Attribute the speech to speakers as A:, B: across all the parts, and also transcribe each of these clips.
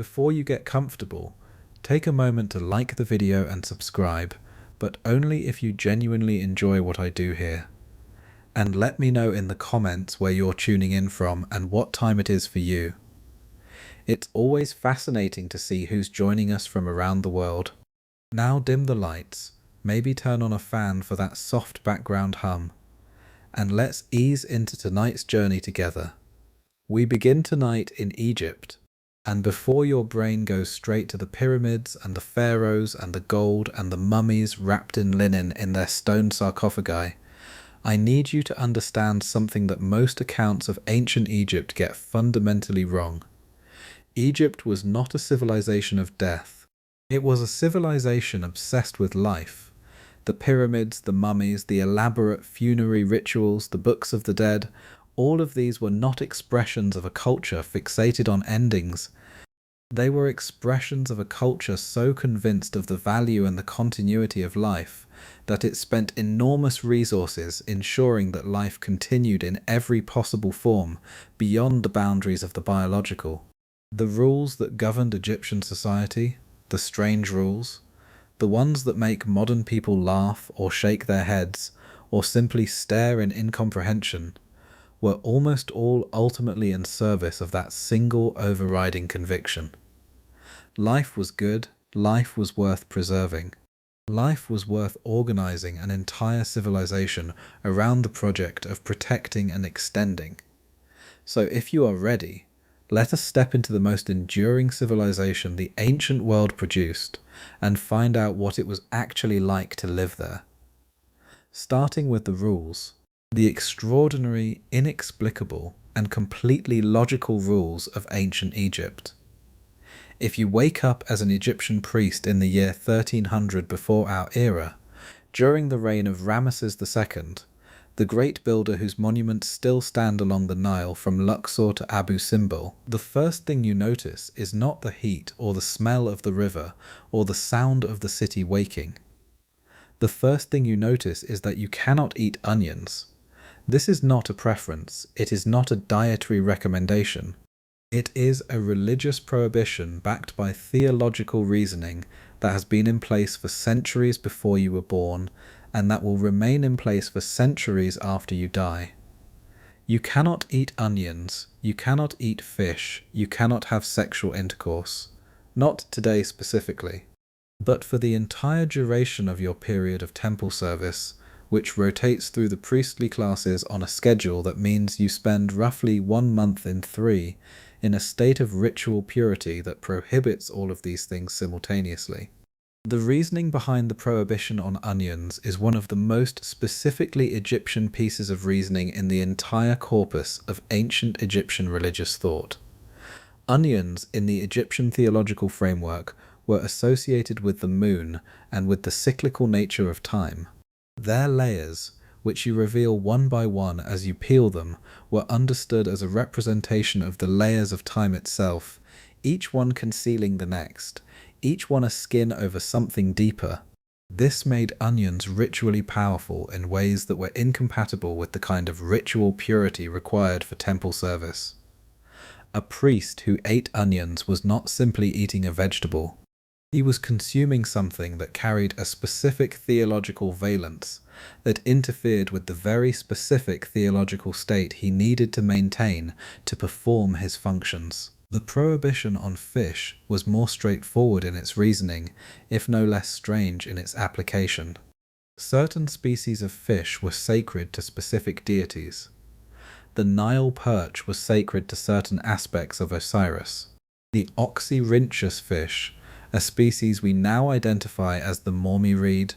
A: Before you get comfortable, take a moment to like the video and subscribe, but only if you genuinely enjoy what I do here. And let me know in the comments where you're tuning in from and what time it is for you. It's always fascinating to see who's joining us from around the world. Now dim the lights, maybe turn on a fan for that soft background hum, and let's ease into tonight's journey together. We begin tonight in Egypt, and before your brain goes straight to the pyramids and the pharaohs and the gold and the mummies wrapped in linen in their stone sarcophagi, I need you to understand something that most accounts of ancient Egypt get fundamentally wrong. Egypt was not a civilization of death. It was a civilization obsessed with life. The pyramids, the mummies, the elaborate funerary rituals, the books of the dead, all of these were not expressions of a culture fixated on endings. They were expressions of a culture so convinced of the value and the continuity of life that it spent enormous resources ensuring that life continued in every possible form beyond the boundaries of the biological. The rules that governed Egyptian society, the strange rules, the ones that make modern people laugh or shake their heads or simply stare in incomprehension, were almost all ultimately in service of that single overriding conviction. Life was good, life was worth preserving. Life was worth organizing an entire civilization around the project of protecting and extending. So if you are ready, let us step into the most enduring civilization the ancient world produced and find out what it was actually like to live there. Starting with the rules, the extraordinary, inexplicable, and completely logical rules of ancient Egypt. If you wake up as an Egyptian priest in the year 1300 before our era, during the reign of Ramesses II, the great builder whose monuments still stand along the Nile from Luxor to Abu Simbel, the first thing you notice is not the heat or the smell of the river or the sound of the city waking. The first thing you notice is that you cannot eat onions. This is not a preference, it is not a dietary recommendation. It is a religious prohibition backed by theological reasoning that has been in place for centuries before you were born, and that will remain in place for centuries after you die. You cannot eat onions, you cannot eat fish, you cannot have sexual intercourse. Not today specifically, but for the entire duration of your period of temple service, which rotates through the priestly classes on a schedule that means you spend roughly 1 month in 3 in a state of ritual purity that prohibits all of these things simultaneously. The reasoning behind the prohibition on onions is one of the most specifically Egyptian pieces of reasoning in the entire corpus of ancient Egyptian religious thought. Onions in the Egyptian theological framework were associated with the moon and with the cyclical nature of time. Their layers, which you reveal one by one as you peel them, were understood as a representation of the layers of time itself, each one concealing the next, each one a skin over something deeper. This made onions ritually powerful in ways that were incompatible with the kind of ritual purity required for temple service. A priest who ate onions was not simply eating a vegetable. He was consuming something that carried a specific theological valence that interfered with the very specific theological state he needed to maintain to perform his functions. The prohibition on fish was more straightforward in its reasoning, if no less strange in its application. Certain species of fish were sacred to specific deities. The Nile perch was sacred to certain aspects of Osiris. The oxyrhynchus fish, a species we now identify as the Mormi reed,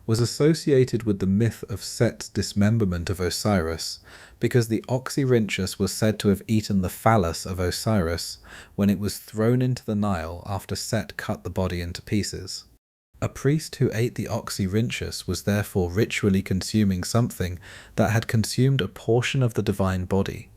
A: was associated with the myth of Set's dismemberment of Osiris, because the oxyrhynchus was said to have eaten the phallus of Osiris when it was thrown into the Nile after Set cut the body into pieces. A priest who ate the oxyrhynchus was therefore ritually consuming something that had consumed a portion of the divine body.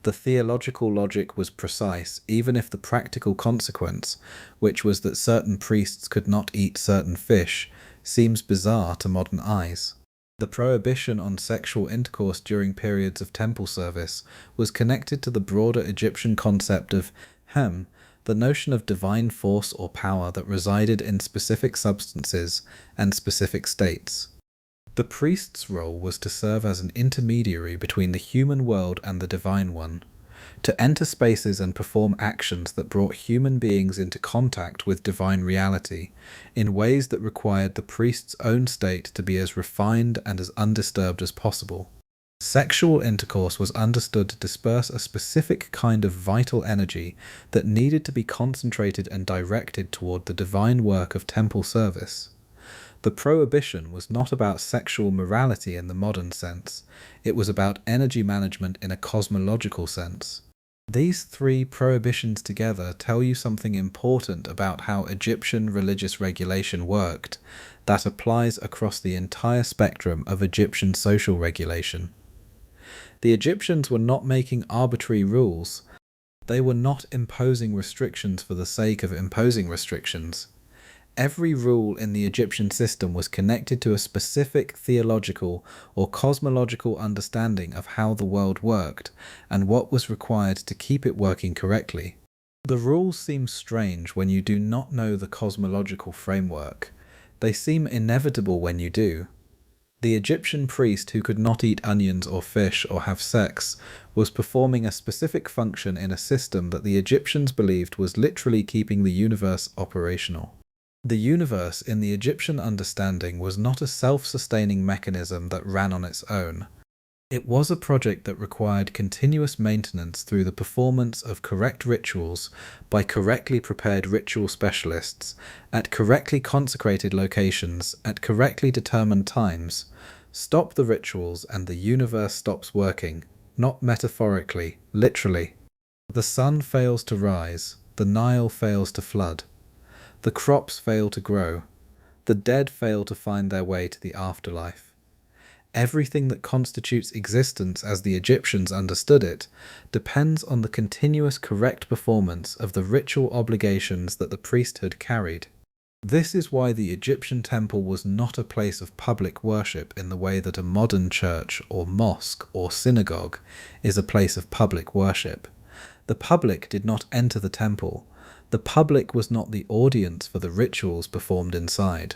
A: The theological logic was precise, even if the practical consequence, which was that certain priests could not eat certain fish, seems bizarre to modern eyes. The prohibition on sexual intercourse during periods of temple service was connected to the broader Egyptian concept of hem, the notion of divine force or power that resided in specific substances and specific states. The priest's role was to serve as an intermediary between the human world and the divine one, to enter spaces and perform actions that brought human beings into contact with divine reality in ways that required the priest's own state to be as refined and as undisturbed as possible. Sexual intercourse was understood to disperse a specific kind of vital energy that needed to be concentrated and directed toward the divine work of temple service. The prohibition was not about sexual morality in the modern sense, it was about energy management in a cosmological sense. These three prohibitions together tell you something important about how Egyptian religious regulation worked that applies across the entire spectrum of Egyptian social regulation. The Egyptians were not making arbitrary rules. They were not imposing restrictions for the sake of imposing restrictions. Every rule in the Egyptian system was connected to a specific theological or cosmological understanding of how the world worked and what was required to keep it working correctly. The rules seem strange when you do not know the cosmological framework. They seem inevitable when you do. The Egyptian priest who could not eat onions or fish or have sex was performing a specific function in a system that the Egyptians believed was literally keeping the universe operational. The universe in the Egyptian understanding was not a self-sustaining mechanism that ran on its own. It was a project that required continuous maintenance through the performance of correct rituals by correctly prepared ritual specialists, at correctly consecrated locations, at correctly determined times. Stop the rituals and the universe stops working, not metaphorically, literally. The sun fails to rise, the Nile fails to flood. The crops fail to grow. The dead fail to find their way to the afterlife. Everything that constitutes existence as the Egyptians understood it depends on the continuous correct performance of the ritual obligations that the priesthood carried. This is why the Egyptian temple was not a place of public worship in the way that a modern church or mosque or synagogue is a place of public worship. The public did not enter the temple. The public was not the audience for the rituals performed inside.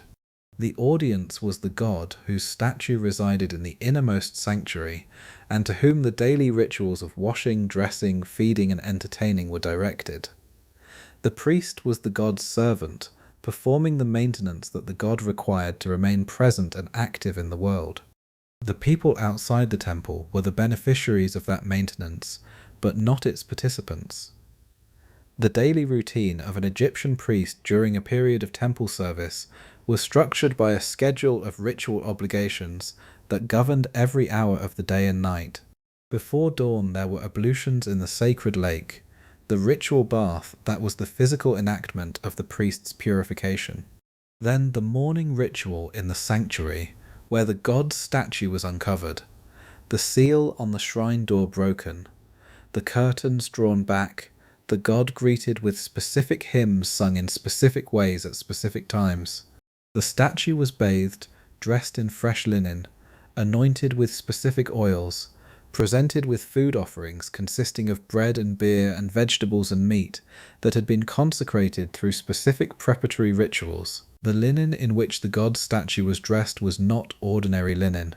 A: The audience was the god whose statue resided in the innermost sanctuary, and to whom the daily rituals of washing, dressing, feeding, and entertaining were directed. The priest was the god's servant, performing the maintenance that the god required to remain present and active in the world. The people outside the temple were the beneficiaries of that maintenance, but not its participants. The daily routine of an Egyptian priest during a period of temple service was structured by a schedule of ritual obligations that governed every hour of the day and night. Before dawn there were ablutions in the sacred lake, the ritual bath that was the physical enactment of the priest's purification. Then the morning ritual in the sanctuary, where the god's statue was uncovered, the seal on the shrine door broken, the curtains drawn back, the god greeted with specific hymns sung in specific ways at specific times. The statue was bathed, dressed in fresh linen, anointed with specific oils, presented with food offerings consisting of bread and beer and vegetables and meat that had been consecrated through specific preparatory rituals. The linen in which the god's statue was dressed was not ordinary linen.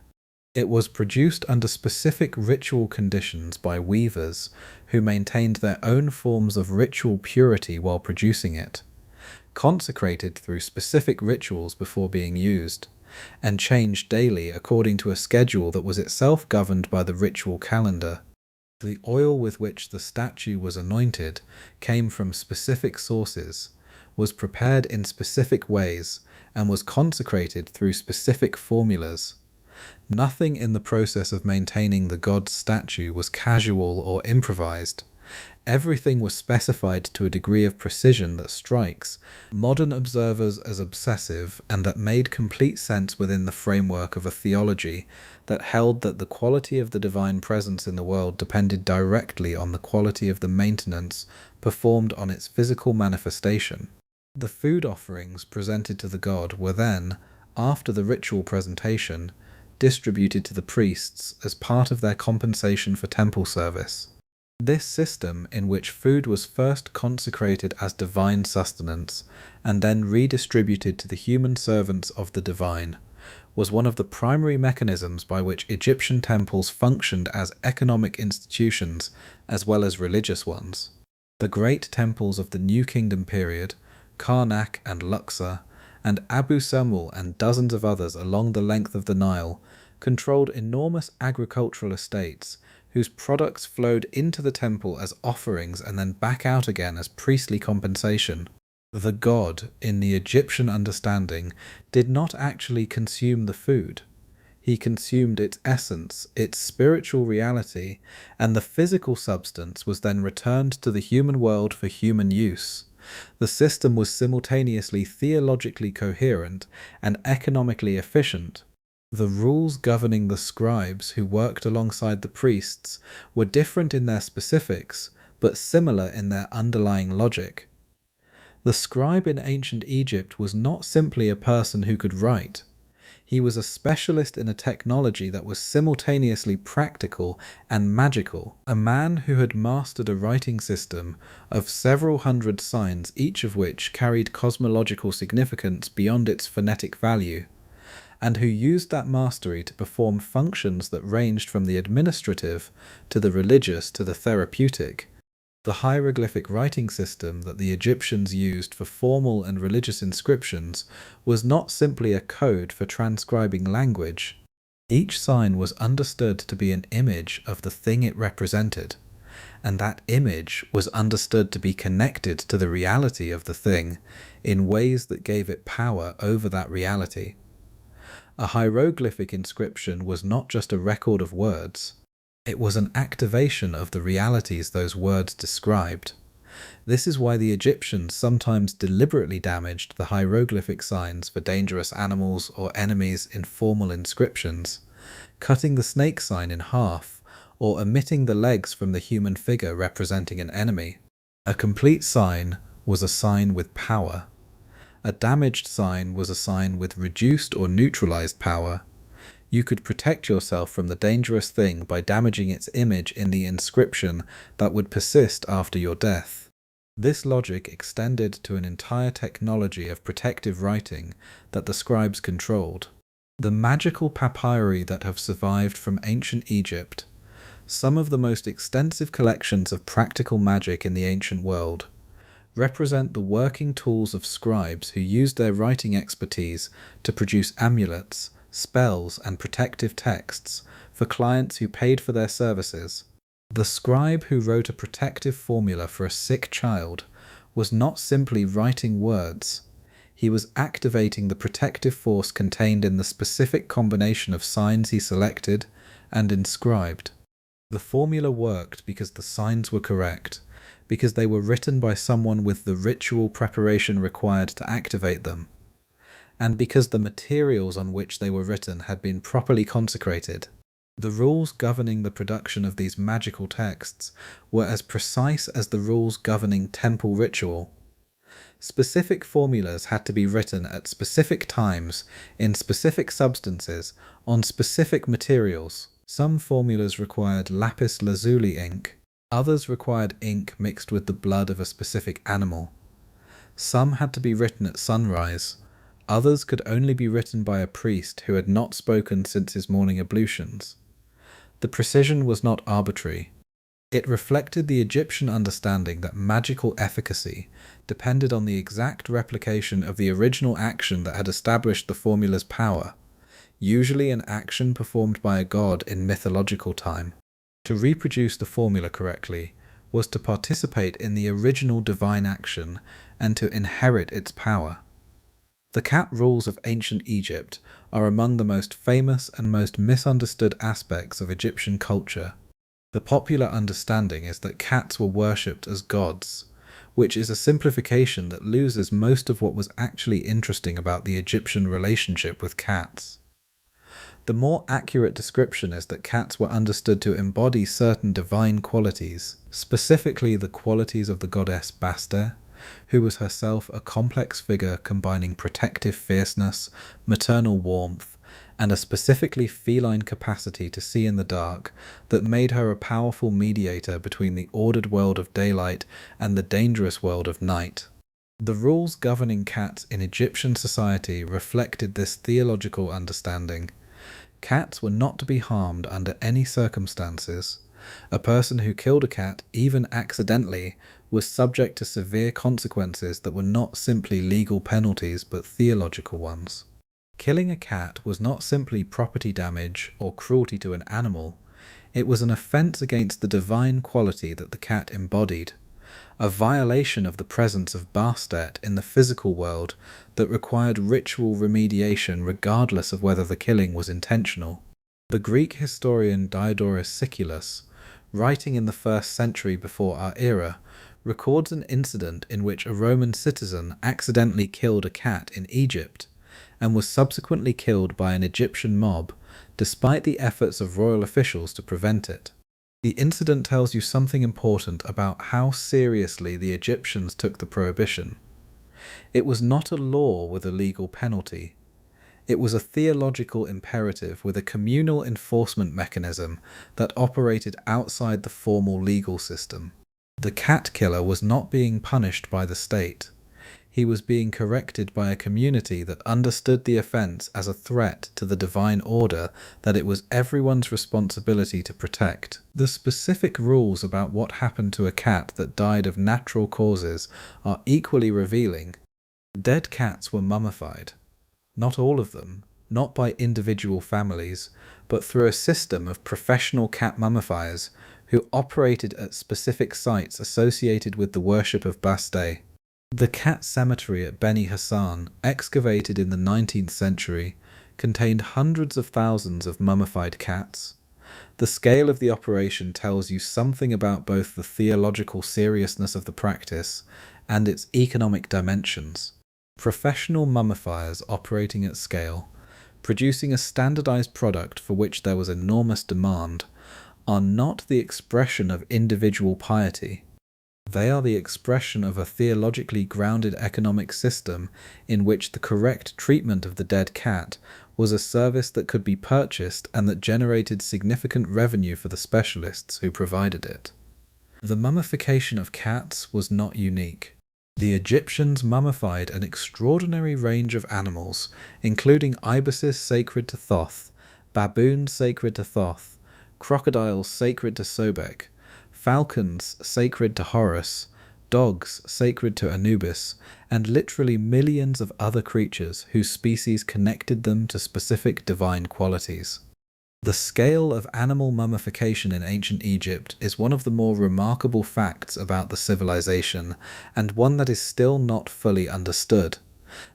A: It was produced under specific ritual conditions by weavers who maintained their own forms of ritual purity while producing it, consecrated through specific rituals before being used, and changed daily according to a schedule that was itself governed by the ritual calendar. The oil with which the statue was anointed came from specific sources, was prepared in specific ways, and was consecrated through specific formulas. Nothing in the process of maintaining the god's statue was casual or improvised. Everything was specified to a degree of precision that strikes modern observers as obsessive and that made complete sense within the framework of a theology that held that the quality of the divine presence in the world depended directly on the quality of the maintenance performed on its physical manifestation. The food offerings presented to the god were then, after the ritual presentation, distributed to the priests as part of their compensation for temple service. This system, in which food was first consecrated as divine sustenance and then redistributed to the human servants of the divine, was one of the primary mechanisms by which Egyptian temples functioned as economic institutions as well as religious ones. The great temples of the New Kingdom period, Karnak and Luxor, and Abu Simbel and dozens of others along the length of the Nile, controlled enormous agricultural estates whose products flowed into the temple as offerings and then back out again as priestly compensation. The god, in the Egyptian understanding, did not actually consume the food. He consumed its essence, its spiritual reality, and the physical substance was then returned to the human world for human use. The system was simultaneously theologically coherent and economically efficient. The rules governing the scribes who worked alongside the priests were different in their specifics, but similar in their underlying logic. The scribe in ancient Egypt was not simply a person who could write. He was a specialist in a technology that was simultaneously practical and magical, a man who had mastered a writing system of several hundred signs, each of which carried cosmological significance beyond its phonetic value, and who used that mastery to perform functions that ranged from the administrative to the religious to the therapeutic. The hieroglyphic writing system that the Egyptians used for formal and religious inscriptions was not simply a code for transcribing language. Each sign was understood to be an image of the thing it represented, and that image was understood to be connected to the reality of the thing in ways that gave it power over that reality. A hieroglyphic inscription was not just a record of words. It was an activation of the realities those words described. This is why the Egyptians sometimes deliberately damaged the hieroglyphic signs for dangerous animals or enemies in formal inscriptions, cutting the snake sign in half or omitting the legs from the human figure representing an enemy. A complete sign was a sign with power. A damaged sign was a sign with reduced or neutralized power. You could protect yourself from the dangerous thing by damaging its image in the inscription that would persist after your death. This logic extended to an entire technology of protective writing that the scribes controlled. The magical papyri that have survived from ancient Egypt, some of the most extensive collections of practical magic in the ancient world, represent the working tools of scribes who used their writing expertise to produce amulets, spells, and protective texts for clients who paid for their services. The scribe who wrote a protective formula for a sick child was not simply writing words. He was activating the protective force contained in the specific combination of signs he selected and inscribed. The formula worked because the signs were correct, because they were written by someone with the ritual preparation required to activate them, and because the materials on which they were written had been properly consecrated. The rules governing the production of these magical texts were as precise as the rules governing temple ritual. Specific formulas had to be written at specific times, in specific substances, on specific materials. Some formulas required lapis lazuli ink. Others required ink mixed with the blood of a specific animal. Some had to be written at sunrise. Others could only be written by a priest who had not spoken since his morning ablutions. The precision was not arbitrary. It reflected the Egyptian understanding that magical efficacy depended on the exact replication of the original action that had established the formula's power, usually an action performed by a god in mythological time. To reproduce the formula correctly was to participate in the original divine action and to inherit its power. The cat rules of ancient Egypt are among the most famous and most misunderstood aspects of Egyptian culture. The popular understanding is that cats were worshipped as gods, which is a simplification that loses most of what was actually interesting about the Egyptian relationship with cats. The more accurate description is that cats were understood to embody certain divine qualities, specifically the qualities of the goddess Bastet, who was herself a complex figure combining protective fierceness, maternal warmth, and a specifically feline capacity to see in the dark that made her a powerful mediator between the ordered world of daylight and the dangerous world of night. The rules governing cats in Egyptian society reflected this theological understanding. Cats were not to be harmed under any circumstances. A person who killed a cat, even accidentally, was subject to severe consequences that were not simply legal penalties but theological ones. Killing a cat was not simply property damage or cruelty to an animal, it was an offense against the divine quality that the cat embodied, a violation of the presence of Bastet in the physical world that required ritual remediation regardless of whether the killing was intentional. The Greek historian Diodorus Siculus, writing in the 1st century before our era, records an incident in which a Roman citizen accidentally killed a cat in Egypt and was subsequently killed by an Egyptian mob, despite the efforts of royal officials to prevent it. The incident tells you something important about how seriously the Egyptians took the prohibition. It was not a law with a legal penalty. It was a theological imperative with a communal enforcement mechanism that operated outside the formal legal system. The cat killer was not being punished by the state. He was being corrected by a community that understood the offense as a threat to the divine order that it was everyone's responsibility to protect. The specific rules about what happened to a cat that died of natural causes are equally revealing. Dead cats were mummified. Not all of them, not by individual families, but through a system of professional cat mummifiers who operated at specific sites associated with the worship of Bastet. The cat cemetery at Beni Hassan, excavated in the 19th century, contained hundreds of thousands of mummified cats. The scale of the operation tells you something about both the theological seriousness of the practice and its economic dimensions. Professional mummifiers operating at scale, producing a standardized product for which there was enormous demand, are not the expression of individual piety. They are the expression of a theologically grounded economic system in which the correct treatment of the dead cat was a service that could be purchased and that generated significant revenue for the specialists who provided it. The mummification of cats was not unique. The Egyptians mummified an extraordinary range of animals, including ibises sacred to Thoth, baboons sacred to Thoth, crocodiles sacred to Sobek, falcons sacred to Horus, dogs sacred to Anubis, and literally millions of other creatures whose species connected them to specific divine qualities. The scale of animal mummification in ancient Egypt is one of the more remarkable facts about the civilization, and one that is still not fully understood.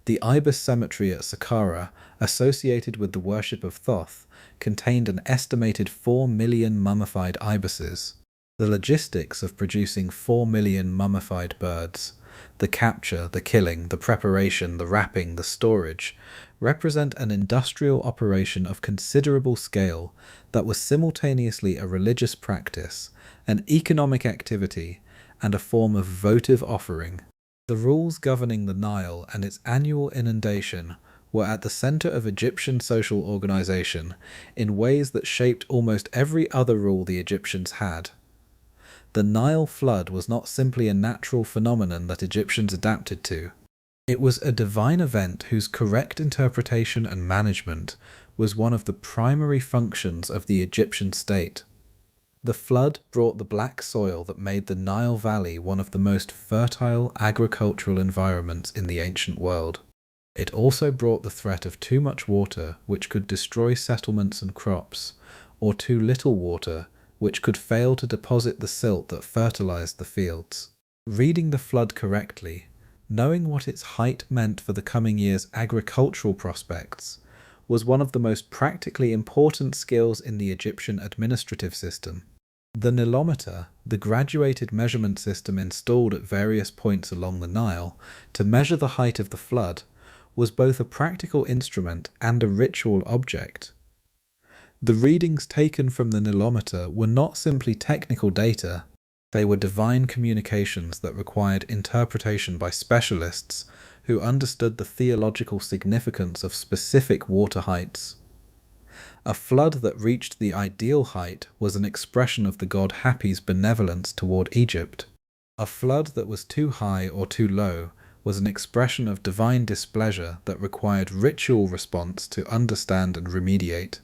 A: The ibis cemetery at Saqqara, associated with the worship of Thoth, contained an estimated 4 million mummified ibises. The logistics of producing 4 million mummified birds, the capture, the killing, the preparation, the wrapping, the storage, represent an industrial operation of considerable scale that was simultaneously a religious practice, an economic activity, and a form of votive offering. The rules governing the Nile and its annual inundation were at the center of Egyptian social organization in ways that shaped almost every other rule the Egyptians had. The Nile flood was not simply a natural phenomenon that Egyptians adapted to. It was a divine event whose correct interpretation and management was one of the primary functions of the Egyptian state. The flood brought the black soil that made the Nile Valley one of the most fertile agricultural environments in the ancient world. It also brought the threat of too much water, which could destroy settlements and crops, or too little water, which could fail to deposit the silt that fertilized the fields. Reading the flood correctly, knowing what its height meant for the coming year's agricultural prospects, was one of the most practically important skills in the Egyptian administrative system. The nilometer, the graduated measurement system installed at various points along the Nile to measure the height of the flood, was both a practical instrument and a ritual object. The readings taken from the nilometer were not simply technical data, they were divine communications that required interpretation by specialists who understood the theological significance of specific water heights. A flood that reached the ideal height was an expression of the god Hapi's benevolence toward Egypt. A flood that was too high or too low was an expression of divine displeasure that required ritual response to understand and remediate.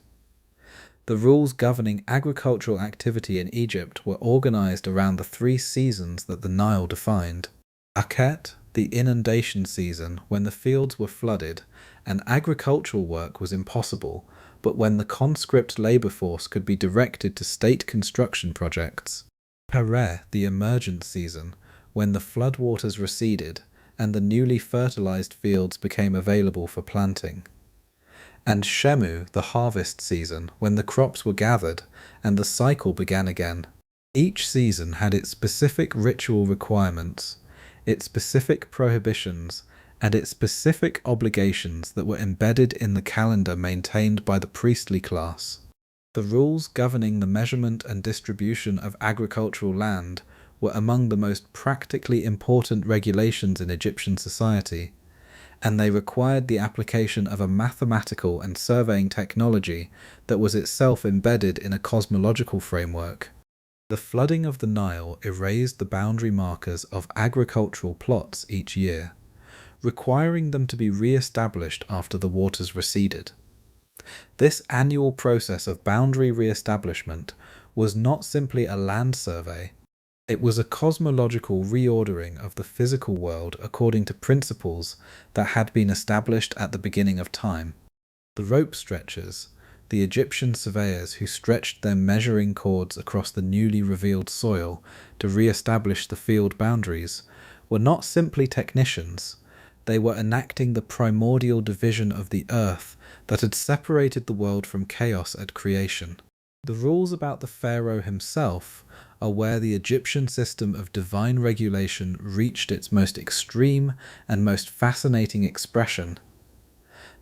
A: The rules governing agricultural activity in Egypt were organized around the 3 seasons that the Nile defined. Akhet, the inundation season, when the fields were flooded and agricultural work was impossible, but when the conscript labor force could be directed to state construction projects. Pereh, the emergent season, when the floodwaters receded and the newly fertilized fields became available for planting. And Shemu, the harvest season, when the crops were gathered and the cycle began again. Each season had its specific ritual requirements, its specific prohibitions, and its specific obligations that were embedded in the calendar maintained by the priestly class. The rules governing the measurement and distribution of agricultural land were among the most practically important regulations in Egyptian society, and they required the application of a mathematical and surveying technology that was itself embedded in a cosmological framework. The flooding of the Nile erased the boundary markers of agricultural plots each year, requiring them to be re-established after the waters receded. This annual process of boundary re-establishment was not simply a land survey. It was a cosmological reordering of the physical world according to principles that had been established at the beginning of time. The rope stretchers, the Egyptian surveyors who stretched their measuring cords across the newly revealed soil to re-establish the field boundaries, were not simply technicians. They were enacting the primordial division of the earth that had separated the world from chaos at creation. The rules about the pharaoh himself are where the Egyptian system of divine regulation reached its most extreme and most fascinating expression.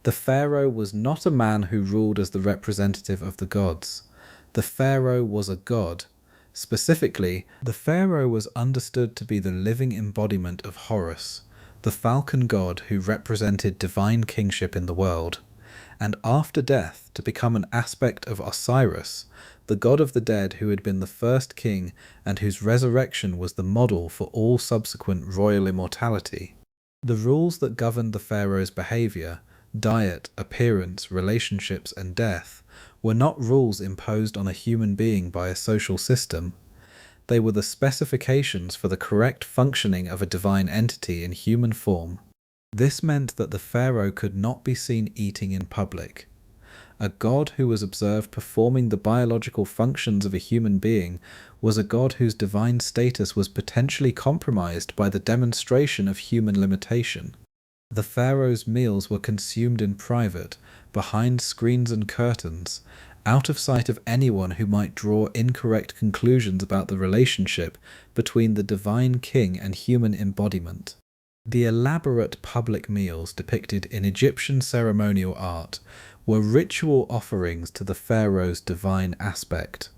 A: The pharaoh was not a man who ruled as the representative of the gods. The pharaoh was a god. Specifically, the pharaoh was understood to be the living embodiment of Horus, the falcon god who represented divine kingship in the world, and after death to become an aspect of Osiris, the god of the dead who had been the first king and whose resurrection was the model for all subsequent royal immortality. The rules that governed the pharaoh's behavior, diet, appearance, relationships, and death were not rules imposed on a human being by a social system. They were the specifications for the correct functioning of a divine entity in human form. This meant that the pharaoh could not be seen eating in public. A god who was observed performing the biological functions of a human being was a god whose divine status was potentially compromised by the demonstration of human limitation. The pharaoh's meals were consumed in private, behind screens and curtains, out of sight of anyone who might draw incorrect conclusions about the relationship between the divine king and human embodiment. The elaborate public meals depicted in Egyptian ceremonial art were ritual offerings to the pharaoh's divine aspect,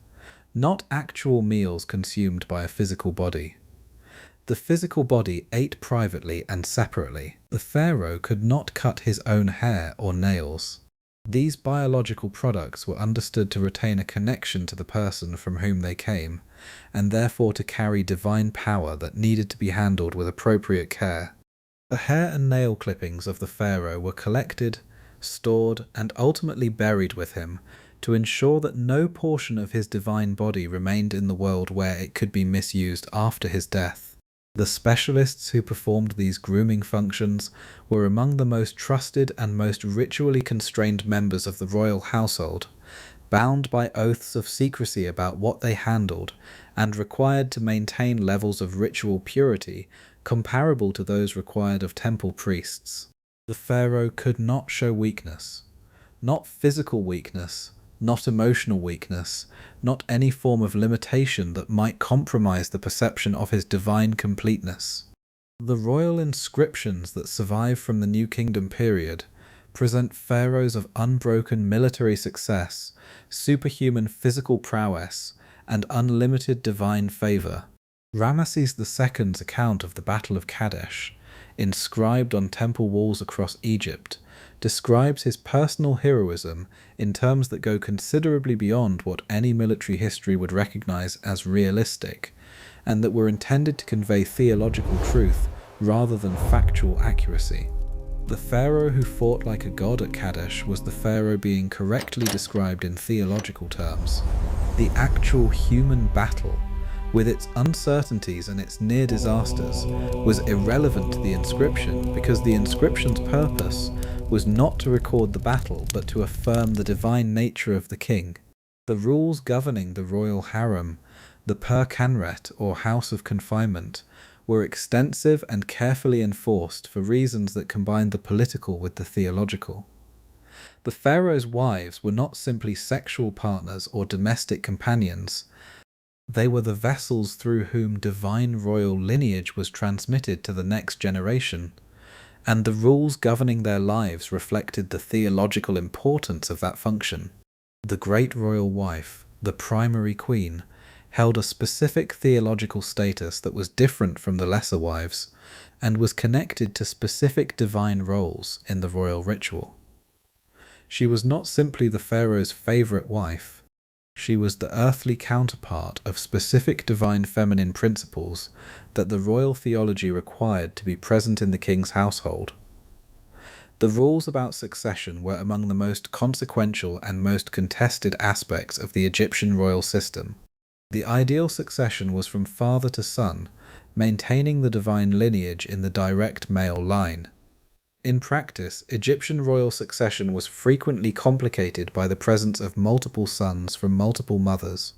A: not actual meals consumed by a physical body. The physical body ate privately and separately. The pharaoh could not cut his own hair or nails. These biological products were understood to retain a connection to the person from whom they came, and therefore to carry divine power that needed to be handled with appropriate care. The hair and nail clippings of the pharaoh were collected, stored, and ultimately buried with him to ensure that no portion of his divine body remained in the world where it could be misused after his death. The specialists who performed these grooming functions were among the most trusted and most ritually constrained members of the royal household, bound by oaths of secrecy about what they handled, and required to maintain levels of ritual purity comparable to those required of temple priests. The pharaoh could not show weakness, not physical weakness, not emotional weakness, not any form of limitation that might compromise the perception of his divine completeness. The royal inscriptions that survive from the New Kingdom period present pharaohs of unbroken military success, superhuman physical prowess, and unlimited divine favour. Ramesses II's account of the Battle of Kadesh, inscribed on temple walls across Egypt, describes his personal heroism in terms that go considerably beyond what any military history would recognize as realistic, and that were intended to convey theological truth rather than factual accuracy. The pharaoh who fought like a god at Kadesh was the pharaoh being correctly described in theological terms. The actual human battle, with its uncertainties and its near disasters, was irrelevant to the inscription because the inscription's purpose was not to record the battle but to affirm the divine nature of the king. The rules governing the royal harem, the per-kanret or house of confinement, were extensive and carefully enforced for reasons that combined the political with the theological. The pharaoh's wives were not simply sexual partners or domestic companions. They were the vessels through whom divine royal lineage was transmitted to the next generation, and the rules governing their lives reflected the theological importance of that function. The great royal wife, the primary queen, held a specific theological status that was different from the lesser wives, and was connected to specific divine roles in the royal ritual. She was not simply the pharaoh's favorite wife. She was the earthly counterpart of specific divine feminine principles that the royal theology required to be present in the king's household. The rules about succession were among the most consequential and most contested aspects of the Egyptian royal system. The ideal succession was from father to son, maintaining the divine lineage in the direct male line. In practice, Egyptian royal succession was frequently complicated by the presence of multiple sons from multiple mothers,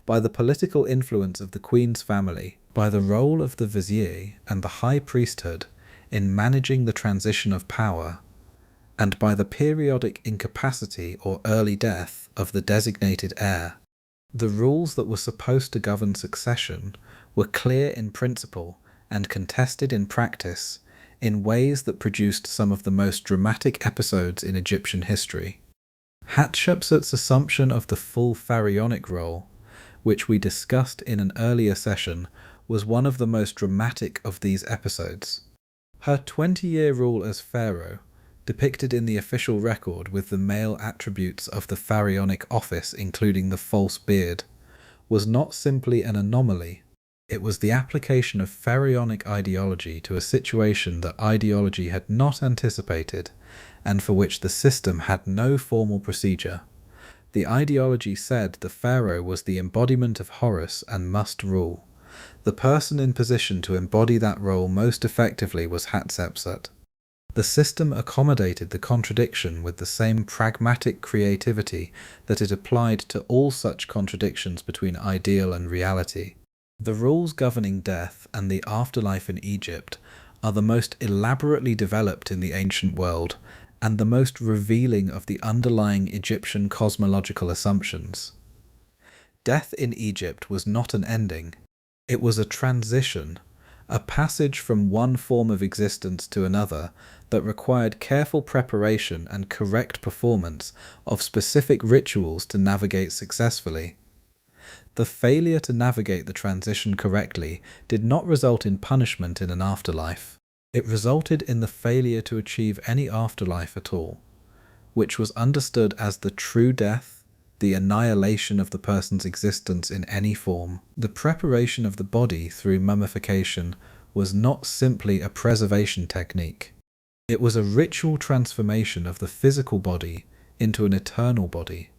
A: by the political influence of the queen's family, by the role of the vizier and the high priesthood in managing the transition of power, and by the periodic incapacity or early death of the designated heir. The rules that were supposed to govern succession were clear in principle and contested in practice in ways that produced some of the most dramatic episodes in Egyptian history. Hatshepsut's assumption of the full pharaonic role, which we discussed in an earlier session, was one of the most dramatic of these episodes. Her 20-year rule as pharaoh, depicted in the official record with the male attributes of the pharaonic office including the false beard, was not simply an anomaly. It was the application of pharaonic ideology to a situation that ideology had not anticipated and for which the system had no formal procedure. The ideology said the pharaoh was the embodiment of Horus and must rule. The person in position to embody that role most effectively was Hatshepsut. The system accommodated the contradiction with the same pragmatic creativity that it applied to all such contradictions between ideal and reality. The rules governing death and the afterlife in Egypt are the most elaborately developed in the ancient world and the most revealing of the underlying Egyptian cosmological assumptions. Death in Egypt was not an ending. It was a transition, a passage from one form of existence to another that required careful preparation and correct performance of specific rituals to navigate successfully. The failure to navigate the transition correctly did not result in punishment in an afterlife. It resulted in the failure to achieve any afterlife at all, which was understood as the true death, the annihilation of the person's existence in any form. The preparation of the body through mummification was not simply a preservation technique. It was a ritual transformation of the physical body into an eternal body,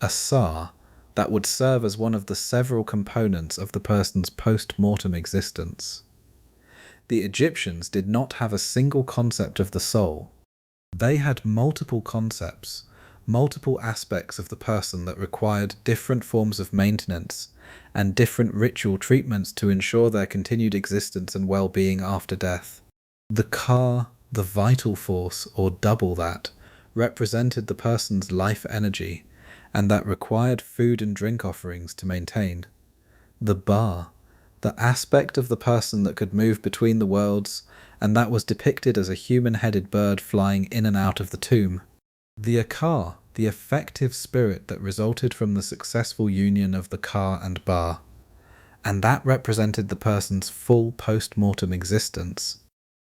A: a sar that would serve as one of the several components of the person's post-mortem existence. The Egyptians did not have a single concept of the soul. They had multiple concepts, multiple aspects of the person that required different forms of maintenance and different ritual treatments to ensure their continued existence and well-being after death. The ka, the vital force, or double that, represented the person's life energy, and that required food and drink offerings to maintain. The ba, the aspect of the person that could move between the worlds, and that was depicted as a human-headed bird flying in and out of the tomb. The akar, the effective spirit that resulted from the successful union of the ka and ba, and that represented the person's full post-mortem existence.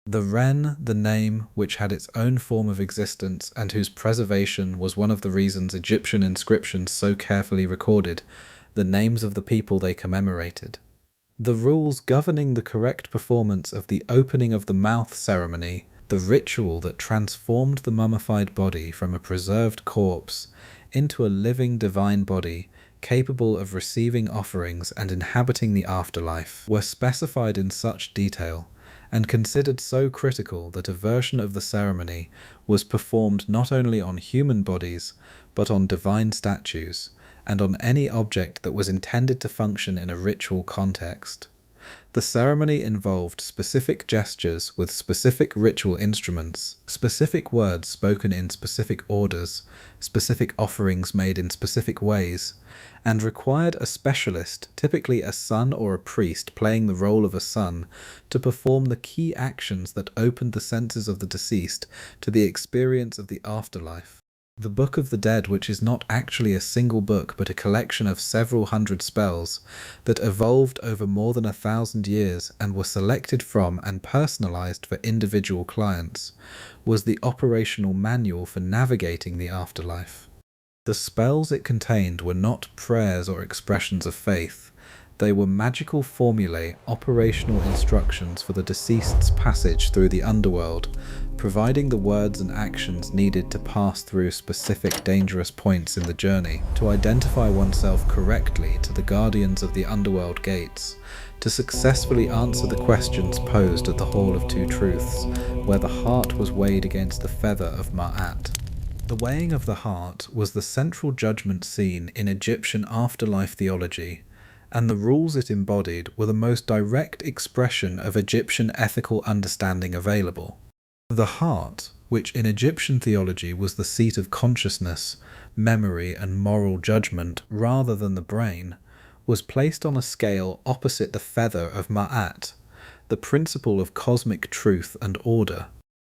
A: The Ren, the name which had its own form of existence and whose preservation was one of the reasons Egyptian inscriptions so carefully recorded the names of the people they commemorated. The rules governing the correct performance of the opening of the mouth ceremony, the ritual that transformed the mummified body from a preserved corpse into a living divine body capable of receiving offerings and inhabiting the afterlife, were specified in such detail and considered so critical that a version of the ceremony was performed not only on human bodies but on divine statues and on any object that was intended to function in a ritual context. The ceremony involved specific gestures with specific ritual instruments, specific words spoken in specific orders, specific offerings made in specific ways, and required a specialist, typically a son or a priest playing the role of a son, to perform the key actions that opened the senses of the deceased to the experience of the afterlife. The Book of the Dead, which is not actually a single book but a collection of several hundred spells that evolved over more than 1,000 years and were selected from and personalized for individual clients, was the operational manual for navigating the afterlife. The spells it contained were not prayers or expressions of faith. They were magical formulae, operational instructions for the deceased's passage through the underworld, providing the words and actions needed to pass through specific dangerous points in the journey, to identify oneself correctly to the guardians of the underworld gates, to successfully answer the questions posed at the Hall of Two Truths, where the heart was weighed against the feather of Ma'at. The weighing of the heart was the central judgment scene in Egyptian afterlife theology, and the rules it embodied were the most direct expression of Egyptian ethical understanding available. The heart, which in Egyptian theology was the seat of consciousness, memory, and moral judgment rather than the brain, was placed on a scale opposite the feather of Ma'at, the principle of cosmic truth and order.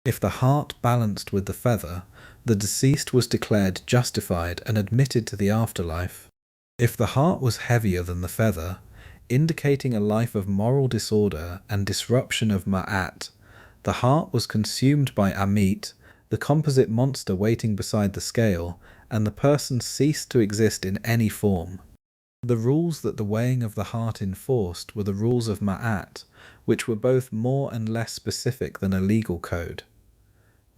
A: If the heart balanced with the feather, the deceased was declared justified and admitted to the afterlife. If the heart was heavier than the feather, indicating a life of moral disorder and disruption of Ma'at, the heart was consumed by Amit, the composite monster waiting beside the scale, and the person ceased to exist in any form. The rules that the weighing of the heart enforced were the rules of Ma'at, which were both more and less specific than a legal code.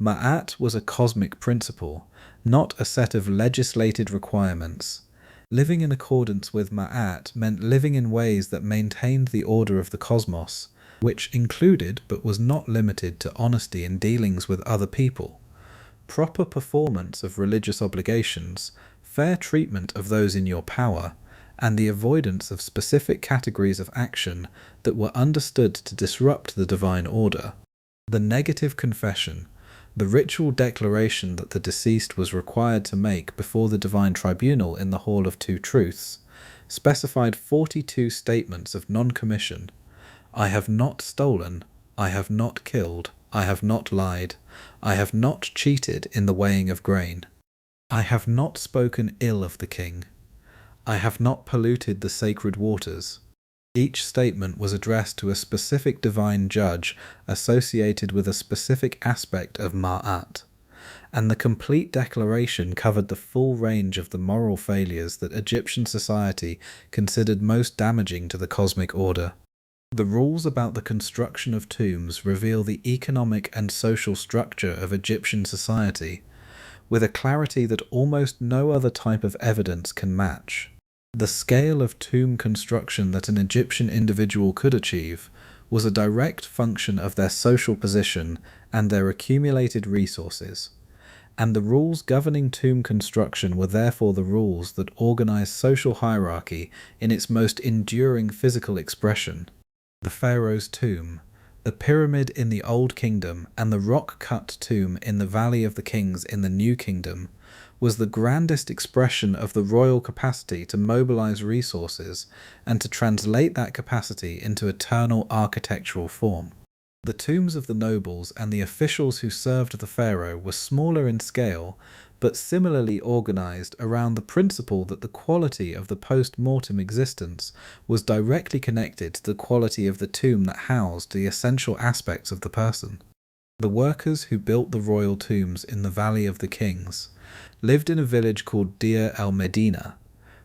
A: Ma'at was a cosmic principle, not a set of legislated requirements. Living in accordance with Ma'at meant living in ways that maintained the order of the cosmos, which included but was not limited to honesty in dealings with other people, proper performance of religious obligations, fair treatment of those in your power, and the avoidance of specific categories of action that were understood to disrupt the divine order. The negative confession, the ritual declaration that the deceased was required to make before the divine tribunal in the Hall of Two Truths, specified 42 statements of non-commission. I have not stolen, I have not killed, I have not lied, I have not cheated in the weighing of grain. I have not spoken ill of the king. I have not polluted the sacred waters. Each statement was addressed to a specific divine judge associated with a specific aspect of Ma'at, and the complete declaration covered the full range of the moral failures that Egyptian society considered most damaging to the cosmic order. The rules about the construction of tombs reveal the economic and social structure of Egyptian society, with a clarity that almost no other type of evidence can match. The scale of tomb construction that an Egyptian individual could achieve was a direct function of their social position and their accumulated resources, and the rules governing tomb construction were therefore the rules that organized social hierarchy in its most enduring physical expression. The pharaoh's tomb, the pyramid in the Old Kingdom, and the rock-cut tomb in the Valley of the Kings in the New Kingdom was the grandest expression of the royal capacity to mobilize resources and to translate that capacity into eternal architectural form. The tombs of the nobles and the officials who served the pharaoh were smaller in scale, but similarly organized around the principle that the quality of the post-mortem existence was directly connected to the quality of the tomb that housed the essential aspects of the person. The workers who built the royal tombs in the Valley of the Kings lived in a village called Deir el-Medina,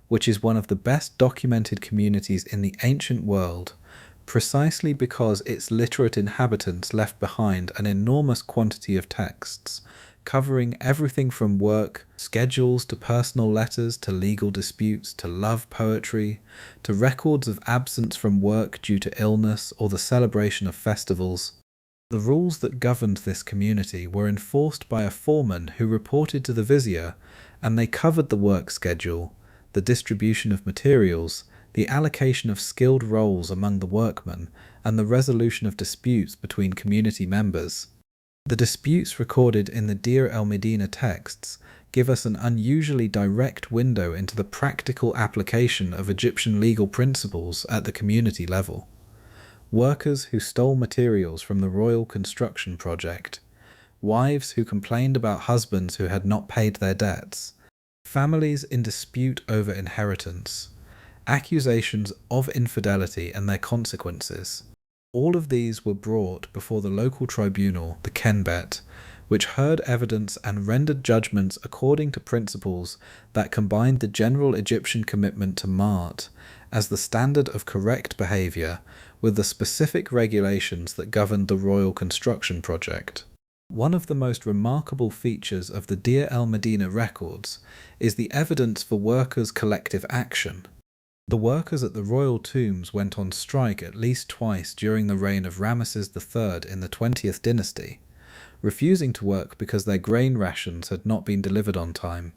A: which is one of the best documented communities in the ancient world, precisely because its literate inhabitants left behind an enormous quantity of texts, covering everything from work, schedules to personal letters to legal disputes to love poetry, to records of absence from work due to illness or the celebration of festivals. The rules that governed this community were enforced by a foreman who reported to the vizier, and they covered the work schedule, the distribution of materials, the allocation of skilled roles among the workmen, and the resolution of disputes between community members. The disputes recorded in the Deir el-Medina texts give us an unusually direct window into the practical application of Egyptian legal principles at the community level. Workers who stole materials from the royal construction project, wives who complained about husbands who had not paid their debts, families in dispute over inheritance, accusations of infidelity and their consequences. All of these were brought before the local tribunal, the Kenbet, which heard evidence and rendered judgments according to principles that combined the general Egyptian commitment to Ma'at as the standard of correct behavior with the specific regulations that governed the royal construction project. One of the most remarkable features of the Deir el-Medina records is the evidence for workers' collective action. The workers at the royal tombs went on strike at least twice during the reign of Ramesses III in the 20th dynasty, refusing to work because their grain rations had not been delivered on time.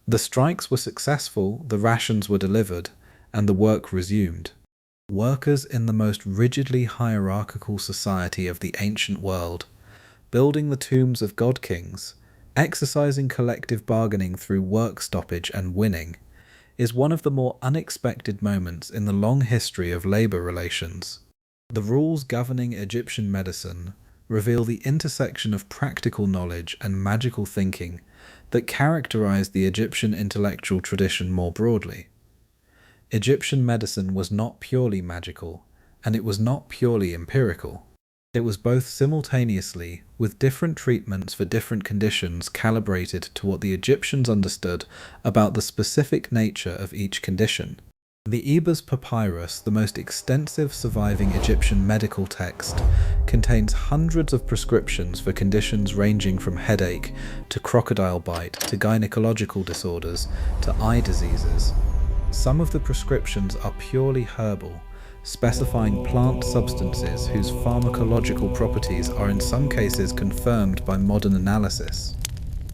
A: The strikes were successful, the rations were delivered, and the work resumed. Workers in the most rigidly hierarchical society of the ancient world, building the tombs of god-kings, exercising collective bargaining through work stoppage and winning, is one of the more unexpected moments in the long history of labour relations. The rules governing Egyptian medicine reveal the intersection of practical knowledge and magical thinking that characterized the Egyptian intellectual tradition more broadly. Egyptian medicine was not purely magical, and it was not purely empirical. It was both simultaneously, with different treatments for different conditions calibrated to what the Egyptians understood about the specific nature of each condition. The Ebers Papyrus, the most extensive surviving Egyptian medical text, contains hundreds of prescriptions for conditions ranging from headache to crocodile bite to gynecological disorders to eye diseases. Some of the prescriptions are purely herbal, specifying plant substances whose pharmacological properties are in some cases confirmed by modern analysis.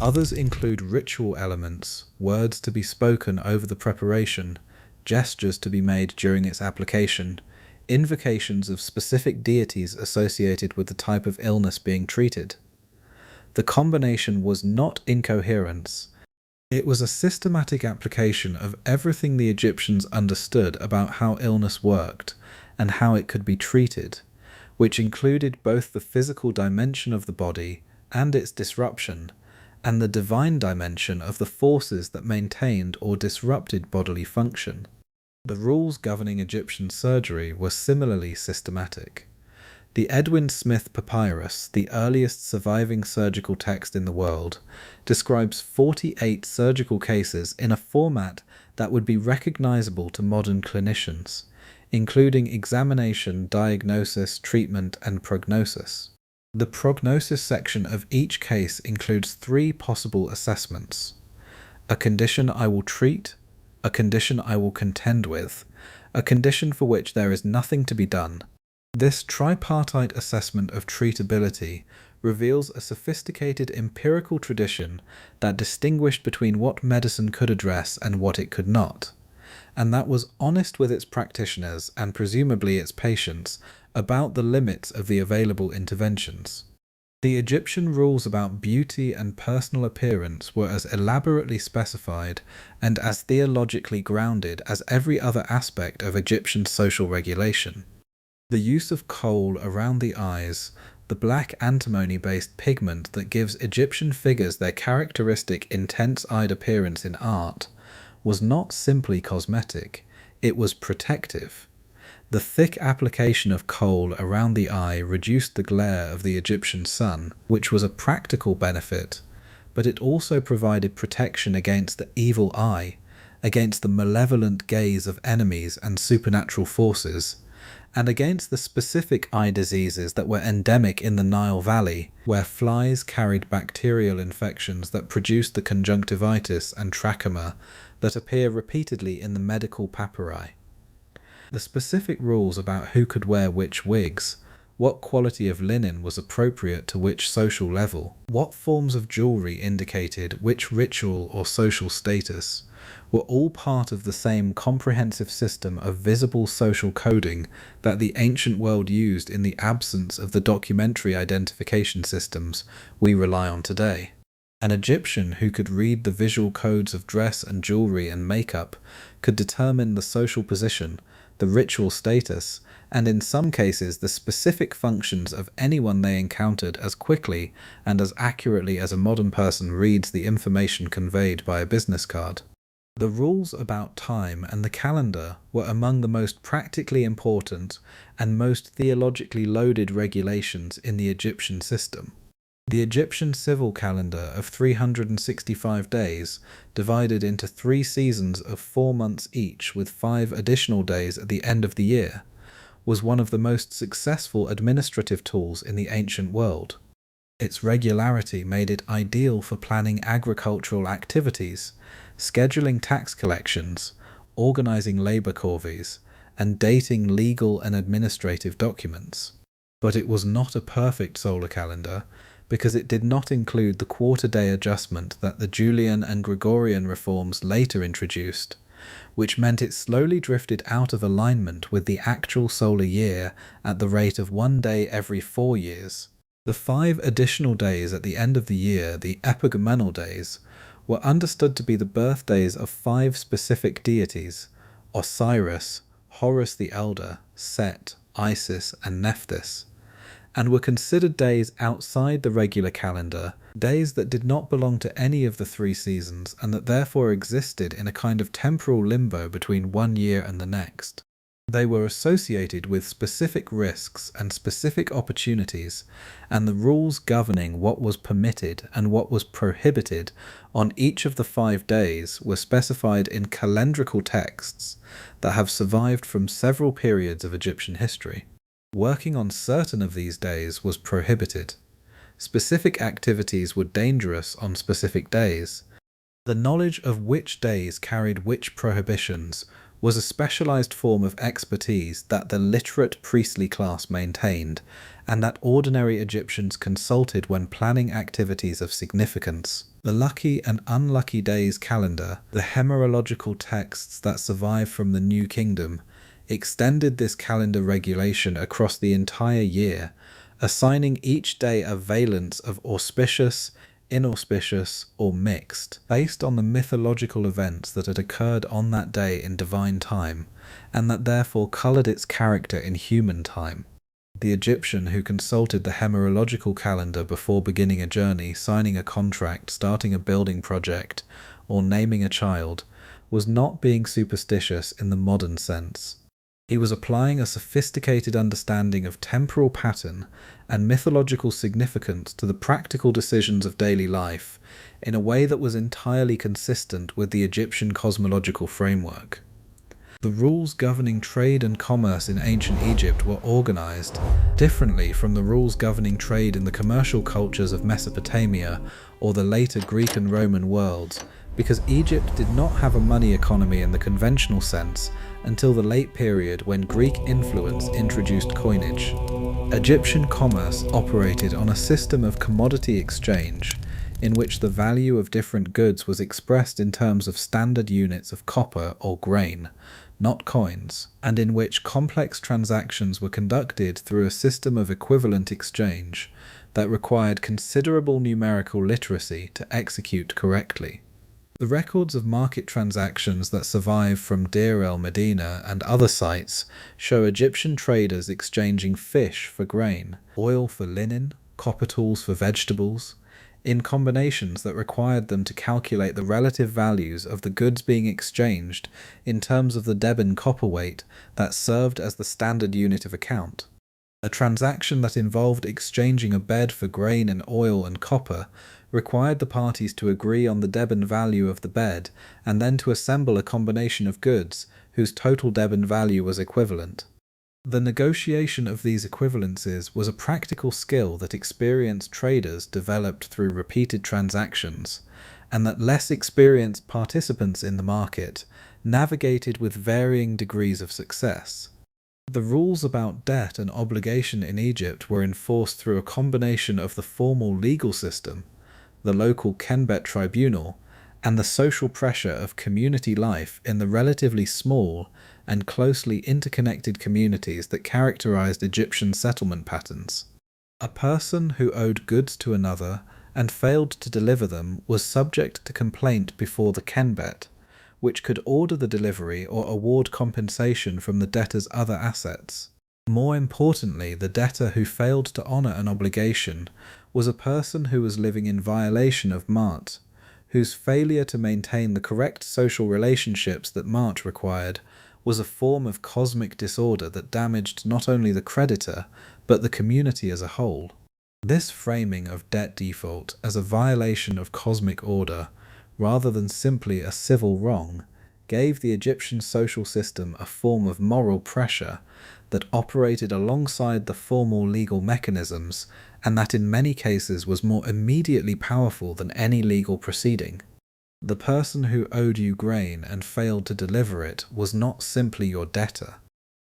A: Others include ritual elements, words to be spoken over the preparation, gestures to be made during its application, invocations of specific deities associated with the type of illness being treated. The combination was not incoherence. It was a systematic application of everything the Egyptians understood about how illness worked and how it could be treated, which included both the physical dimension of the body and its disruption, and the divine dimension of the forces that maintained or disrupted bodily function. The rules governing Egyptian surgery were similarly systematic. The Edwin Smith Papyrus, the earliest surviving surgical text in the world, describes 48 surgical cases in a format that would be recognizable to modern clinicians, including examination, diagnosis, treatment, and prognosis. The prognosis section of each case includes 3 possible assessments: a condition I will treat, a condition I will contend with, a condition for which there is nothing to be done. This tripartite assessment of treatability reveals a sophisticated empirical tradition that distinguished between what medicine could address and what it could not, and that was honest with its practitioners and presumably its patients about the limits of the available interventions. The Egyptian rules about beauty and personal appearance were as elaborately specified and as theologically grounded as every other aspect of Egyptian social regulation. The use of kohl around the eyes, the black antimony-based pigment that gives Egyptian figures their characteristic intense-eyed appearance in art, was not simply cosmetic, it was protective. The thick application of kohl around the eye reduced the glare of the Egyptian sun, which was a practical benefit, but it also provided protection against the evil eye, against the malevolent gaze of enemies and supernatural forces, and against the specific eye diseases that were endemic in the Nile Valley, where flies carried bacterial infections that produced the conjunctivitis and trachoma that appear repeatedly in the medical papyri. The specific rules about who could wear which wigs, what quality of linen was appropriate to which social level, what forms of jewelry indicated which ritual or social status, were all part of the same comprehensive system of visible social coding that the ancient world used in the absence of the documentary identification systems we rely on today. An Egyptian who could read the visual codes of dress and jewelry and makeup could determine the social position, the ritual status, and in some cases the specific functions of anyone they encountered as quickly and as accurately as a modern person reads the information conveyed by a business card. The rules about time and the calendar were among the most practically important and most theologically loaded regulations in the Egyptian system. The Egyptian civil calendar of 365 days, divided into 3 seasons of 4 months each with 5 additional days at the end of the year, was one of the most successful administrative tools in the ancient world. Its regularity made it ideal for planning agricultural activities, scheduling tax collections, organizing labor corvées, and dating legal and administrative documents. But it was not a perfect solar calendar, because it did not include the quarter-day adjustment that the Julian and Gregorian reforms later introduced, which meant it slowly drifted out of alignment with the actual solar year at the rate of 1 day every 4 years. The 5 additional days at the end of the year, the epagomenal days, were understood to be the birthdays of 5 specific deities: Osiris, Horus the Elder, Set, Isis, and Nephthys, and were considered days outside the regular calendar, days that did not belong to any of the 3 seasons and that therefore existed in a kind of temporal limbo between one year and the next. They were associated with specific risks and specific opportunities, and the rules governing what was permitted and what was prohibited on each of the 5 days were specified in calendrical texts that have survived from several periods of Egyptian history. Working on certain of these days was prohibited. Specific activities were dangerous on specific days. The knowledge of which days carried which prohibitions was a specialized form of expertise that the literate priestly class maintained, and that ordinary Egyptians consulted when planning activities of significance. The lucky and unlucky days calendar, the Hammurabical texts that survive from the New Kingdom, extended this calendar regulation across the entire year, assigning each day a valence of auspicious, inauspicious, or mixed, based on the mythological events that had occurred on that day in divine time, and that therefore coloured its character in human time. The Egyptian who consulted the Hammurabical calendar before beginning a journey, signing a contract, starting a building project, or naming a child, was not being superstitious in the modern sense. He was applying a sophisticated understanding of temporal pattern and mythological significance to the practical decisions of daily life in a way that was entirely consistent with the Egyptian cosmological framework. The rules governing trade and commerce in ancient Egypt were organized differently from the rules governing trade in the commercial cultures of Mesopotamia or the later Greek and Roman worlds, because Egypt did not have a money economy in the conventional sense until the late period when Greek influence introduced coinage. Egyptian commerce operated on a system of commodity exchange, in which the value of different goods was expressed in terms of standard units of copper or grain, not coins, and in which complex transactions were conducted through a system of equivalent exchange that required considerable numerical literacy to execute correctly. The records of market transactions that survive from Deir el-Medina and other sites show Egyptian traders exchanging fish for grain, oil for linen, copper tools for vegetables, in combinations that required them to calculate the relative values of the goods being exchanged in terms of the Deben copper weight that served as the standard unit of account. A transaction that involved exchanging a bed for grain and oil and copper required the parties to agree on the Deben value of the bed and then to assemble a combination of goods whose total Deben value was equivalent. The negotiation of these equivalences was a practical skill that experienced traders developed through repeated transactions, and that less experienced participants in the market navigated with varying degrees of success. The rules about debt and obligation in Egypt were enforced through a combination of the formal legal system, the local Kenbet tribunal, and the social pressure of community life in the relatively small and closely interconnected communities that characterized Egyptian settlement patterns. A person who owed goods to another and failed to deliver them was subject to complaint before the Kenbet, which could order the delivery or award compensation from the debtor's other assets. More importantly, the debtor who failed to honor an obligation was a person who was living in violation of Ma'at, whose failure to maintain the correct social relationships that Ma'at required was a form of cosmic disorder that damaged not only the creditor, but the community as a whole. This framing of debt default as a violation of cosmic order, rather than simply a civil wrong, gave the Egyptian social system a form of moral pressure that operated alongside the formal legal mechanisms, and that in many cases was more immediately powerful than any legal proceeding. The person who owed you grain and failed to deliver it was not simply your debtor.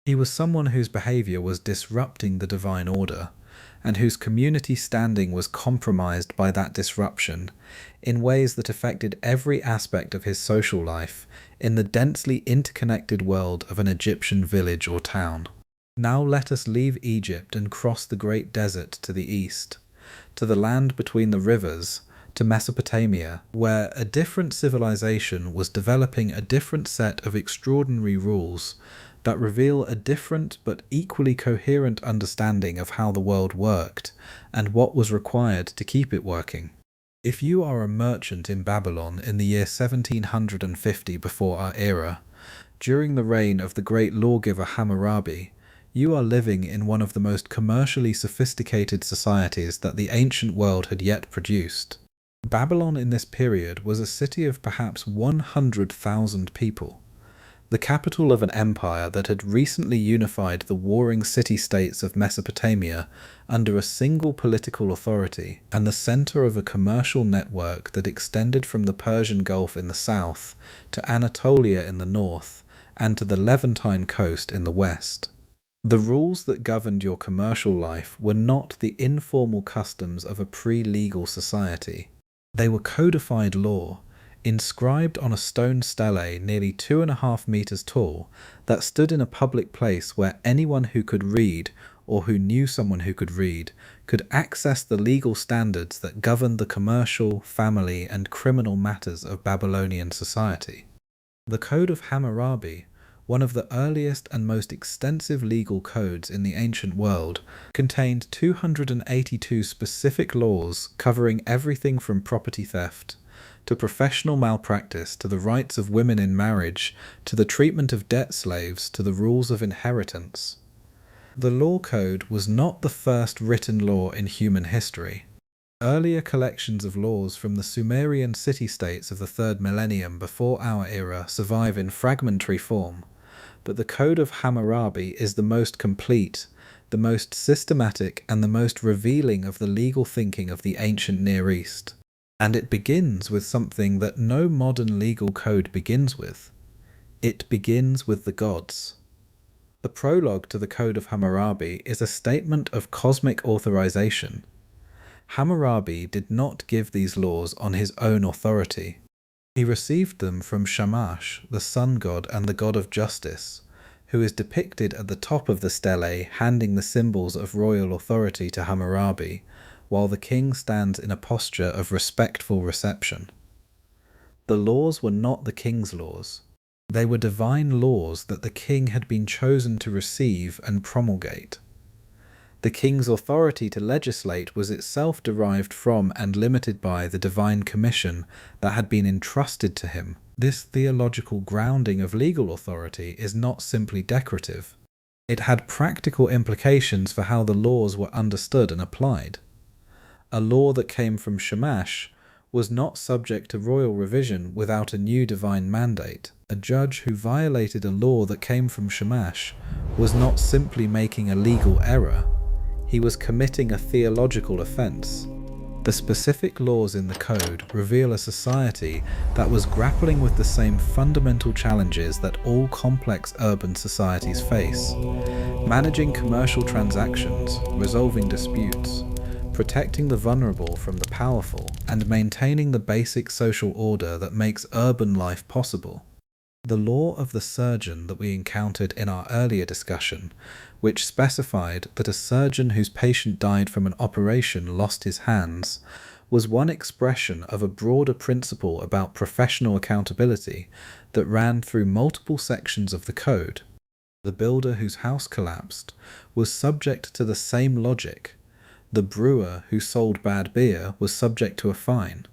A: He was someone whose behavior was disrupting the divine order, and whose community standing was compromised by that disruption in ways that affected every aspect of his social life in the densely interconnected world of an Egyptian village or town. Now let us leave Egypt and cross the great desert to the east, to the land between the rivers, to Mesopotamia, where a different civilization was developing a different set of extraordinary rules that reveal a different but equally coherent understanding of how the world worked and what was required to keep it working. If you are a merchant in Babylon in the year 1750 before our era, during the reign of the great lawgiver Hammurabi, you are living in one of the most commercially sophisticated societies that the ancient world had yet produced. Babylon in this period was a city of perhaps 100,000 people, the capital of an empire that had recently unified the warring city-states of Mesopotamia under a single political authority, and the center of a commercial network that extended from the Persian Gulf in the south to Anatolia in the north and to the Levantine coast in the west. The rules that governed your commercial life were not the informal customs of a pre-legal society. They were codified law, inscribed on a stone stele nearly 2.5 meters tall that stood in a public place where anyone who could read, or who knew someone who could read, could access the legal standards that governed the commercial, family, and criminal matters of Babylonian society. The Code of Hammurabi, one of the earliest and most extensive legal codes in the ancient world, contained 282 specific laws covering everything from property theft to professional malpractice, to the rights of women in marriage, to the treatment of debt slaves, to the rules of inheritance. The law code was not the first written law in human history. Earlier collections of laws from the Sumerian city-states of the 3rd millennium before our era survive in fragmentary form, but the Code of Hammurabi is the most complete, the most systematic, and the most revealing of the legal thinking of the ancient Near East. And it begins with something that no modern legal code begins with. It begins with the gods. The prologue to the Code of Hammurabi is a statement of cosmic authorization. Hammurabi did not give these laws on his own authority. He received them from Shamash, the sun god and the god of justice, who is depicted at the top of the stele handing the symbols of royal authority to Hammurabi, while the king stands in a posture of respectful reception. The laws were not the king's laws. They were divine laws that the king had been chosen to receive and promulgate. The king's authority to legislate was itself derived from and limited by the divine commission that had been entrusted to him. This theological grounding of legal authority is not simply decorative. It had practical implications for how the laws were understood and applied. A law that came from Shamash was not subject to royal revision without a new divine mandate. A judge who violated a law that came from Shamash was not simply making a legal error, he was committing a theological offense. The specific laws in the code reveal a society that was grappling with the same fundamental challenges that all complex urban societies face: managing commercial transactions, resolving disputes, protecting the vulnerable from the powerful, and maintaining the basic social order that makes urban life possible. The law of the surgeon that we encountered in our earlier discussion, which specified that a surgeon whose patient died from an operation lost his hands, was one expression of a broader principle about professional accountability that ran through multiple sections of the code. The builder whose house collapsed was subject to the same logic. The brewer who sold bad beer was subject to a fine.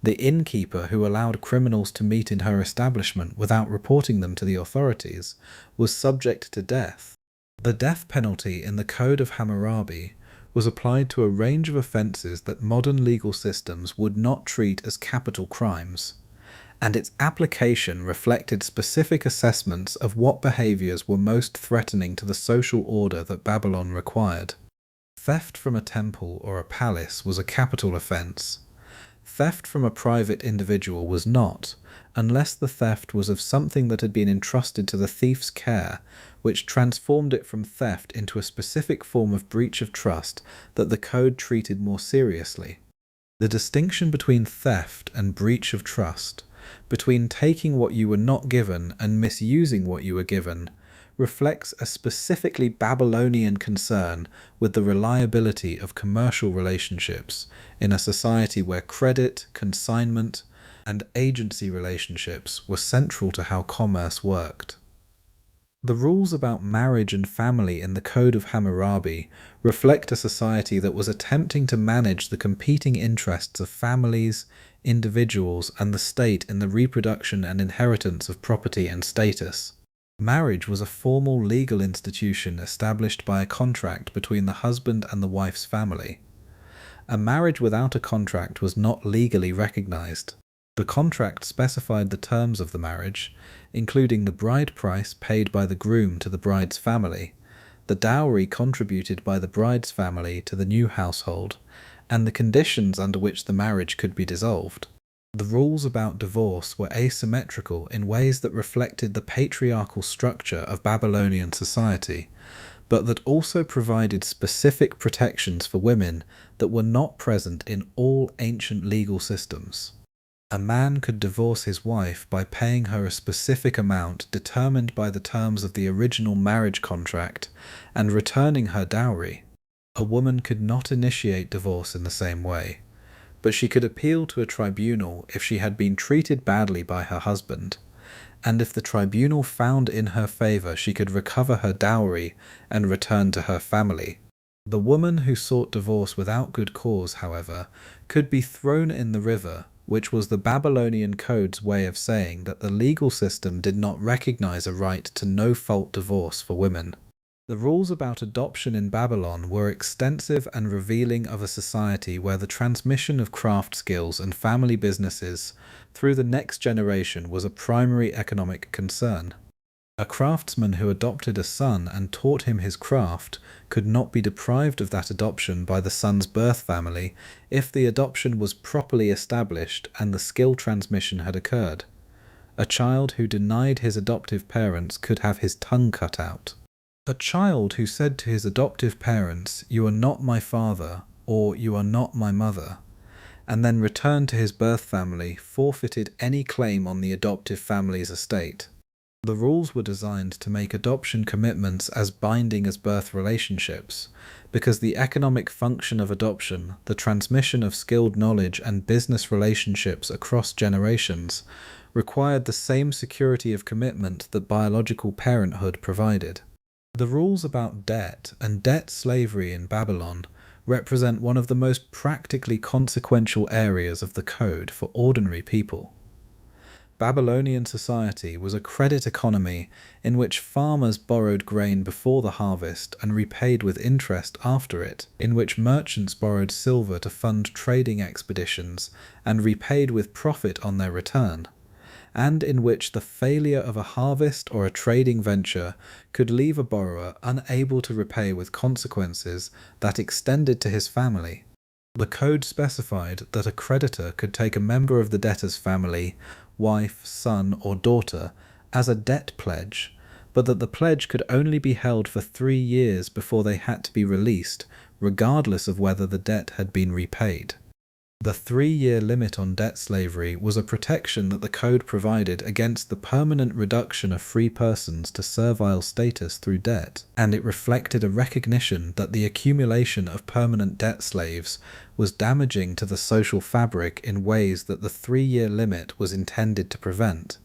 A: The innkeeper who allowed criminals to meet in her establishment without reporting them to the authorities was subject to death. The death penalty in the Code of Hammurabi was applied to a range of offences that modern legal systems would not treat as capital crimes, and its application reflected specific assessments of what behaviours were most threatening to the social order that Babylon required. Theft from a temple or a palace was a capital offence. Theft from a private individual was not, unless the theft was of something that had been entrusted to the thief's care, which transformed it from theft into a specific form of breach of trust that the code treated more seriously. The distinction between theft and breach of trust, between taking what you were not given and misusing what you were given, reflects a specifically Babylonian concern with the reliability of commercial relationships in a society where credit, consignment, and agency relationships were central to how commerce worked. The rules about marriage and family in the Code of Hammurabi reflect a society that was attempting to manage the competing interests of families, individuals, and the state in the reproduction and inheritance of property and status. Marriage was a formal legal institution established by a contract between the husband and the wife's family. A marriage without a contract was not legally recognized. The contract specified the terms of the marriage, including the bride price paid by the groom to the bride's family, the dowry contributed by the bride's family to the new household, and the conditions under which the marriage could be dissolved. The rules about divorce were asymmetrical in ways that reflected the patriarchal structure of Babylonian society, but that also provided specific protections for women that were not present in all ancient legal systems. A man could divorce his wife by paying her a specific amount determined by the terms of the original marriage contract and returning her dowry. A woman could not initiate divorce in the same way, but she could appeal to a tribunal if she had been treated badly by her husband, and if the tribunal found in her favour she could recover her dowry and return to her family. The woman who sought divorce without good cause, however, could be thrown in the river, which was the Babylonian code's way of saying that the legal system did not recognise a right to no-fault divorce for women. The rules about adoption in Babylon were extensive and revealing of a society where the transmission of craft skills and family businesses through the next generation was a primary economic concern. A craftsman who adopted a son and taught him his craft could not be deprived of that adoption by the son's birth family if the adoption was properly established and the skill transmission had occurred. A child who denied his adoptive parents could have his tongue cut out. A child who said to his adoptive parents, "You are not my father," or "You are not my mother," and then returned to his birth family, forfeited any claim on the adoptive family's estate. The rules were designed to make adoption commitments as binding as birth relationships, because the economic function of adoption, the transmission of skilled knowledge and business relationships across generations, required the same security of commitment that biological parenthood provided. The rules about debt and debt slavery in Babylon represent one of the most practically consequential areas of the code for ordinary people. Babylonian society was a credit economy in which farmers borrowed grain before the harvest and repaid with interest after it, in which merchants borrowed silver to fund trading expeditions and repaid with profit on their return, and in which the failure of a harvest or a trading venture could leave a borrower unable to repay with consequences that extended to his family. The code specified that a creditor could take a member of the debtor's family, wife, son, or daughter, as a debt pledge, but that the pledge could only be held for 3 years before they had to be released, regardless of whether the debt had been repaid. The 3-year limit on debt slavery was a protection that the code provided against the permanent reduction of free persons to servile status through debt, and it reflected a recognition that the accumulation of permanent debt slaves was damaging to the social fabric in ways that the 3-year limit was intended to prevent.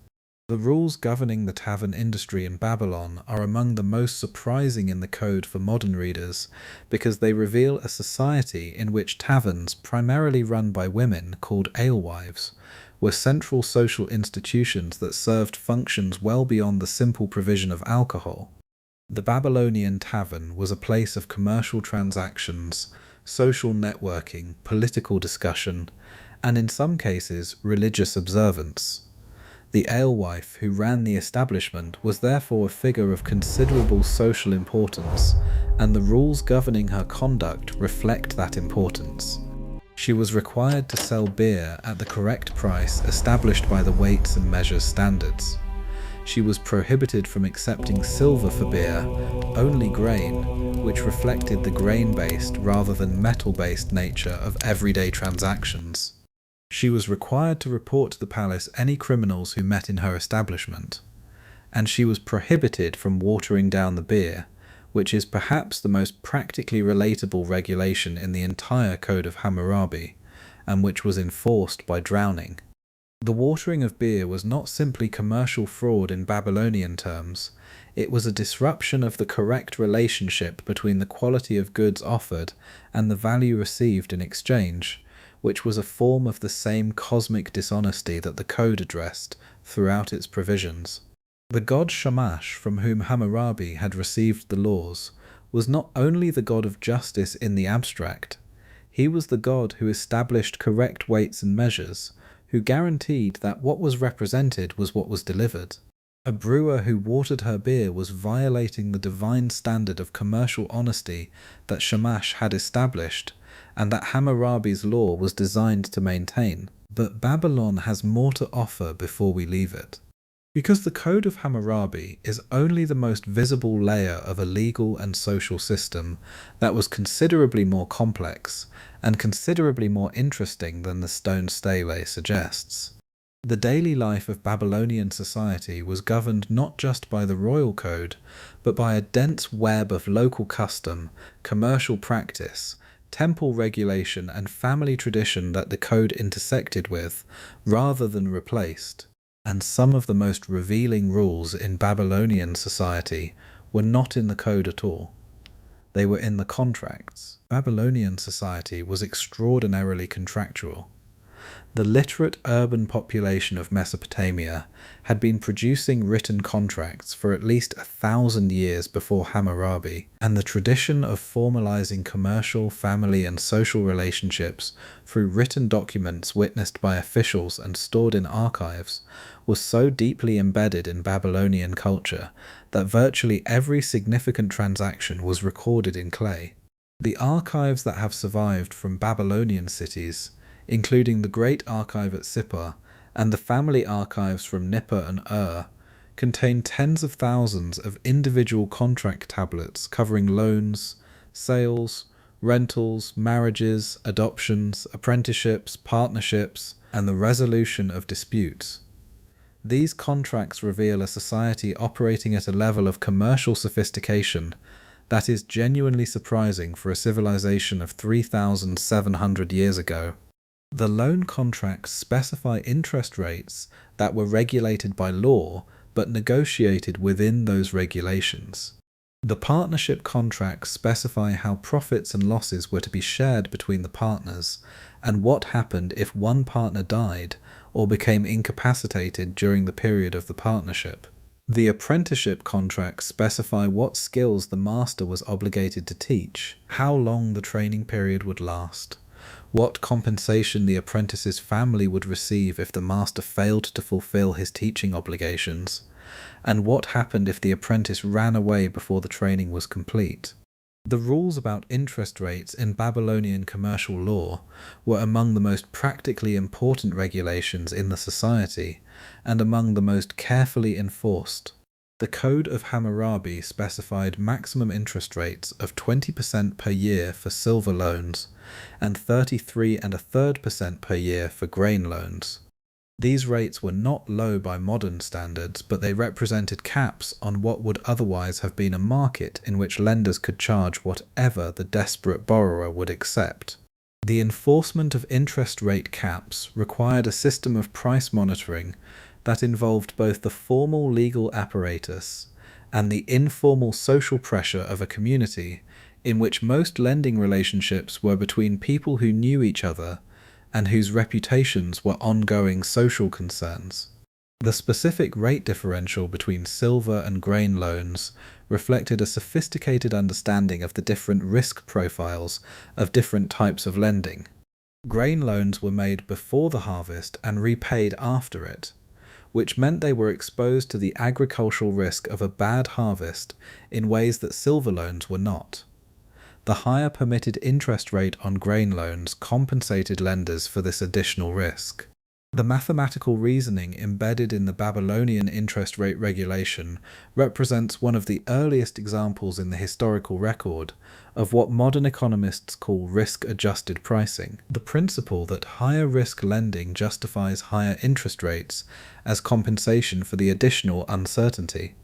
A: The rules governing the tavern industry in Babylon are among the most surprising in the code for modern readers, because they reveal a society in which taverns, primarily run by women called alewives, were central social institutions that served functions well beyond the simple provision of alcohol. The Babylonian tavern was a place of commercial transactions, social networking, political discussion, and in some cases religious observance. The alewife who ran the establishment was therefore a figure of considerable social importance, and the rules governing her conduct reflect that importance. She was required to sell beer at the correct price established by the weights and measures standards. She was prohibited from accepting silver for beer, only grain, which reflected the grain-based rather than metal-based nature of everyday transactions. She was required to report to the palace any criminals who met in her establishment, and she was prohibited from watering down the beer, which is perhaps the most practically relatable regulation in the entire Code of Hammurabi, and which was enforced by drowning. The watering of beer was not simply commercial fraud in Babylonian terms, it was a disruption of the correct relationship between the quality of goods offered and the value received in exchange, which was a form of the same cosmic dishonesty that the code addressed throughout its provisions. The god Shamash, from whom Hammurabi had received the laws, was not only the god of justice in the abstract, he was the god who established correct weights and measures, who guaranteed that what was represented was what was delivered. A brewer who watered her beer was violating the divine standard of commercial honesty that Shamash had established, and that Hammurabi's law was designed to maintain. But Babylon has more to offer before we leave it. Because the Code of Hammurabi is only the most visible layer of a legal and social system that was considerably more complex and considerably more interesting than the stone stele suggests. The daily life of Babylonian society was governed not just by the royal code, but by a dense web of local custom, commercial practice, temple regulation and family tradition that the code intersected with, rather than replaced. And some of the most revealing rules in Babylonian society were not in the code at all. They were in the contracts. Babylonian society was extraordinarily contractual. The literate urban population of Mesopotamia had been producing written contracts for at least 1,000 years before Hammurabi, and the tradition of formalizing commercial, family, and social relationships through written documents witnessed by officials and stored in archives was so deeply embedded in Babylonian culture that virtually every significant transaction was recorded in clay. The archives that have survived from Babylonian cities, including the Great Archive at Sippar and the family archives from Nippur and contain tens of thousands of individual contract tablets covering loans, sales, rentals, marriages, adoptions, apprenticeships, partnerships, and the resolution of disputes. These contracts reveal a society operating at a level of commercial sophistication that is genuinely surprising for a civilization of 3,700 years ago. The loan contracts specify interest rates that were regulated by law but negotiated within those regulations. The partnership contracts specify how profits and losses were to be shared between the partners and what happened if one partner died or became incapacitated during the period of the partnership. The apprenticeship contracts specify what skills the master was obligated to teach, how long the training period would last, what compensation the apprentice's family would receive if the master failed to fulfill his teaching obligations, and what happened if the apprentice ran away before the training was complete. The rules about interest rates in Babylonian commercial law were among the most practically important regulations in the society and among the most carefully enforced. The Code of Hammurabi specified maximum interest rates of 20% per year for silver loans and 33.33% per year for grain loans. These rates were not low by modern standards, but they represented caps on what would otherwise have been a market in which lenders could charge whatever the desperate borrower would accept. The enforcement of interest rate caps required a system of price monitoring that involved both the formal legal apparatus and the informal social pressure of a community in which most lending relationships were between people who knew each other and whose reputations were ongoing social concerns. The specific rate differential between silver and grain loans reflected a sophisticated understanding of the different risk profiles of different types of lending. Grain loans were made before the harvest and repaid after it, which meant they were exposed to the agricultural risk of a bad harvest in ways that silver loans were not. The higher permitted interest rate on grain loans compensated lenders for this additional risk. The mathematical reasoning embedded in the Babylonian interest rate regulation represents one of the earliest examples in the historical record of what modern economists call risk-adjusted pricing, the principle that higher risk lending justifies higher interest rates as compensation for the additional uncertainty.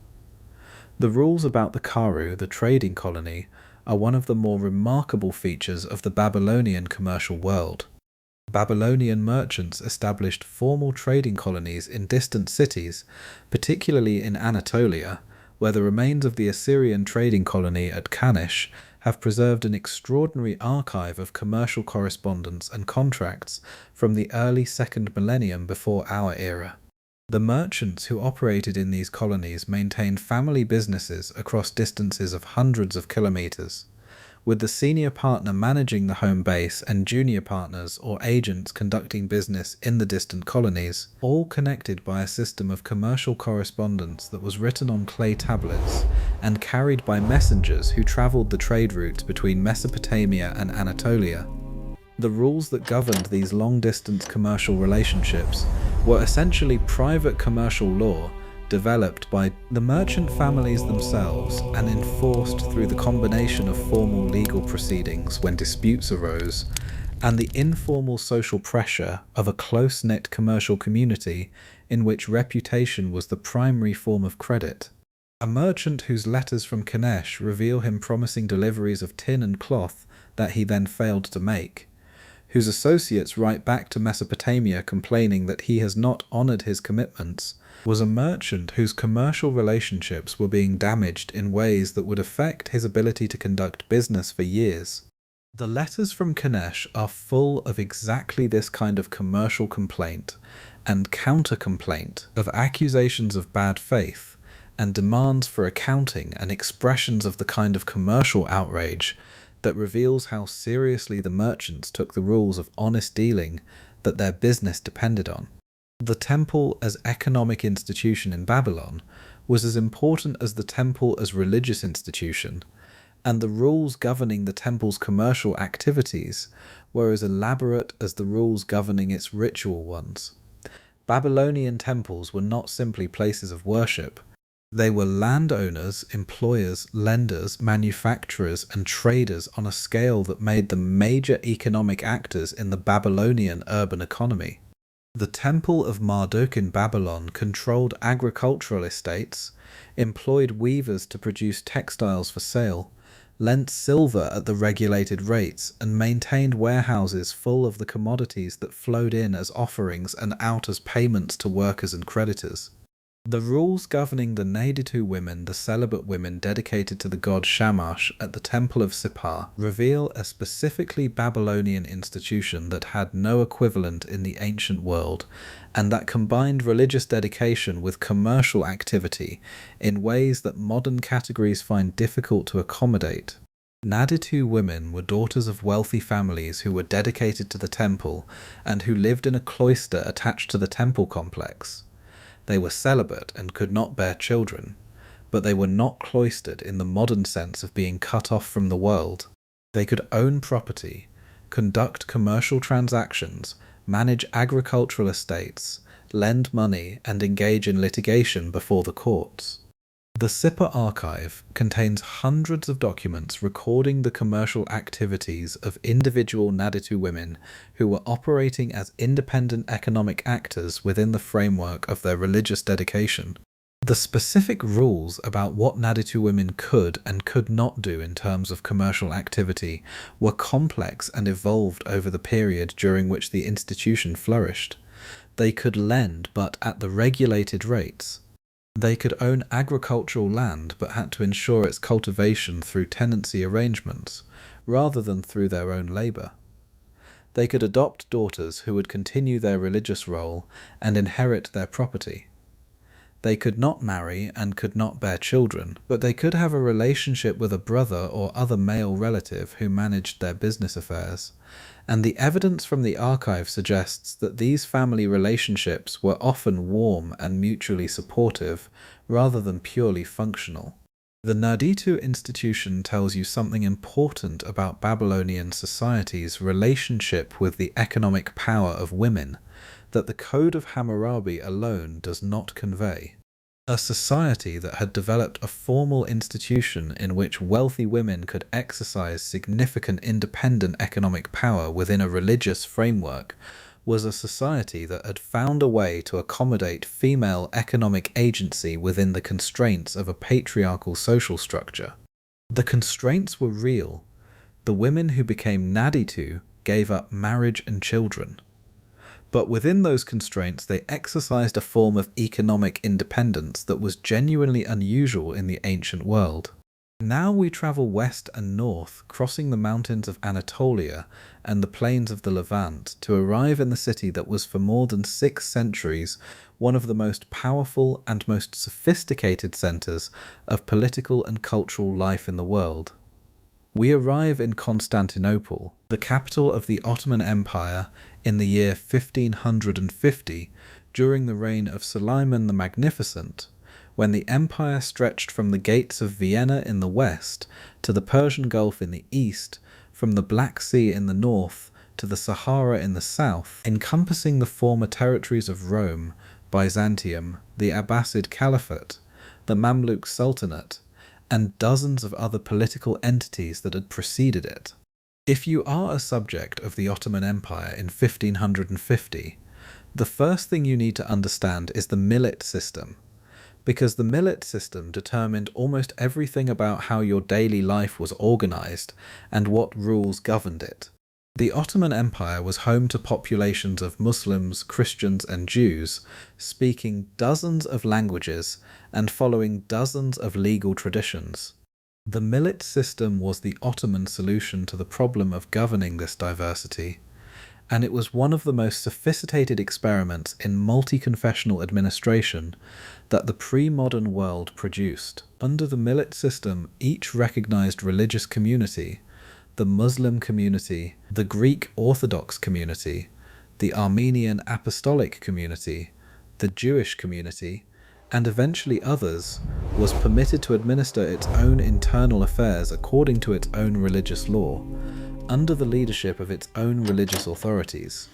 A: The rules about the karu, the trading colony, are one of the more remarkable features of the Babylonian commercial world. Babylonian merchants established formal trading colonies in distant cities, particularly in Anatolia, where the remains of the Assyrian trading colony at Kanish have preserved an extraordinary archive of commercial correspondence and contracts from the early 2nd millennium before our era. The merchants who operated in these colonies maintained family businesses across distances of hundreds of kilometers, with the senior partner managing the home base and junior partners or agents conducting business in the distant colonies, all connected by a system of commercial correspondence that was written on clay tablets and carried by messengers who traveled the trade routes between Mesopotamia and Anatolia. The rules that governed these long-distance commercial relationships were essentially private commercial law developed by the merchant families themselves and enforced through the combination of formal legal proceedings when disputes arose and the informal social pressure of a close-knit commercial community in which reputation was the primary form of credit. A merchant whose letters from Kanesh reveal him promising deliveries of tin and cloth that he then failed to make, whose associates write back to Mesopotamia complaining that he has not honored his commitments, was a merchant whose commercial relationships were being damaged in ways that would affect his ability to conduct business for years. The letters from Kanesh are full of exactly this kind of commercial complaint and counter-complaint of accusations of bad faith and demands for accounting and expressions of the kind of commercial outrage that reveals how seriously the merchants took the rules of honest dealing that their business depended on. The temple as economic institution in Babylon was as important as the temple as religious institution, and the rules governing the temple's commercial activities were as elaborate as the rules governing its ritual ones. Babylonian temples were not simply places of worship. They were landowners, employers, lenders, manufacturers, and traders on a scale that made them major economic actors in the Babylonian urban economy. The Temple of Marduk in Babylon controlled agricultural estates, employed weavers to produce textiles for sale, lent silver at the regulated rates, and maintained warehouses full of the commodities that flowed in as offerings and out as payments to workers and creditors. The rules governing the Naditu women, the celibate women dedicated to the god Shamash at the Temple of Sippar, reveal a specifically Babylonian institution that had no equivalent in the ancient world, and that combined religious dedication with commercial activity in ways that modern categories find difficult to accommodate. Naditu women were daughters of wealthy families who were dedicated to the temple and who lived in a cloister attached to the temple complex. They were celibate and could not bear children, but they were not cloistered in the modern sense of being cut off from the world. They could own property, conduct commercial transactions, manage agricultural estates, lend money, and engage in litigation before the courts. The Sippar archive contains hundreds of documents recording the commercial activities of individual Naditu women who were operating as independent economic actors within the framework of their religious dedication. The specific rules about what Naditu women could and could not do in terms of commercial activity were complex and evolved over the period during which the institution flourished. They could lend, but at the regulated rates. They could own agricultural land but had to ensure its cultivation through tenancy arrangements, rather than through their own labour. They could adopt daughters who would continue their religious role and inherit their property. They could not marry and could not bear children, but they could have a relationship with a brother or other male relative who managed their business affairs, and the evidence from the archive suggests that these family relationships were often warm and mutually supportive, rather than purely functional. The Naditu institution tells you something important about Babylonian society's relationship with the economic power of women, that the Code of Hammurabi alone does not convey. A society that had developed a formal institution in which wealthy women could exercise significant independent economic power within a religious framework was a society that had found a way to accommodate female economic agency within the constraints of a patriarchal social structure. The constraints were real. The women who became Naditu gave up marriage and children. But within those constraints, they exercised a form of economic independence that was genuinely unusual in the ancient world. Now we travel west and north, crossing the mountains of Anatolia and the plains of the Levant, to arrive in the city that was for more than 6 centuries one of the most powerful and most sophisticated centres of political and cultural life in the world. We arrive in Constantinople, the capital of the Ottoman Empire, in the year 1550, during the reign of Suleiman the Magnificent, when the empire stretched from the gates of Vienna in the west to the Persian Gulf in the east, from the Black Sea in the north to the Sahara in the south, encompassing the former territories of Rome, Byzantium, the Abbasid Caliphate, the Mamluk Sultanate, and dozens of other political entities that had preceded it. If you are a subject of the Ottoman Empire in 1550, the first thing you need to understand is the millet system, because the millet system determined almost everything about how your daily life was organized and what rules governed it. The Ottoman Empire was home to populations of Muslims, Christians, and Jews, speaking dozens of languages and following dozens of legal traditions. The millet system was the Ottoman solution to the problem of governing this diversity, and it was one of the most sophisticated experiments in multi-confessional administration that the pre-modern world produced. Under the millet system, each recognized religious community, the Muslim community, the Greek Orthodox community, the Armenian Apostolic community, the Jewish community, and eventually others, was permitted to administer its own internal affairs according to its own religious law, under the leadership of its own religious authorities.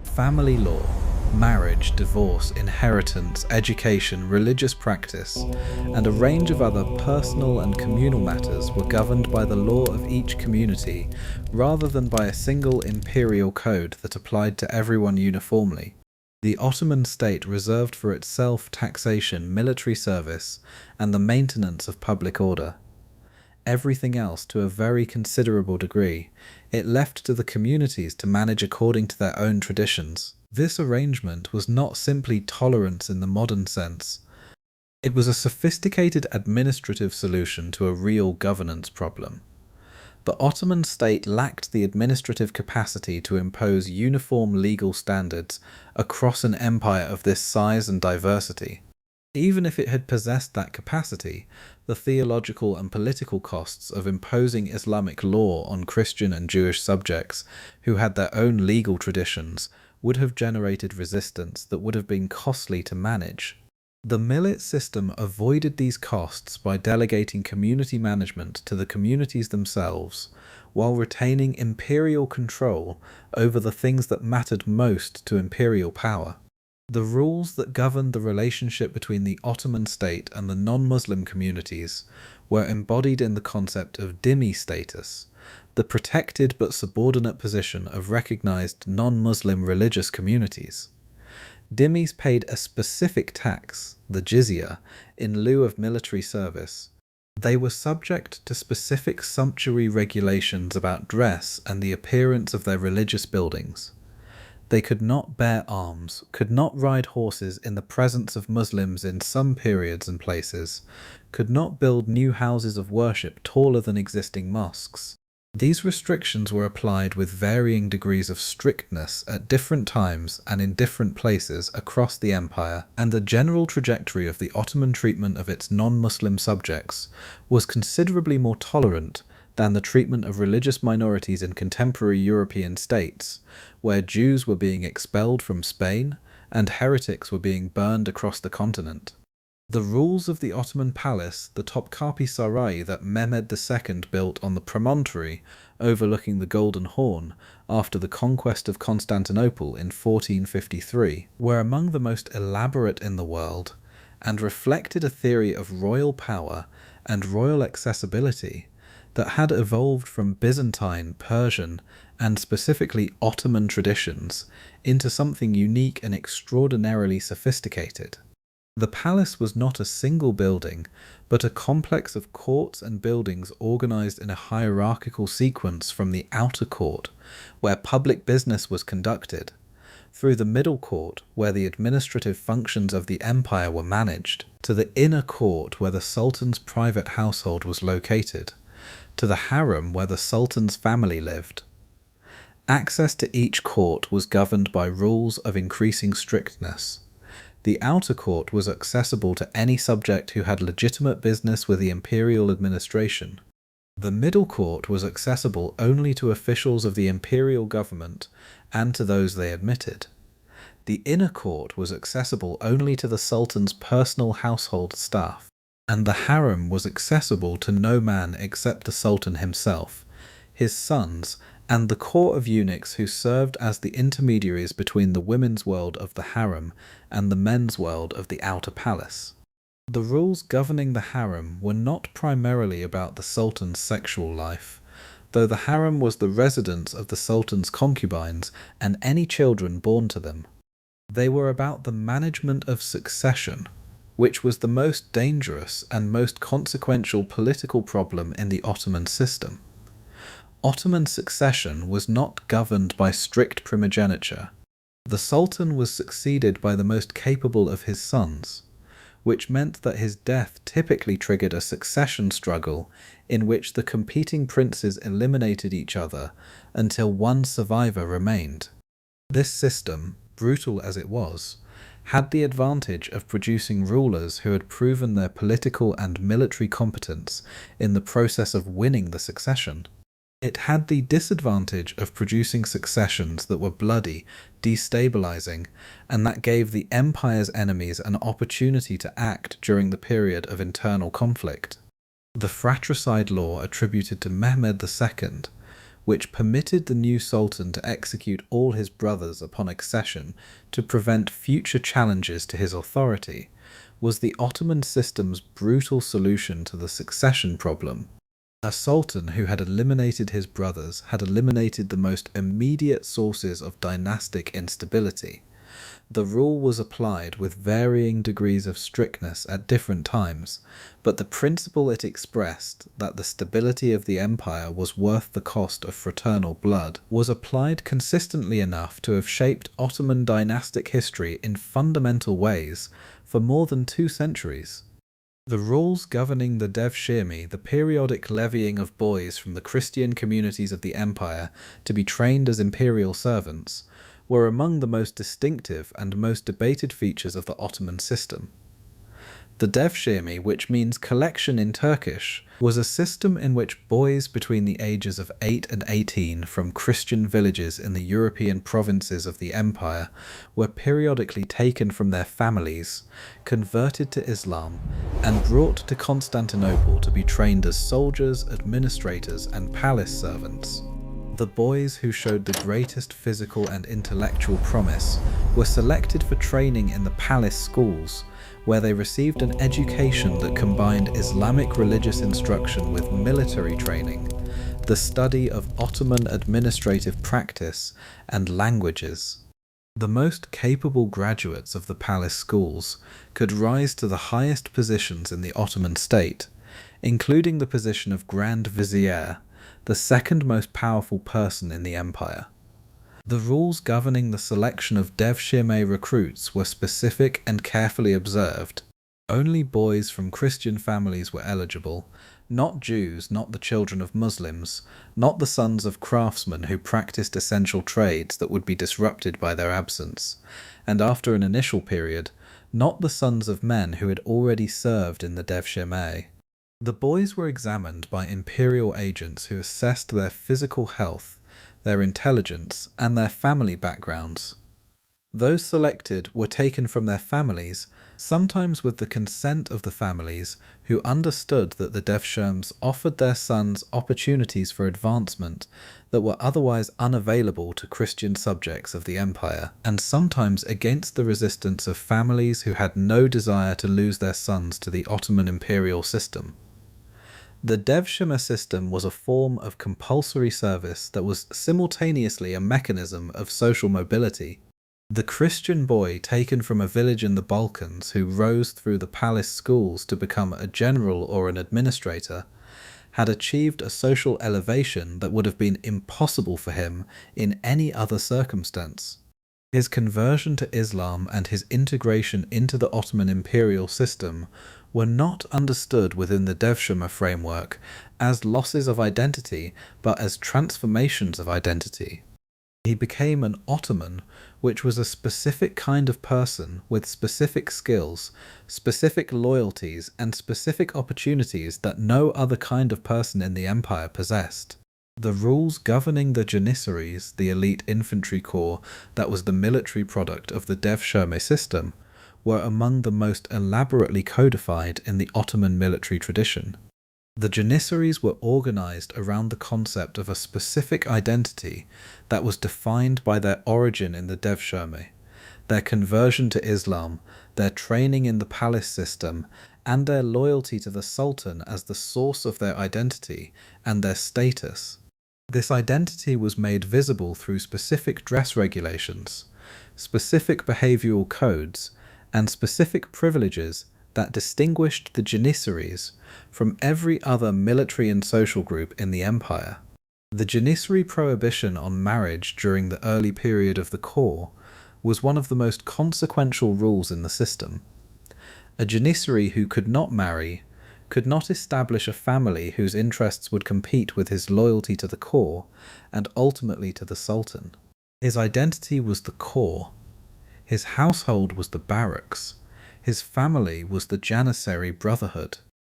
A: Family law, marriage, divorce, inheritance, education, religious practice, and a range of other personal and communal matters were governed by the law of each community rather than by a single imperial code that applied to everyone uniformly. The Ottoman state reserved for itself taxation, military service, and the maintenance of public order. Everything else, to a very considerable degree, it left to the communities to manage according to their own traditions. This arrangement was not simply tolerance in the modern sense. It was a sophisticated administrative solution to a real governance problem. The Ottoman state lacked the administrative capacity to impose uniform legal standards across an empire of this size and diversity. Even if it had possessed that capacity, the theological and political costs of imposing Islamic law on Christian and Jewish subjects who had their own legal traditions would have generated resistance that would have been costly to manage. The millet system avoided these costs by delegating community management to the communities themselves, while retaining imperial control over the things that mattered most to imperial power. The rules that governed the relationship between the Ottoman state and the non-Muslim communities were embodied in the concept of dhimmi status, the protected but subordinate position of recognized non-Muslim religious communities. Dhimmis paid a specific tax, the jizya, in lieu of military service. They were subject to specific sumptuary regulations about dress and the appearance of their religious buildings. They could not bear arms, could not ride horses in the presence of Muslims in some periods and places, could not build new houses of worship taller than existing mosques. These restrictions were applied with varying degrees of strictness at different times and in different places across the empire, and the general trajectory of the Ottoman treatment of its non-Muslim subjects was considerably more tolerant than the treatment of religious minorities in contemporary European states, where Jews were being expelled from Spain and heretics were being burned across the continent. The rules of the Ottoman palace, the Topkapi Saray that Mehmed II built on the promontory overlooking the Golden Horn after the conquest of Constantinople in 1453, were among the most elaborate in the world, and reflected a theory of royal power and royal accessibility that had evolved from Byzantine, Persian, and specifically Ottoman traditions into something unique and extraordinarily sophisticated. The palace was not a single building, but a complex of courts and buildings organized in a hierarchical sequence from the outer court, where public business was conducted, through the middle court, where the administrative functions of the empire were managed, to the inner court, where the sultan's private household was located, to the harem, where the sultan's family lived. Access to each court was governed by rules of increasing strictness. The outer court was accessible to any subject who had legitimate business with the imperial administration. The middle court was accessible only to officials of the imperial government and to those they admitted. The inner court was accessible only to the sultan's personal household staff, and the harem was accessible to no man except the sultan himself, his sons, and the court of eunuchs who served as the intermediaries between the women's world of the harem and the men's world of the outer palace. The rules governing the harem were not primarily about the sultan's sexual life, though the harem was the residence of the sultan's concubines and any children born to them. They were about the management of succession, which was the most dangerous and most consequential political problem in the Ottoman system. Ottoman succession was not governed by strict primogeniture. The sultan was succeeded by the most capable of his sons, which meant that his death typically triggered a succession struggle in which the competing princes eliminated each other until one survivor remained. This system, brutal as it was, had the advantage of producing rulers who had proven their political and military competence in the process of winning the succession. It had the disadvantage of producing successions that were bloody, destabilizing, and that gave the empire's enemies an opportunity to act during the period of internal conflict. The fratricide law attributed to Mehmed II, which permitted the new sultan to execute all his brothers upon accession to prevent future challenges to his authority, was the Ottoman system's brutal solution to the succession problem. A sultan who had eliminated his brothers had eliminated the most immediate sources of dynastic instability. The rule was applied with varying degrees of strictness at different times, but the principle it expressed, that the stability of the empire was worth the cost of fraternal blood, was applied consistently enough to have shaped Ottoman dynastic history in fundamental ways for more than 2 centuries. The rules governing the devshirme, the periodic levying of boys from the Christian communities of the empire to be trained as imperial servants, were among the most distinctive and most debated features of the Ottoman system. The devshirme, which means collection in Turkish, was a system in which boys between the ages of 8 and 18 from Christian villages in the European provinces of the empire were periodically taken from their families, converted to Islam, and brought to Constantinople to be trained as soldiers, administrators, and palace servants. The boys who showed the greatest physical and intellectual promise were selected for training in the palace schools, where they received an education that combined Islamic religious instruction with military training, the study of Ottoman administrative practice, and languages. The most capable graduates of the palace schools could rise to the highest positions in the Ottoman state, including the position of Grand Vizier, the second most powerful person in the empire. The rules governing the selection of devshirme recruits were specific and carefully observed. Only boys from Christian families were eligible, not Jews, not the children of Muslims, not the sons of craftsmen who practiced essential trades that would be disrupted by their absence, and after an initial period, not the sons of men who had already served in the devshirme. The boys were examined by imperial agents who assessed their physical health, their intelligence, and their family backgrounds. Those selected were taken from their families, sometimes with the consent of the families, who understood that the devshirmes offered their sons opportunities for advancement that were otherwise unavailable to Christian subjects of the empire, and sometimes against the resistance of families who had no desire to lose their sons to the Ottoman imperial system. The devshirme system was a form of compulsory service that was simultaneously a mechanism of social mobility. The Christian boy taken from a village in the Balkans who rose through the palace schools to become a general or an administrator had achieved a social elevation that would have been impossible for him in any other circumstance. His conversion to Islam and his integration into the Ottoman imperial system were not understood within the devshirme framework as losses of identity, but as transformations of identity. He became an Ottoman, which was a specific kind of person with specific skills, specific loyalties, and specific opportunities that no other kind of person in the empire possessed. The rules governing the Janissaries, the elite infantry corps that was the military product of the devshirme system, were among the most elaborately codified in the Ottoman military tradition. The Janissaries were organized around the concept of a specific identity that was defined by their origin in the devshirme, their conversion to Islam, their training in the palace system, and their loyalty to the sultan as the source of their identity and their status. This identity was made visible through specific dress regulations, specific behavioral codes, and specific privileges that distinguished the Janissaries from every other military and social group in the empire. The Janissary prohibition on marriage during the early period of the corps was one of the most consequential rules in the system. A Janissary who could not marry could not establish a family whose interests would compete with his loyalty to the corps and ultimately to the sultan. His identity was the corps. His household was the barracks. His family was the Janissary brotherhood.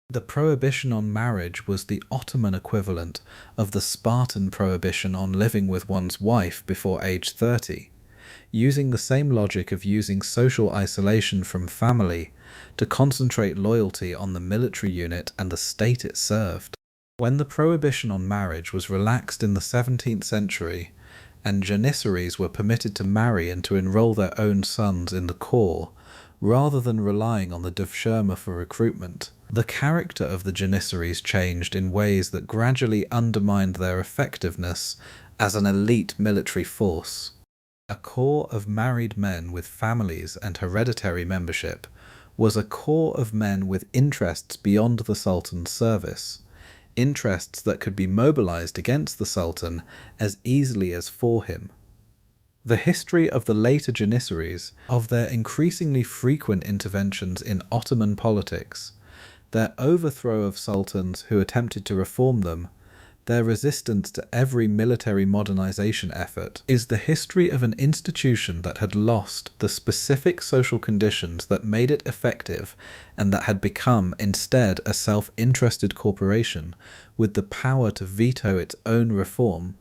A: The prohibition on marriage was the Ottoman equivalent of the Spartan prohibition on living with one's wife before age 30, using the same logic of using social isolation from family to concentrate loyalty on the military unit and the state it served. When the prohibition on marriage was relaxed in the 17th century, and Janissaries were permitted to marry and to enroll their own sons in the corps, rather than relying on the devshirme for recruitment, the character of the Janissaries changed in ways that gradually undermined their effectiveness as an elite military force. A corps of married men with families and hereditary membership was a corps of men with interests beyond the Sultan's service, interests that could be mobilized against the Sultan as easily as for him. The history of the later Janissaries, of their increasingly frequent interventions in Ottoman politics, their overthrow of sultans who attempted to reform them, their resistance to every military modernization effort, is the history of an institution that had lost the specific social conditions that made it effective and that had become instead a self-interested corporation with the power to veto its own reform.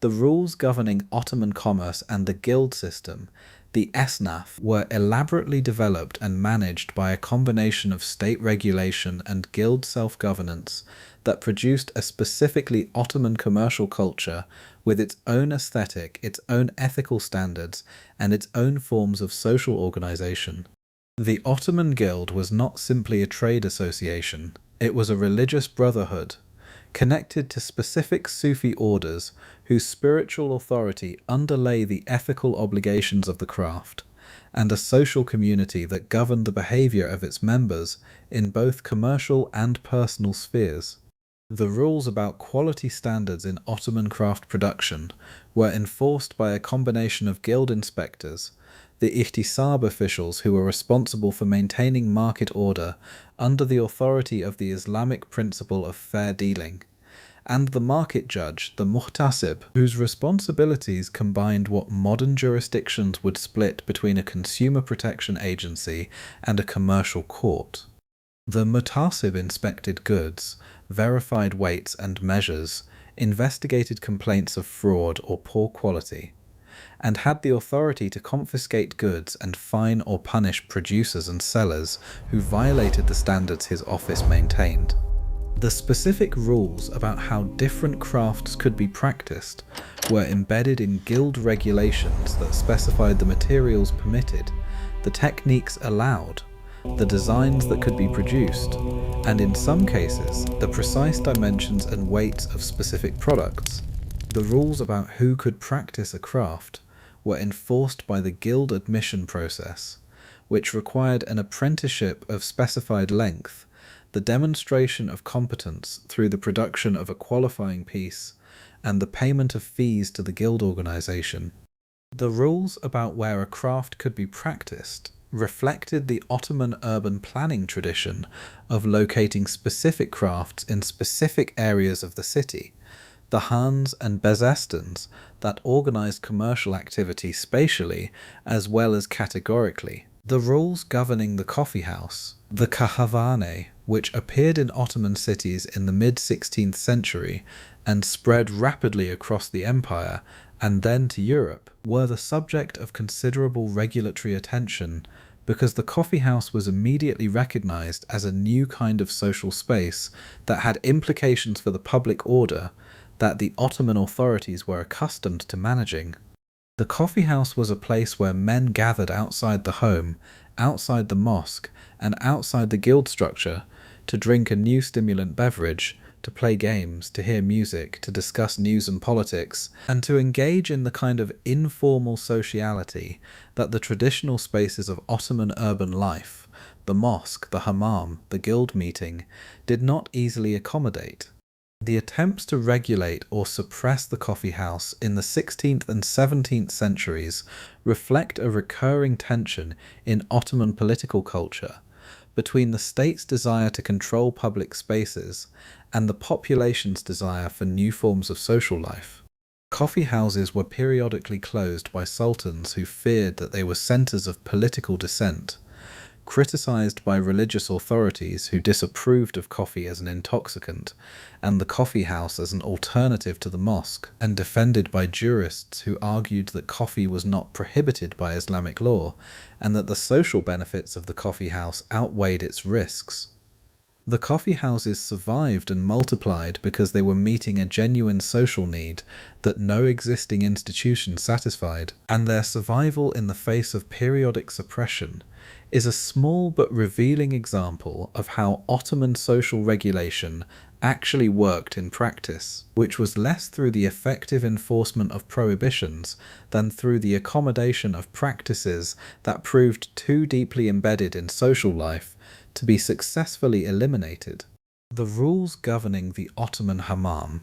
A: The rules governing Ottoman commerce and the guild system, the esnaf, were elaborately developed and managed by a combination of state regulation and guild self-governance that produced a specifically Ottoman commercial culture with its own aesthetic, its own ethical standards, and its own forms of social organization. The Ottoman Guild was not simply a trade association, it was a religious brotherhood, connected to specific Sufi orders whose spiritual authority underlay the ethical obligations of the craft, and a social community that governed the behavior of its members in both commercial and personal spheres. The rules about quality standards in Ottoman craft production were enforced by a combination of guild inspectors, the ihtisab officials who were responsible for maintaining market order under the authority of the Islamic principle of fair dealing, and the market judge, the muhtasib, whose responsibilities combined what modern jurisdictions would split between a consumer protection agency and a commercial court. The muhtasib inspected goods, verified weights and measures, investigated complaints of fraud or poor quality, and had the authority to confiscate goods and fine or punish producers and sellers who violated the standards his office maintained. The specific rules about how different crafts could be practiced were embedded in guild regulations that specified the materials permitted, the techniques allowed, the designs that could be produced, and in some cases, the precise dimensions and weights of specific products. The rules about who could practice a craft were enforced by the guild admission process, which required an apprenticeship of specified length, the demonstration of competence through the production of a qualifying piece, and the payment of fees to the guild organization. The rules about where a craft could be practiced reflected the Ottoman urban planning tradition of locating specific crafts in specific areas of the city, the Hans and Bezestans that organized commercial activity spatially as well as categorically. The rules governing the coffee house, the kahvane, which appeared in Ottoman cities in the mid-16th century and spread rapidly across the empire and then to Europe, were the subject of considerable regulatory attention because the coffee house was immediately recognized as a new kind of social space that had implications for the public order that the Ottoman authorities were accustomed to managing. The coffee house was a place where men gathered outside the home, outside the mosque, and outside the guild structure to drink a new stimulant beverage, to play games, to hear music, to discuss news and politics, and to engage in the kind of informal sociality that the traditional spaces of Ottoman urban life, the mosque, the hammam, the guild meeting, did not easily accommodate. The attempts to regulate or suppress the coffee house in the 16th and 17th centuries reflect a recurring tension in Ottoman political culture between the state's desire to control public spaces and the population's desire for new forms of social life. Coffee houses were periodically closed by sultans who feared that they were centers of political dissent, criticized by religious authorities who disapproved of coffee as an intoxicant and the coffee house as an alternative to the mosque, and defended by jurists who argued that coffee was not prohibited by Islamic law and that the social benefits of the coffee house outweighed its risks. The coffee houses survived and multiplied because they were meeting a genuine social need that no existing institution satisfied, and their survival in the face of periodic suppression is a small but revealing example of how Ottoman social regulation actually worked in practice, which was less through the effective enforcement of prohibitions than through the accommodation of practices that proved too deeply embedded in social life to be successfully eliminated. The rules governing the Ottoman hammam,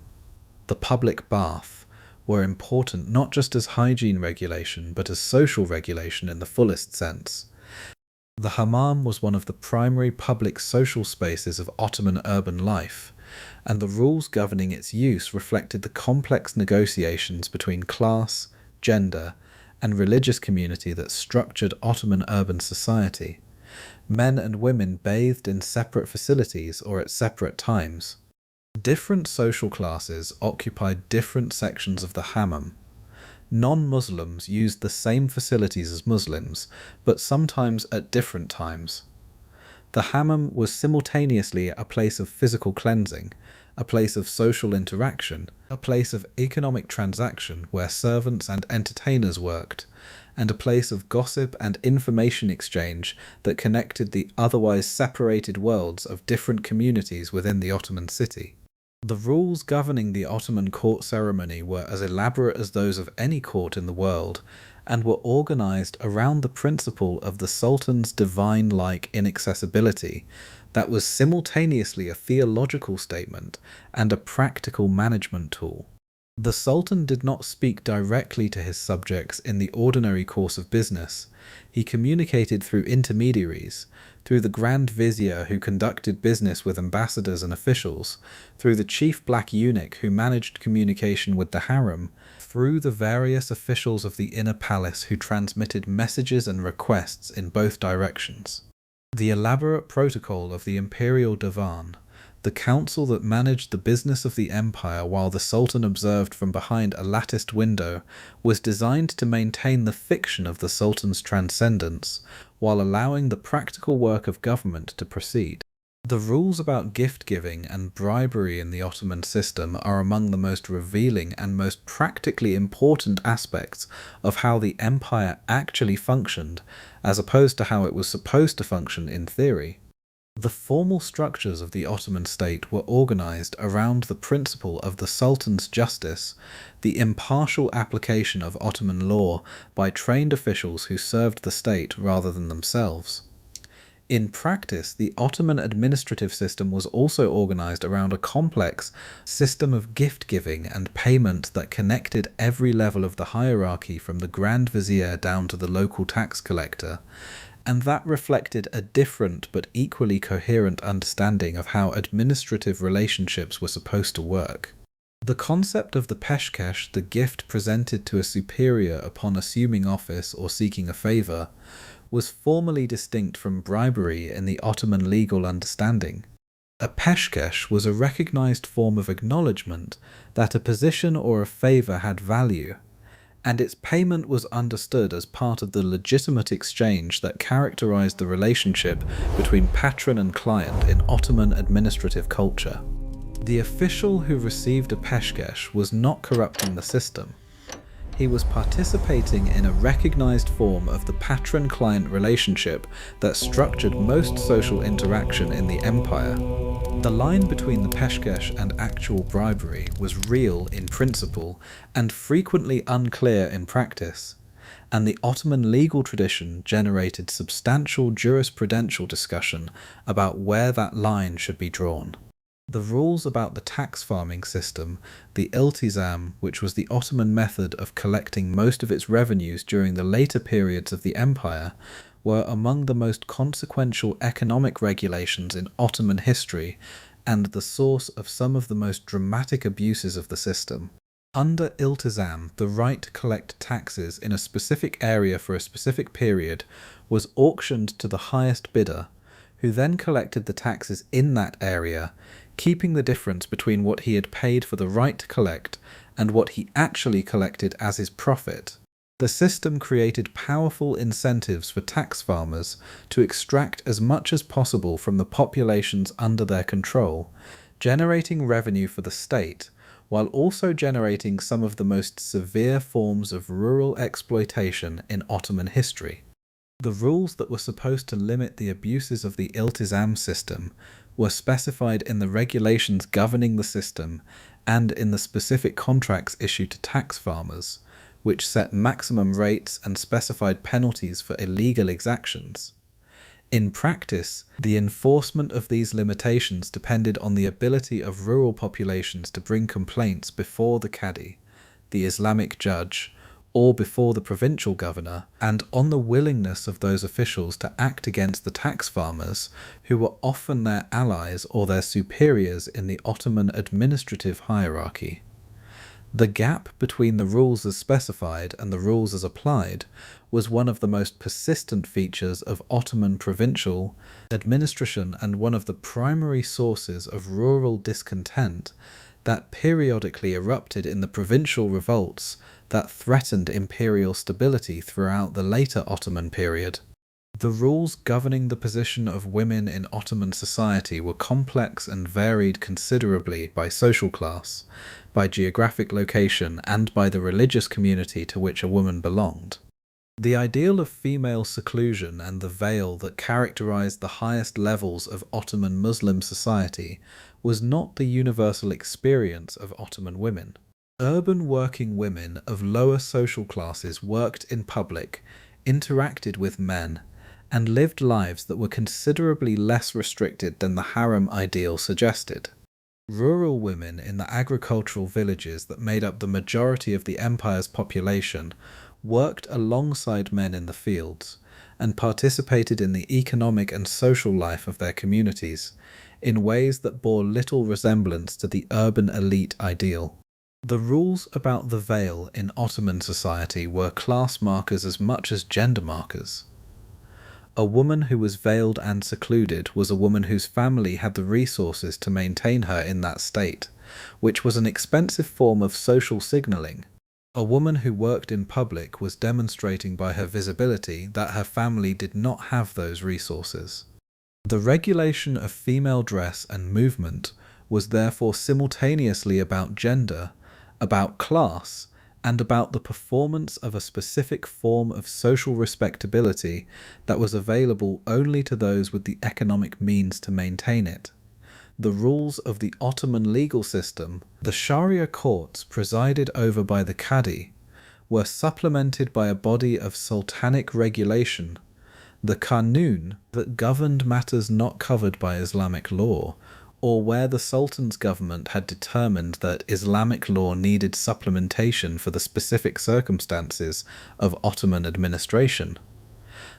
A: the public bath, were important not just as hygiene regulation but as social regulation in the fullest sense. The hammam was one of the primary public social spaces of Ottoman urban life, and the rules governing its use reflected the complex negotiations between class, gender, and religious community that structured Ottoman urban society. Men and women bathed in separate facilities or at separate times. Different social classes occupied different sections of the hammam. Non-Muslims used the same facilities as Muslims, but sometimes at different times. The hammam was simultaneously a place of physical cleansing, a place of social interaction, a place of economic transaction where servants and entertainers worked, and a place of gossip and information exchange that connected the otherwise separated worlds of different communities within the Ottoman city. The rules governing the Ottoman court ceremony were as elaborate as those of any court in the world, and were organized around the principle of the Sultan's divine-like inaccessibility that was simultaneously a theological statement and a practical management tool. The Sultan did not speak directly to his subjects in the ordinary course of business. He communicated through intermediaries, through the Grand Vizier who conducted business with ambassadors and officials, through the chief black eunuch who managed communication with the harem, through the various officials of the inner palace who transmitted messages and requests in both directions. The elaborate protocol of the imperial divan, the council that managed the business of the empire while the Sultan observed from behind a latticed window, was designed to maintain the fiction of the Sultan's transcendence, while allowing the practical work of government to proceed. The rules about gift-giving and bribery in the Ottoman system are among the most revealing and most practically important aspects of how the empire actually functioned, as opposed to how it was supposed to function in theory. The formal structures of the Ottoman state were organized around the principle of the Sultan's justice, the impartial application of Ottoman law by trained officials who served the state rather than themselves. In practice, the Ottoman administrative system was also organized around a complex system of gift-giving and payment that connected every level of the hierarchy from the Grand Vizier down to the local tax collector, and that reflected a different but equally coherent understanding of how administrative relationships were supposed to work. The concept of the peshkesh, the gift presented to a superior upon assuming office or seeking a favour, was formally distinct from bribery in the Ottoman legal understanding. A peshkesh was a recognized form of acknowledgement that a position or a favour had value, and its payment was understood as part of the legitimate exchange that characterized the relationship between patron and client in Ottoman administrative culture. The official who received a peshkesh was not corrupting the system. He was participating in a recognized form of the patron-client relationship that structured most social interaction in the empire. The line between the peshkesh and actual bribery was real in principle and frequently unclear in practice, and the Ottoman legal tradition generated substantial jurisprudential discussion about where that line should be drawn. The rules about the tax farming system, the iltizam, which was the Ottoman method of collecting most of its revenues during the later periods of the empire, were among the most consequential economic regulations in Ottoman history and the source of some of the most dramatic abuses of the system. Under iltizam, the right to collect taxes in a specific area for a specific period was auctioned to the highest bidder, who then collected the taxes in that area, keeping the difference between what he had paid for the right to collect and what he actually collected as his profit. The system created powerful incentives for tax farmers to extract as much as possible from the populations under their control, generating revenue for the state, while also generating some of the most severe forms of rural exploitation in Ottoman history. The rules that were supposed to limit the abuses of the iltizam system were specified in the regulations governing the system and in the specific contracts issued to tax farmers, which set maximum rates and specified penalties for illegal exactions. In practice, the enforcement of these limitations depended on the ability of rural populations to bring complaints before the Qadi, the Islamic judge, or before the provincial governor, and on the willingness of those officials to act against the tax farmers, who were often their allies or their superiors in the Ottoman administrative hierarchy. The gap between the rules as specified and the rules as applied was one of the most persistent features of Ottoman provincial administration and one of the primary sources of rural discontent that periodically erupted in the provincial revolts that threatened imperial stability throughout the later Ottoman period. The rules governing the position of women in Ottoman society were complex and varied considerably by social class, by geographic location, and by the religious community to which a woman belonged. The ideal of female seclusion and the veil that characterized the highest levels of Ottoman Muslim society was not the universal experience of Ottoman women. Urban working women of lower social classes worked in public, interacted with men, and lived lives that were considerably less restricted than the harem ideal suggested. Rural women in the agricultural villages that made up the majority of the empire's population worked alongside men in the fields, and participated in the economic and social life of their communities, in ways that bore little resemblance to the urban elite ideal. The rules about the veil in Ottoman society were class markers as much as gender markers. A woman who was veiled and secluded was a woman whose family had the resources to maintain her in that state, which was an expensive form of social signalling. A woman who worked in public was demonstrating by her visibility that her family did not have those resources. The regulation of female dress and movement was therefore simultaneously about gender, about class, and about the performance of a specific form of social respectability that was available only to those with the economic means to maintain it. The rules of the Ottoman legal system, the Sharia courts presided over by the Qadi, were supplemented by a body of sultanic regulation, the Qanun, that governed matters not covered by Islamic law, or where the Sultan's government had determined that Islamic law needed supplementation for the specific circumstances of Ottoman administration.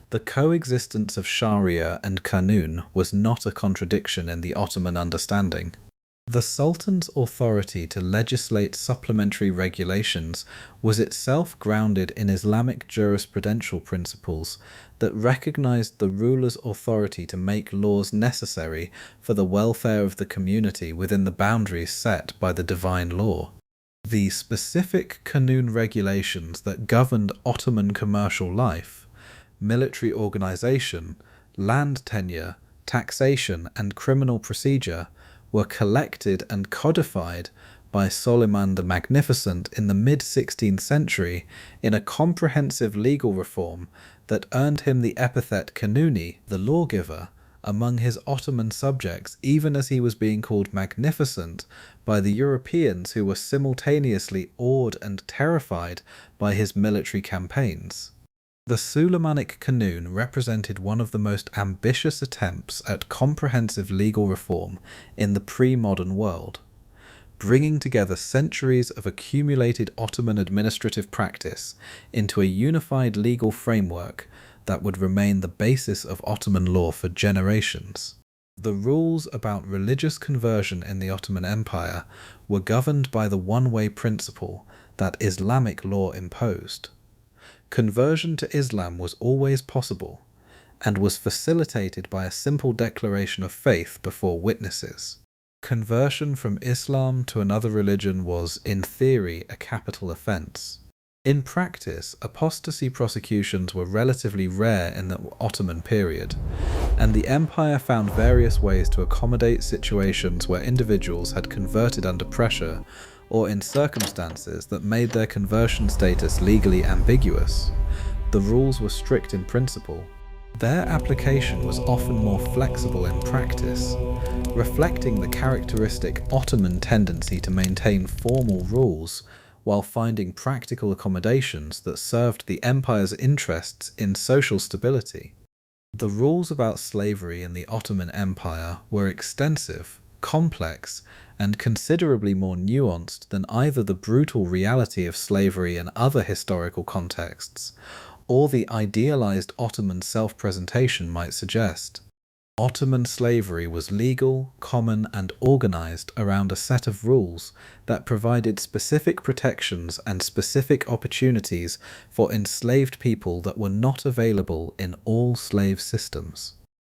A: The coexistence of Sharia and Qanun was not a contradiction in the Ottoman understanding. The Sultan's authority to legislate supplementary regulations was itself grounded in Islamic jurisprudential principles that recognized the ruler's authority to make laws necessary for the welfare of the community within the boundaries set by the divine law. The specific Qanun regulations that governed Ottoman commercial life, military organization, land tenure, taxation, and criminal procedure were collected and codified by Suleiman the Magnificent in the mid-16th century in a comprehensive legal reform that earned him the epithet Kanuni, the lawgiver, among his Ottoman subjects, even as he was being called magnificent by the Europeans who were simultaneously awed and terrified by his military campaigns. The Suleimanic Qanun represented one of the most ambitious attempts at comprehensive legal reform in the pre-modern world, bringing together centuries of accumulated Ottoman administrative practice into a unified legal framework that would remain the basis of Ottoman law for generations. The rules about religious conversion in the Ottoman Empire were governed by the one-way principle that Islamic law imposed. Conversion to Islam was always possible, and was facilitated by a simple declaration of faith before witnesses. Conversion from Islam to another religion was, in theory, a capital offence. In practice, apostasy prosecutions were relatively rare in the Ottoman period, and the empire found various ways to accommodate situations where individuals had converted under pressure or in circumstances that made their conversion status legally ambiguous. The rules were strict in principle. Their application was often more flexible in practice, reflecting the characteristic Ottoman tendency to maintain formal rules while finding practical accommodations that served the empire's interests in social stability. The rules about slavery in the Ottoman Empire were extensive, complex, and considerably more nuanced than either the brutal reality of slavery in other historical contexts or the idealized Ottoman self-presentation might suggest. Ottoman slavery was legal, common, and organized around a set of rules that provided specific protections and specific opportunities for enslaved people that were not available in all slave systems.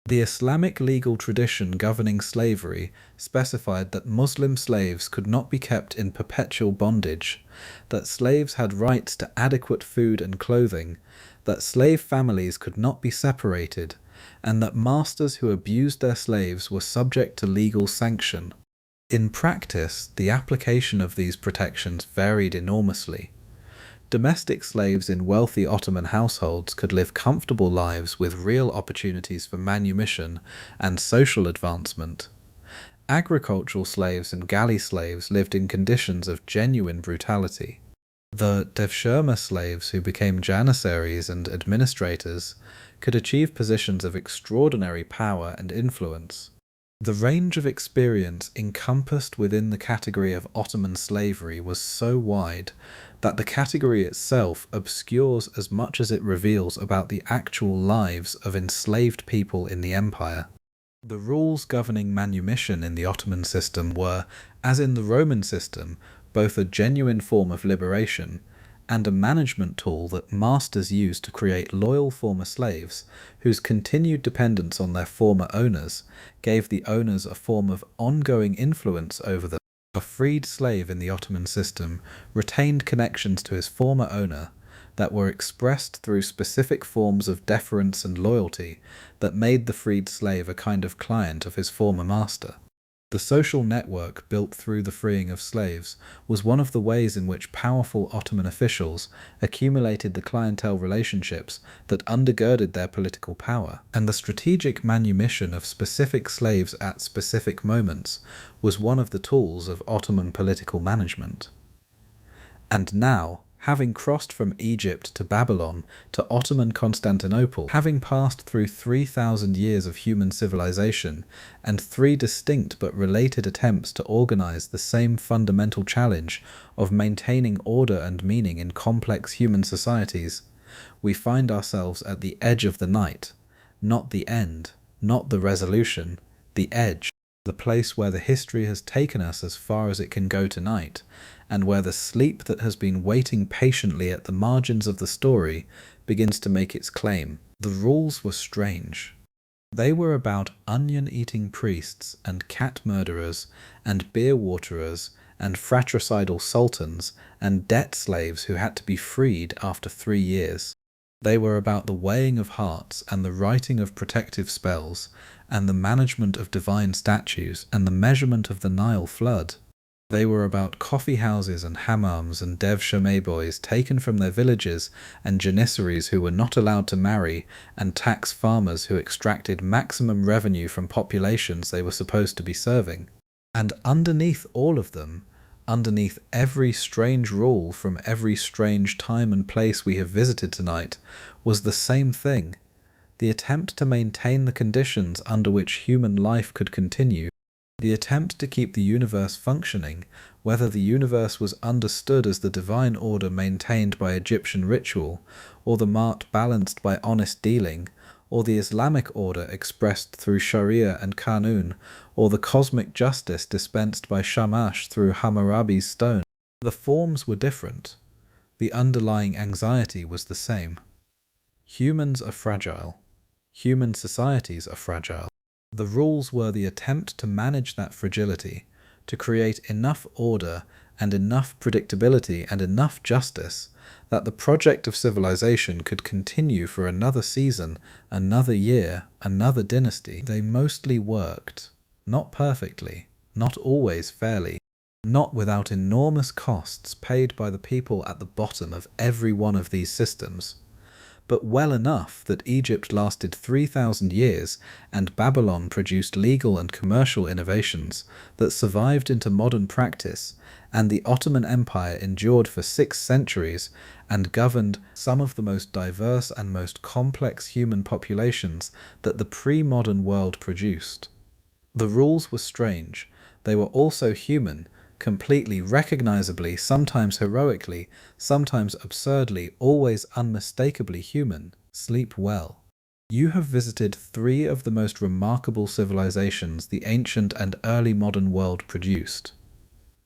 A: The Islamic legal tradition governing slavery specified that Muslim slaves could not be kept in perpetual bondage, that slaves had rights to adequate food and clothing, that slave families could not be separated, and that masters who abused their slaves were subject to legal sanction. In practice, the application of these protections varied enormously. Domestic slaves in wealthy Ottoman households could live comfortable lives with real opportunities for manumission and social advancement. Agricultural slaves and galley slaves lived in conditions of genuine brutality. The devshirme slaves who became Janissaries and administrators could achieve positions of extraordinary power and influence. The range of experience encompassed within the category of Ottoman slavery was so wide that the category itself obscures as much as it reveals about the actual lives of enslaved people in the empire. The rules governing manumission in the Ottoman system were, as in the Roman system, both a genuine form of liberation and a management tool that masters used to create loyal former slaves whose continued dependence on their former owners gave the owners a form of ongoing influence over them. A freed slave in the Ottoman system retained connections to his former owner that were expressed through specific forms of deference and loyalty that made the freed slave a kind of client of his former master. The social network built through the freeing of slaves was one of the ways in which powerful Ottoman officials accumulated the clientele relationships that undergirded their political power, and the strategic manumission of specific slaves at specific moments was one of the tools of Ottoman political management. And now, having crossed from Egypt to Babylon to Ottoman Constantinople, having passed through 3,000 years of human civilization and 3 distinct but related attempts to organize the same fundamental challenge of maintaining order and meaning in complex human societies, we find ourselves at the edge of the night, not the end, not the resolution, the edge, the place where the history has taken us as far as it can go tonight, and where the sleep that has been waiting patiently at the margins of the story begins to make its claim. The rules were strange. They were about onion-eating priests and cat murderers and beer waterers and fratricidal sultans and debt slaves who had to be freed after 3 years. They were about the weighing of hearts and the writing of protective spells and the management of divine statues and the measurement of the Nile flood. They were about coffee houses and hammams and devshirme boys taken from their villages and Janissaries who were not allowed to marry and tax farmers who extracted maximum revenue from populations they were supposed to be serving. And underneath all of them, underneath every strange rule from every strange time and place we have visited tonight, was the same thing, the attempt to maintain the conditions under which human life could continue. The attempt to keep the universe functioning, whether the universe was understood as the divine order maintained by Egyptian ritual, or the mart balanced by honest dealing, or the Islamic order expressed through Sharia and Qanun, or the cosmic justice dispensed by Shamash through Hammurabi's stone. The forms were different. The underlying anxiety was the same. Humans are fragile. Human societies are fragile. The rules were the attempt to manage that fragility, to create enough order and enough predictability and enough justice that the project of civilization could continue for another season, another year, another dynasty. They mostly worked, not perfectly, not always fairly, not without enormous costs paid by the people at the bottom of every one of these systems. but well enough that Egypt lasted 3,000 years and Babylon produced legal and commercial innovations that survived into modern practice, and the Ottoman Empire endured for 6 centuries and governed some of the most diverse and most complex human populations that the pre-modern world produced. The rules were strange. They were also human, completely recognizably, sometimes heroically, sometimes absurdly, always unmistakably human. Sleep well. You have visited 3 of the most remarkable civilizations the ancient and early modern world produced.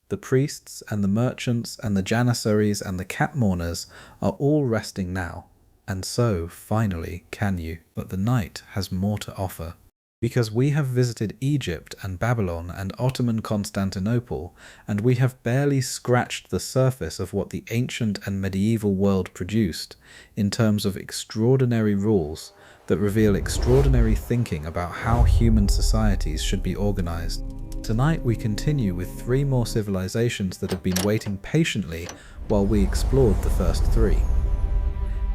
A: The priests and the merchants and the Janissaries and the cat mourners are all resting now, and so, finally, can you. But the night has more to offer. Because we have visited Egypt and Babylon and Ottoman Constantinople, and we have barely scratched the surface of what the ancient and medieval world produced in terms of extraordinary rules that reveal extraordinary thinking about how human societies should be organized. Tonight we continue with 3 more civilizations that have been waiting patiently while we explored the first 3.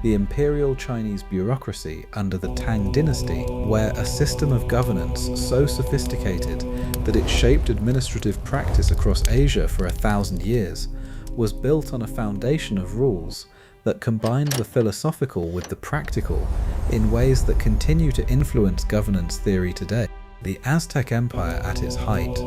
A: The imperial Chinese bureaucracy under the Tang dynasty, where a system of governance so sophisticated that it shaped administrative practice across Asia for 1,000 years, was built on a foundation of rules that combined the philosophical with the practical in ways that continue to influence governance theory today. The Aztec Empire at its height,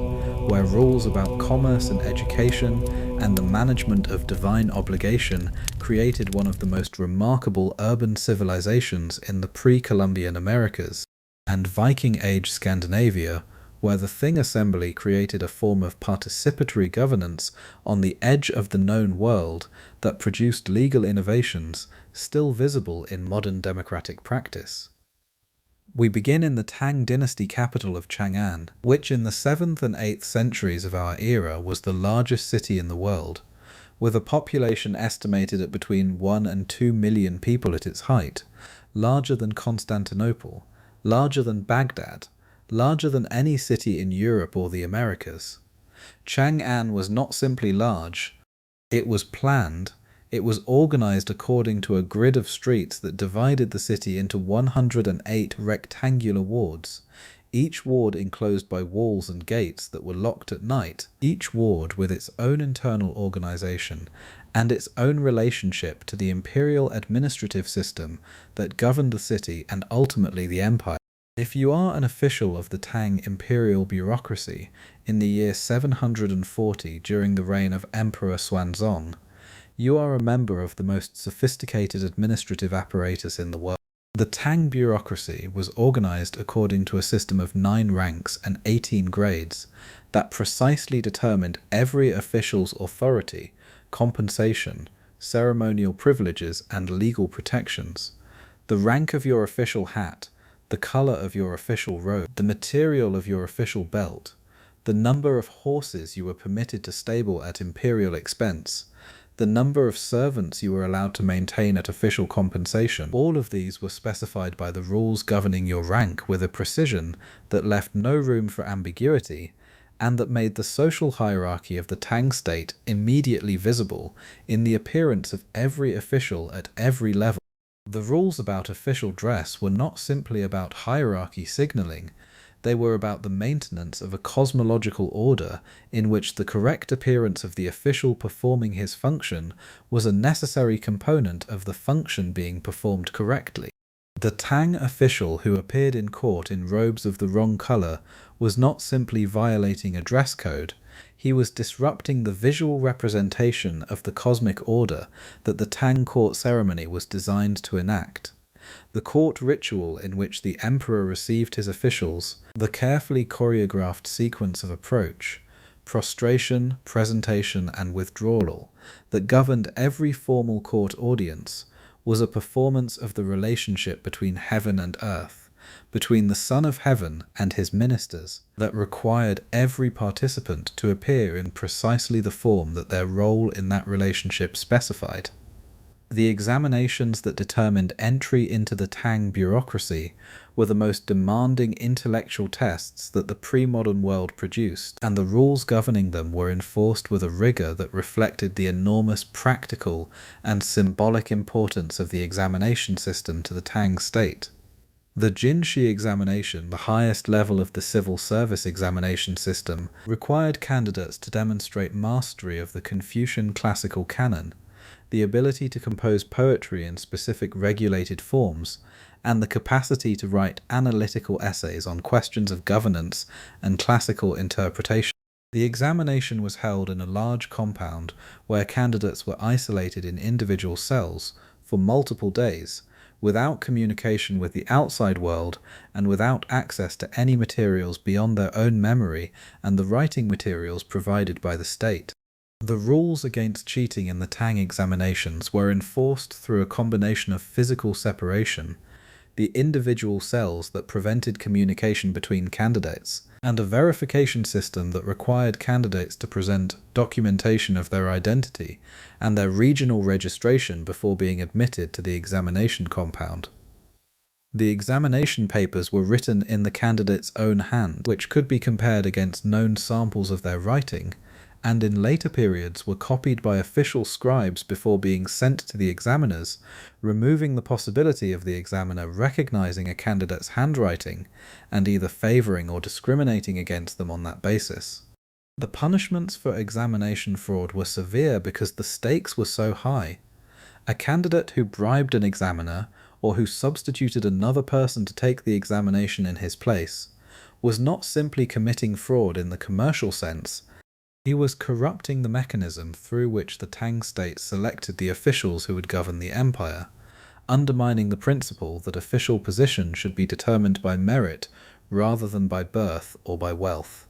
A: where rules about commerce and education and the management of divine obligation created one of the most remarkable urban civilizations in the pre-Columbian Americas, and Viking Age Scandinavia, where the Thing Assembly created a form of participatory governance on the edge of the known world that produced legal innovations still visible in modern democratic practice. We begin in the Tang dynasty capital of Chang'an, which in the 7th and 8th centuries of our era was the largest city in the world, with a population estimated at between 1 and 2 million people at its height, larger than Constantinople, larger than Baghdad, larger than any city in Europe or the Americas. Chang'an was not simply large, it was planned. It was organized according to a grid of streets that divided the city into 108 rectangular wards, each ward enclosed by walls and gates that were locked at night, each ward with its own internal organization and its own relationship to the imperial administrative system that governed the city and ultimately the empire. If you are an official of the Tang imperial bureaucracy in the year 740 during the reign of Emperor Xuanzong, you are a member of the most sophisticated administrative apparatus in the world. The Tang bureaucracy was organized according to a system of 9 ranks and 18 grades that precisely determined every official's authority, compensation, ceremonial privileges, and legal protections. The rank of your official hat, the color of your official robe, the material of your official belt, the number of horses you were permitted to stable at imperial expense, the number of servants you were allowed to maintain at official compensation, all of these were specified by the rules governing your rank with a precision that left no room for ambiguity, and that made the social hierarchy of the Tang state immediately visible in the appearance of every official at every level. The rules about official dress were not simply about hierarchy signaling. They were about the maintenance of a cosmological order in which the correct appearance of the official performing his function was a necessary component of the function being performed correctly. The Tang official who appeared in court in robes of the wrong color was not simply violating a dress code, he was disrupting the visual representation of the cosmic order that the Tang court ceremony was designed to enact. The court ritual in which the emperor received his officials, the carefully choreographed sequence of approach, prostration, presentation, and withdrawal that governed every formal court audience, was a performance of the relationship between heaven and earth, between the Son of Heaven and his ministers, that required every participant to appear in precisely the form that their role in that relationship specified. The examinations that determined entry into the Tang bureaucracy were the most demanding intellectual tests that the pre-modern world produced, and the rules governing them were enforced with a rigor that reflected the enormous practical and symbolic importance of the examination system to the Tang state. The Jinshi examination, the highest level of the civil service examination system, required candidates to demonstrate mastery of the Confucian classical canon, the ability to compose poetry in specific regulated forms, and the capacity to write analytical essays on questions of governance and classical interpretation. The examination was held in a large compound where candidates were isolated in individual cells for multiple days, without communication with the outside world and without access to any materials beyond their own memory and the writing materials provided by the state. The rules against cheating in the Tang examinations were enforced through a combination of physical separation, the individual cells that prevented communication between candidates, and a verification system that required candidates to present documentation of their identity and their regional registration before being admitted to the examination compound. The examination papers were written in the candidate's own hand, which could be compared against known samples of their writing, and in later periods were copied by official scribes before being sent to the examiners, removing the possibility of the examiner recognizing a candidate's handwriting and either favoring or discriminating against them on that basis. The punishments for examination fraud were severe because the stakes were so high. A candidate who bribed an examiner, or who substituted another person to take the examination in his place, was not simply committing fraud in the commercial sense. He was corrupting the mechanism through which the Tang state selected the officials who would govern the empire, undermining the principle that official position should be determined by merit rather than by birth or by wealth.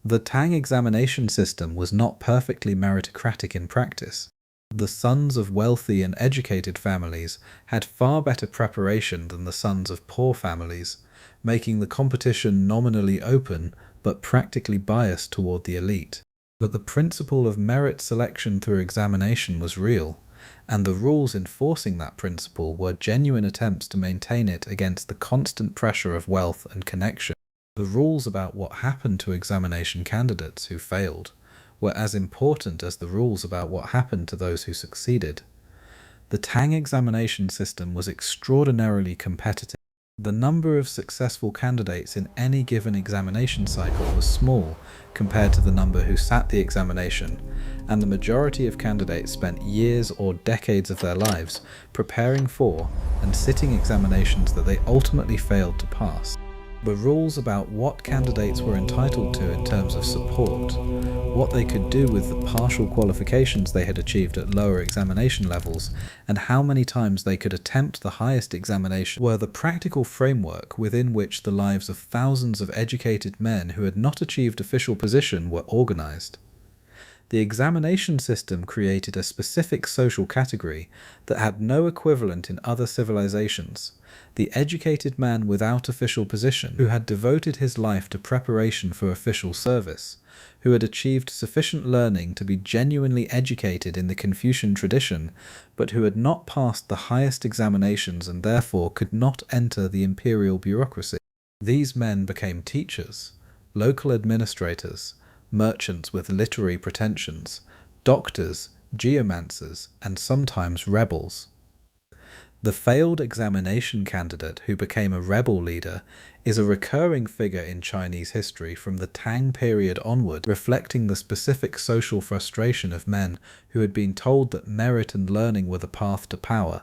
A: The Tang examination system was not perfectly meritocratic in practice. The sons of wealthy and educated families had far better preparation than the sons of poor families, making the competition nominally open but practically biased toward the elite. But the principle of merit selection through examination was real, and the rules enforcing that principle were genuine attempts to maintain it against the constant pressure of wealth and connection. The rules about what happened to examination candidates who failed were as important as the rules about what happened to those who succeeded. The Tang examination system was extraordinarily competitive. The number of successful candidates in any given examination cycle was small compared to the number who sat the examination, and the majority of candidates spent years or decades of their lives preparing for and sitting examinations that they ultimately failed to pass. The rules about what candidates were entitled to in terms of support, what they could do with the partial qualifications they had achieved at lower examination levels, and how many times they could attempt the highest examination were the practical framework within which the lives of thousands of educated men who had not achieved official position were organized. The examination system created a specific social category that had no equivalent in other civilizations: the educated man without official position, who had devoted his life to preparation for official service, who had achieved sufficient learning to be genuinely educated in the Confucian tradition, but who had not passed the highest examinations and therefore could not enter the imperial bureaucracy. These men became teachers, local administrators, merchants with literary pretensions, doctors, geomancers, and sometimes rebels. The failed examination candidate who became a rebel leader is a recurring figure in Chinese history from the Tang period onward, reflecting the specific social frustration of men who had been told that merit and learning were the path to power,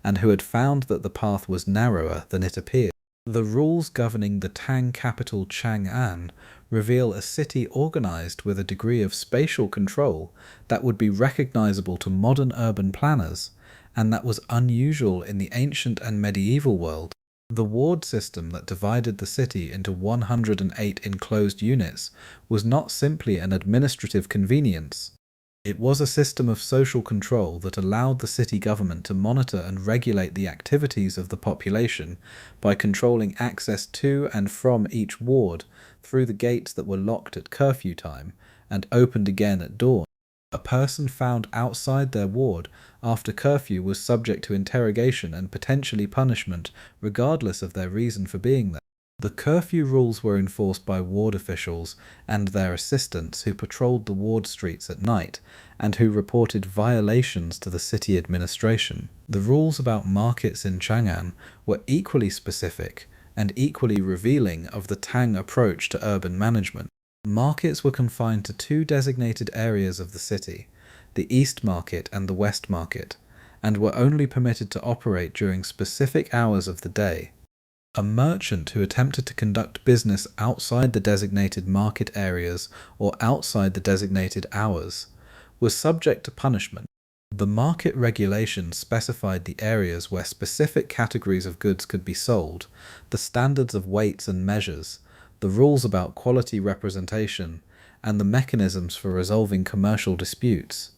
A: and who had found that the path was narrower than it appeared. The rules governing the Tang capital Chang'an reveal a city organized with a degree of spatial control that would be recognizable to modern urban planners, and that was unusual in the ancient and medieval world. The ward system that divided the city into 108 enclosed units was not simply an administrative convenience. It was a system of social control that allowed the city government to monitor and regulate the activities of the population by controlling access to and from each ward through the gates that were locked at curfew time and opened again at dawn. A person found outside their ward after curfew was subject to interrogation and potentially punishment, regardless of their reason for being there. The curfew rules were enforced by ward officials and their assistants who patrolled the ward streets at night and who reported violations to the city administration. The rules about markets in Chang'an were equally specific and equally revealing of the Tang approach to urban management. Markets were confined to two designated areas of the city, the East Market and the West Market, and were only permitted to operate during specific hours of the day. A merchant who attempted to conduct business outside the designated market areas or outside the designated hours was subject to punishment. The market regulations specified the areas where specific categories of goods could be sold, the standards of weights and measures, the rules about quality representation, and the mechanisms for resolving commercial disputes.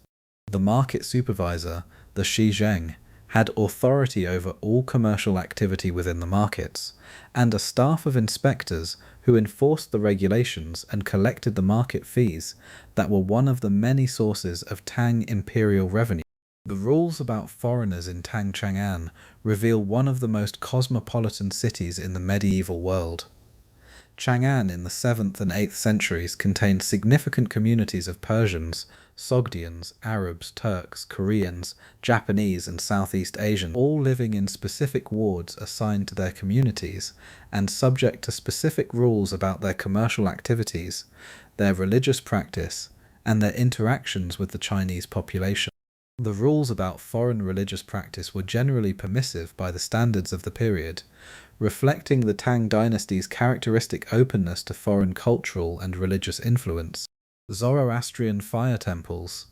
A: The market supervisor, the shizheng, had authority over all commercial activity within the markets, and a staff of inspectors who enforced the regulations and collected the market fees that were one of the many sources of Tang imperial revenue. The rules about foreigners in Tang Chang'an reveal one of the most cosmopolitan cities in the medieval world. Chang'an in the 7th and 8th centuries contained significant communities of Persians, Sogdians, Arabs, Turks, Koreans, Japanese and Southeast Asians, all living in specific wards assigned to their communities and subject to specific rules about their commercial activities, their religious practice, and their interactions with the Chinese population. The rules about foreign religious practice were generally permissive by the standards of the period, reflecting the Tang dynasty's characteristic openness to foreign cultural and religious influence. Zoroastrian fire temples,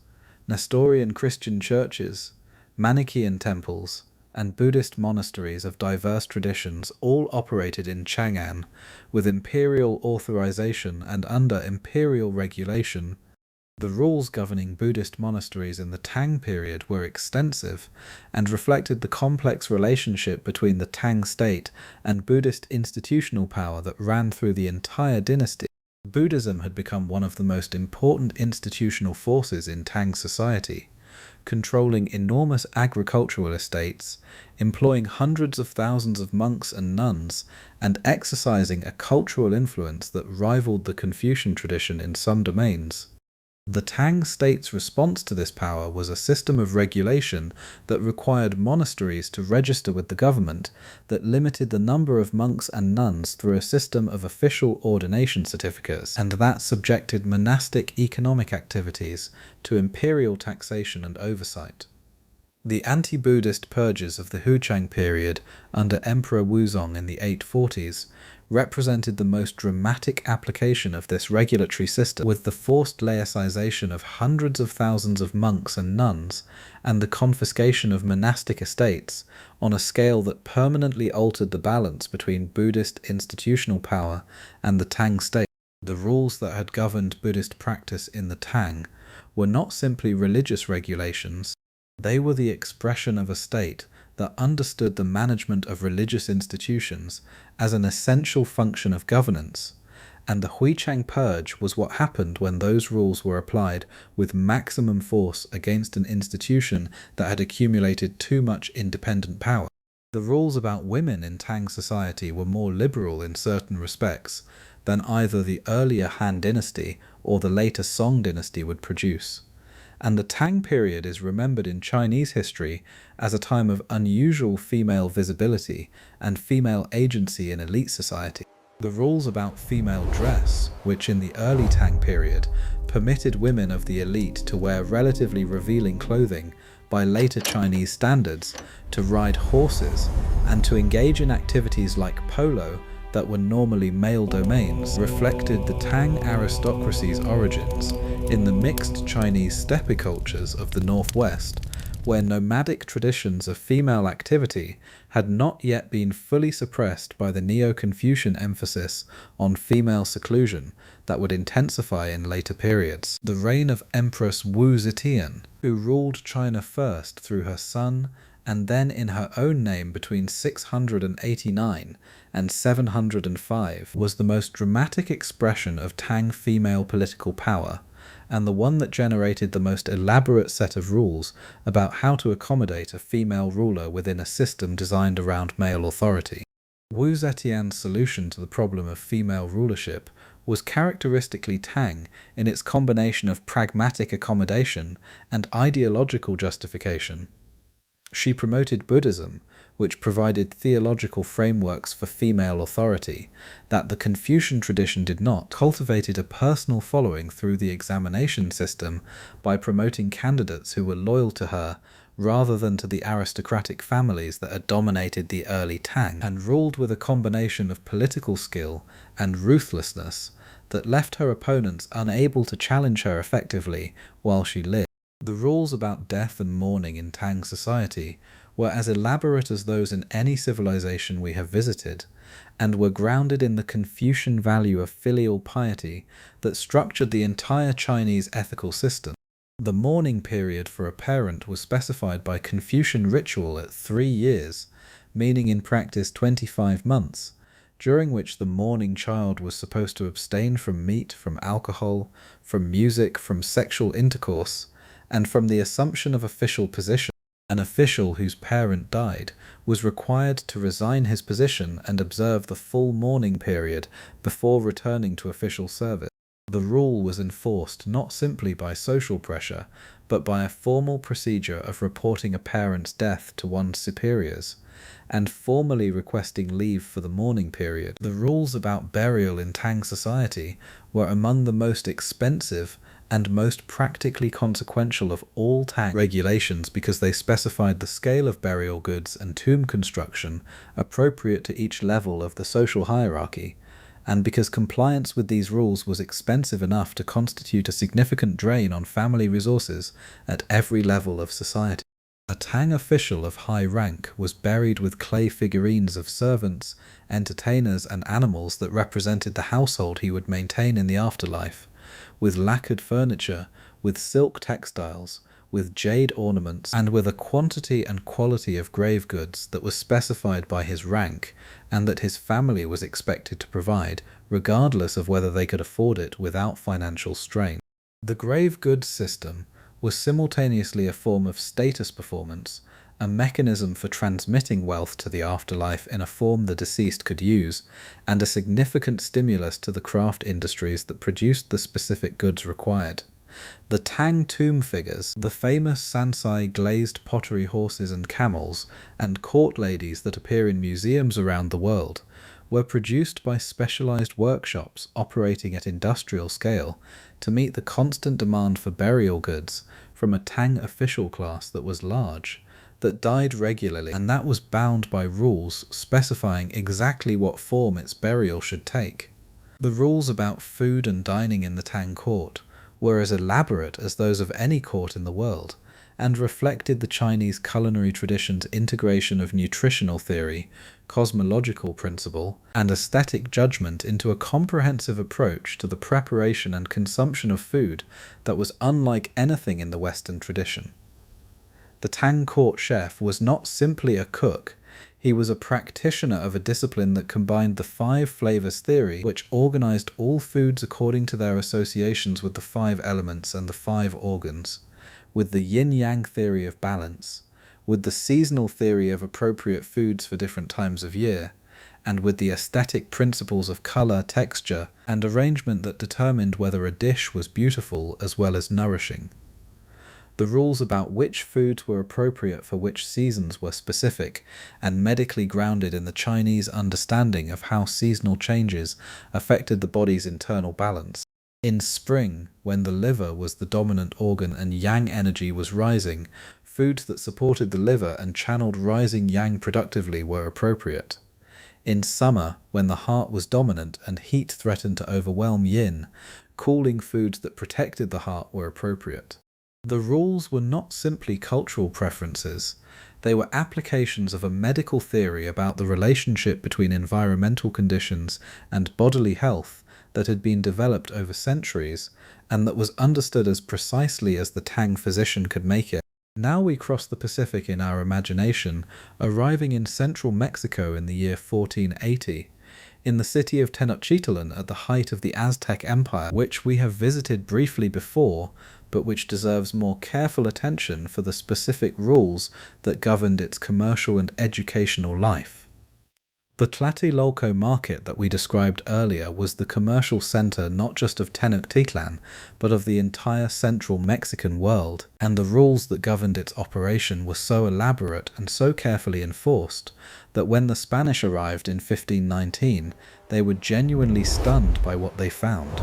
A: Nestorian Christian churches, Manichaean temples, and Buddhist monasteries of diverse traditions all operated in Chang'an with imperial authorization and under imperial regulation. The rules governing Buddhist monasteries in the Tang period were extensive and reflected the complex relationship between the Tang state and Buddhist institutional power that ran through the entire dynasty. Buddhism had become one of the most important institutional forces in Tang society, controlling enormous agricultural estates, employing hundreds of thousands of monks and nuns, and exercising a cultural influence that rivaled the Confucian tradition in some domains. The Tang state's response to this power was a system of regulation that required monasteries to register with the government, that limited the number of monks and nuns through a system of official ordination certificates, and that subjected monastic economic activities to imperial taxation and oversight. The anti-Buddhist purges of the Huqiang period under Emperor Wuzong in the 840s represented the most dramatic application of this regulatory system, with the forced laicization of hundreds of thousands of monks and nuns and the confiscation of monastic estates on a scale that permanently altered the balance between Buddhist institutional power and the Tang state. The rules that had governed Buddhist practice in the Tang were not simply religious regulations. They were the expression of a state that understood the management of religious institutions as an essential function of governance, and the Huqiang Purge was what happened when those rules were applied with maximum force against an institution that had accumulated too much independent power. The rules about women in Tang society were more liberal in certain respects than either the earlier Han dynasty or the later Song dynasty would produce, and the Tang period is remembered in Chinese history as a time of unusual female visibility and female agency in elite society. The rules about female dress, which in the early Tang period permitted women of the elite to wear relatively revealing clothing by later Chinese standards, to ride horses, and to engage in activities like polo that were normally male domains, reflected the Tang aristocracy's origins in the mixed Chinese steppe cultures of the northwest, where nomadic traditions of female activity had not yet been fully suppressed by the Neo-Confucian emphasis on female seclusion that would intensify in later periods. The reign of Empress Wu Zetian, who ruled China first through her son and then in her own name between 689 and 705, was the most dramatic expression of Tang female political power, and the one that generated the most elaborate set of rules about how to accommodate a female ruler within a system designed around male authority. Wu Zetian's solution to the problem of female rulership was characteristically Tang in its combination of pragmatic accommodation and ideological justification. She promoted Buddhism, which provided theological frameworks for female authority that the Confucian tradition did not, cultivated a personal following through the examination system by promoting candidates who were loyal to her rather than to the aristocratic families that had dominated the early Tang, and ruled with a combination of political skill and ruthlessness that left her opponents unable to challenge her effectively while she lived. The rules about death and mourning in Tang society were as elaborate as those in any civilization we have visited, and were grounded in the Confucian value of filial piety that structured the entire Chinese ethical system. The mourning period for a parent was specified by Confucian ritual at 3 years, meaning in practice 25 months, during which the mourning child was supposed to abstain from meat, from alcohol, from music, from sexual intercourse, and from the assumption of official position. An official whose parent died was required to resign his position and observe the full mourning period before returning to official service. The rule was enforced not simply by social pressure, but by a formal procedure of reporting a parent's death to one's superiors, and formally requesting leave for the mourning period. The rules about burial in Tang society were among the most expensive and most practically consequential of all Tang regulations because they specified the scale of burial goods and tomb construction appropriate to each level of the social hierarchy, and because compliance with these rules was expensive enough to constitute a significant drain on family resources at every level of society. A Tang official of high rank was buried with clay figurines of servants, entertainers, and animals that represented the household he would maintain in the afterlife, with lacquered furniture, with silk textiles, with jade ornaments, and with a quantity and quality of grave goods that was specified by his rank and that his family was expected to provide, regardless of whether they could afford it without financial strain. The grave goods system was simultaneously a form of status performance, a mechanism for transmitting wealth to the afterlife in a form the deceased could use, and a significant stimulus to the craft industries that produced the specific goods required. The Tang tomb figures, the famous Sansai glazed pottery horses and camels, and court ladies that appear in museums around the world, were produced by specialized workshops operating at industrial scale to meet the constant demand for burial goods from a Tang official class that was large, that died regularly, and that was bound by rules specifying exactly what form its burial should take. The rules about food and dining in the Tang court were as elaborate as those of any court in the world, and reflected the Chinese culinary tradition's integration of nutritional theory, cosmological principle, and aesthetic judgment into a comprehensive approach to the preparation and consumption of food that was unlike anything in the Western tradition. The Tang court chef was not simply a cook, he was a practitioner of a discipline that combined the 5 flavors theory, which organized all foods according to their associations with the 5 elements and the 5 organs, with the yin-yang theory of balance, with the seasonal theory of appropriate foods for different times of year, and with the aesthetic principles of color, texture, and arrangement that determined whether a dish was beautiful as well as nourishing. The rules about which foods were appropriate for which seasons were specific and medically grounded in the Chinese understanding of how seasonal changes affected the body's internal balance. In spring, when the liver was the dominant organ and yang energy was rising, foods that supported the liver and channeled rising yang productively were appropriate. In summer, when the heart was dominant and heat threatened to overwhelm yin, cooling foods that protected the heart were appropriate. The rules were not simply cultural preferences, they were applications of a medical theory about the relationship between environmental conditions and bodily health that had been developed over centuries, and that was understood as precisely as the Tang physician could make it. Now we cross the Pacific in our imagination, arriving in central Mexico in the year 1480. In the city of Tenochtitlan at the height of the Aztec Empire, which we have visited briefly before, but which deserves more careful attention for the specific rules that governed its commercial and educational life. The Tlatelolco market that we described earlier was the commercial center not just of Tenochtitlan, but of the entire central Mexican world, and the rules that governed its operation were so elaborate and so carefully enforced that when the Spanish arrived in 1519, they were genuinely stunned by what they found.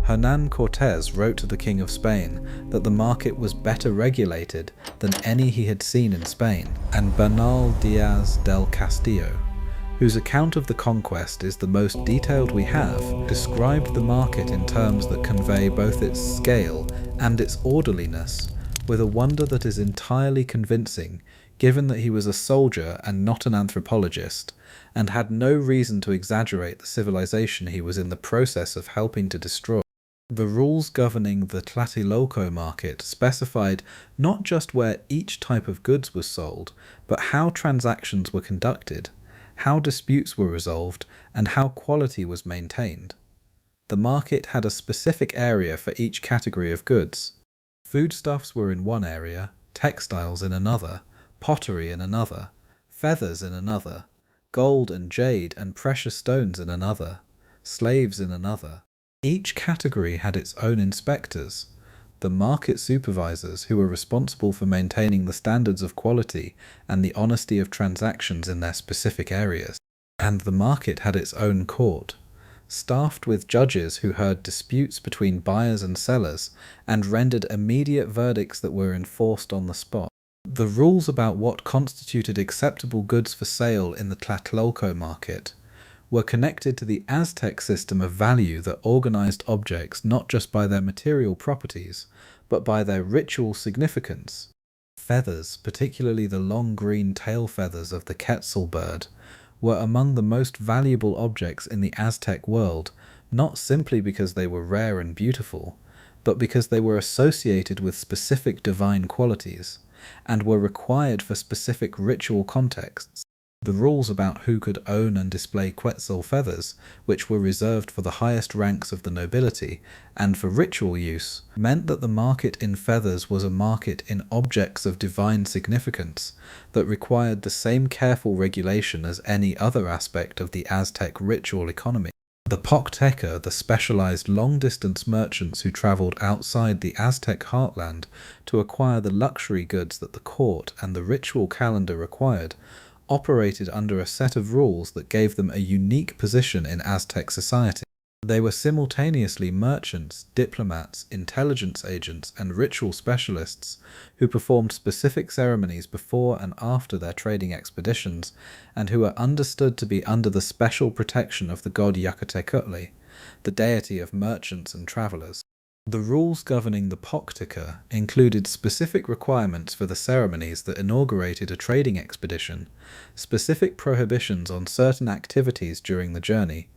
A: Hernán Cortés wrote to the King of Spain that the market was better regulated than any he had seen in Spain, and Bernal Diaz del Castillo, whose account of the conquest is the most detailed we have, described the market in terms that convey both its scale and its orderliness, with a wonder that is entirely convincing, given that he was a soldier and not an anthropologist, and had no reason to exaggerate the civilization he was in the process of helping to destroy. The rules governing the Tlatelolco market specified not just where each type of goods was sold, but how transactions were conducted, how disputes were resolved, and how quality was maintained. The market had a specific area for each category of goods. Foodstuffs were in one area, textiles in another, pottery in another, feathers in another, gold and jade and precious stones in another, slaves in another. Each category had its own inspectors, the market supervisors who were responsible for maintaining the standards of quality and the honesty of transactions in their specific areas. And the market had its own court, staffed with judges who heard disputes between buyers and sellers and rendered immediate verdicts that were enforced on the spot. The rules about what constituted acceptable goods for sale in the Tlatelolco market were connected to the Aztec system of value that organized objects not just by their material properties, but by their ritual significance. Feathers, particularly the long green tail feathers of the quetzal bird, were among the most valuable objects in the Aztec world, not simply because they were rare and beautiful, but because they were associated with specific divine qualities, and were required for specific ritual contexts. The rules about who could own and display quetzal feathers, which were reserved for the highest ranks of the nobility, and for ritual use, meant that the market in feathers was a market in objects of divine significance that required the same careful regulation as any other aspect of the Aztec ritual economy. The Pochteca, the specialized long-distance merchants who traveled outside the Aztec heartland to acquire the luxury goods that the court and the ritual calendar required, operated under a set of rules that gave them a unique position in Aztec society. They were simultaneously merchants, diplomats, intelligence agents, and ritual specialists who performed specific ceremonies before and after their trading expeditions, and who were understood to be under the special protection of the god Yaxcotecuhtli, the deity of merchants and travelers. The rules governing the Pochteca included specific requirements for the ceremonies that inaugurated a trading expedition, specific prohibitions on certain activities during the journey,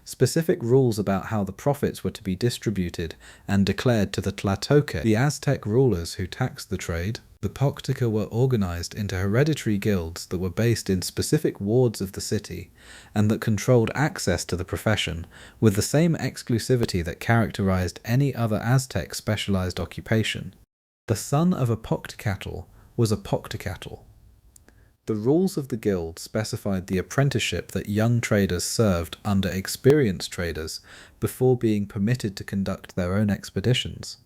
A: specific rules about how the profits were to be distributed and declared to the Tlatoque, the Aztec rulers who taxed the trade. The Pochteca were organized into hereditary guilds that were based in specific wards of the city and that controlled access to the profession with the same exclusivity that characterized any other Aztec specialized occupation. The son of a Poctecatl was a Poctecatl. The rules of the guild specified the apprenticeship that young traders served under experienced traders before being permitted to conduct their own expeditions,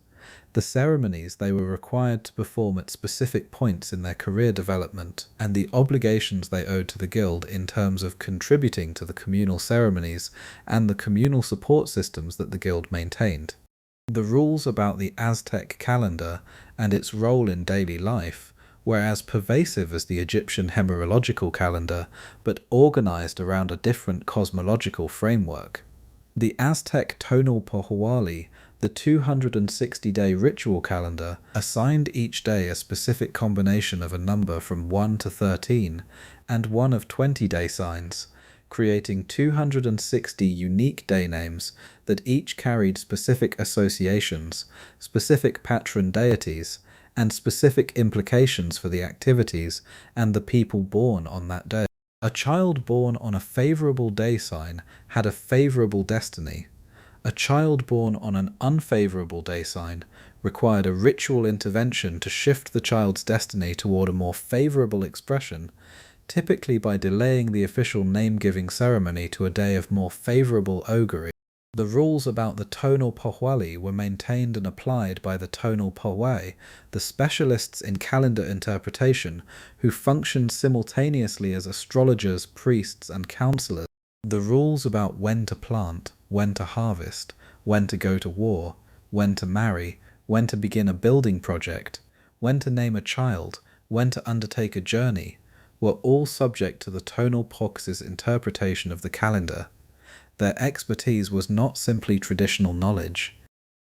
A: the ceremonies they were required to perform at specific points in their career development, and the obligations they owed to the guild in terms of contributing to the communal ceremonies and the communal support systems that the guild maintained. The rules about the Aztec calendar and its role in daily life were as pervasive as the Egyptian hemorrhagical calendar, but organized around a different cosmological framework. The Aztec tonal pohuali, the 260-day ritual calendar, assigned each day a specific combination of a number from 1 to 13 and one of 20-day signs, creating 260 unique day names that each carried specific associations, specific patron deities, and specific implications for the activities and the people born on that day. A child born on a favorable day sign had a favorable destiny. A child born on an unfavorable day sign required a ritual intervention to shift the child's destiny toward a more favorable expression, typically by delaying the official name-giving ceremony to a day of more favorable augury. The rules about the tonal pohwali were maintained and applied by the tonal pohwai, the specialists in calendar interpretation who functioned simultaneously as astrologers, priests, and counselors. The rules about when to plant, when to harvest, when to go to war, when to marry, when to begin a building project, when to name a child, when to undertake a journey, were all subject to the tonal poh's interpretation of the calendar. Their expertise was not simply traditional knowledge.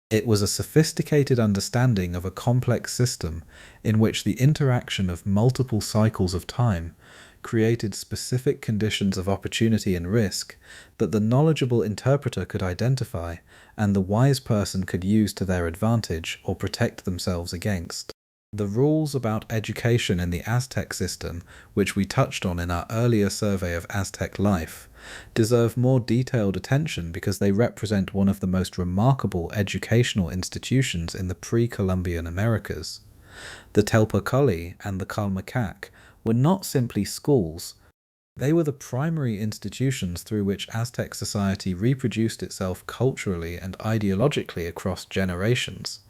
A: It was a sophisticated understanding of a complex system in which the interaction of multiple cycles of time created specific conditions of opportunity and risk that the knowledgeable interpreter could identify and the wise person could use to their advantage or protect themselves against. The rules about education in the Aztec system, which we touched on in our earlier survey of Aztec life, deserve more detailed attention because they represent one of the most remarkable educational institutions in the pre-Columbian Americas. The Telpocalli and the Calmecac were not simply schools. They were the primary institutions through which Aztec society reproduced itself culturally and ideologically across generations,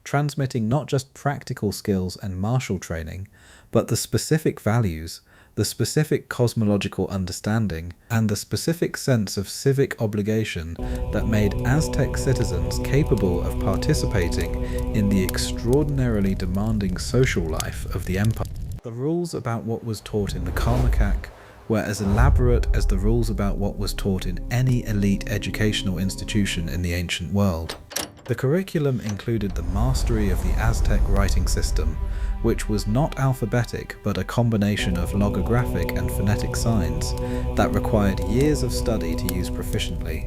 A: transmitting not just practical skills and martial training, but the specific values, the specific cosmological understanding, and the specific sense of civic obligation that made Aztec citizens capable of participating in the extraordinarily demanding social life of the empire. The rules about what was taught in the Calmecac were as elaborate as the rules about what was taught in any elite educational institution in the ancient world. The curriculum included the mastery of the Aztec writing system, which was not alphabetic but a combination of logographic and phonetic signs that required years of study to use proficiently.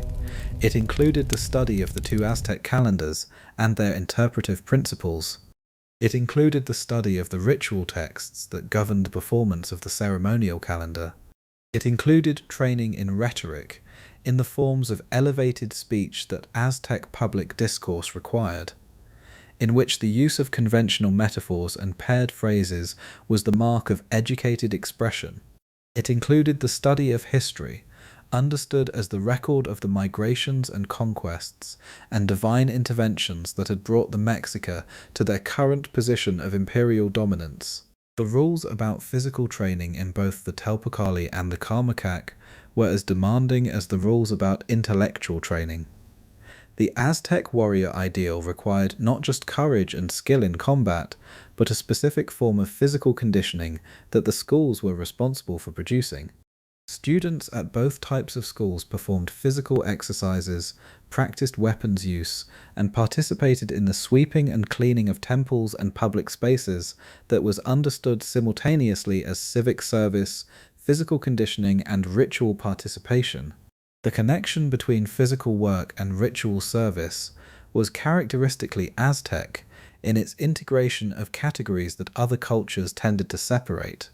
A: It included the study of the two Aztec calendars and their interpretive principles. It included the study of the ritual texts that governed the performance of the ceremonial calendar. It included training in rhetoric, in the forms of elevated speech that Aztec public discourse required, in which the use of conventional metaphors and paired phrases was the mark of educated expression. It included the study of history, understood as the record of the migrations and conquests and divine interventions that had brought the Mexica to their current position of imperial dominance. The rules about physical training in both the Telpocalli and the Calmecac were as demanding as the rules about intellectual training. The Aztec warrior ideal required not just courage and skill in combat, but a specific form of physical conditioning that the schools were responsible for producing. Students at both types of schools performed physical exercises, practiced weapons use, and participated in the sweeping and cleaning of temples and public spaces that was understood simultaneously as civic service, physical conditioning, and ritual participation. The connection between physical work and ritual service was characteristically Aztec in its integration of categories that other cultures tended to separate.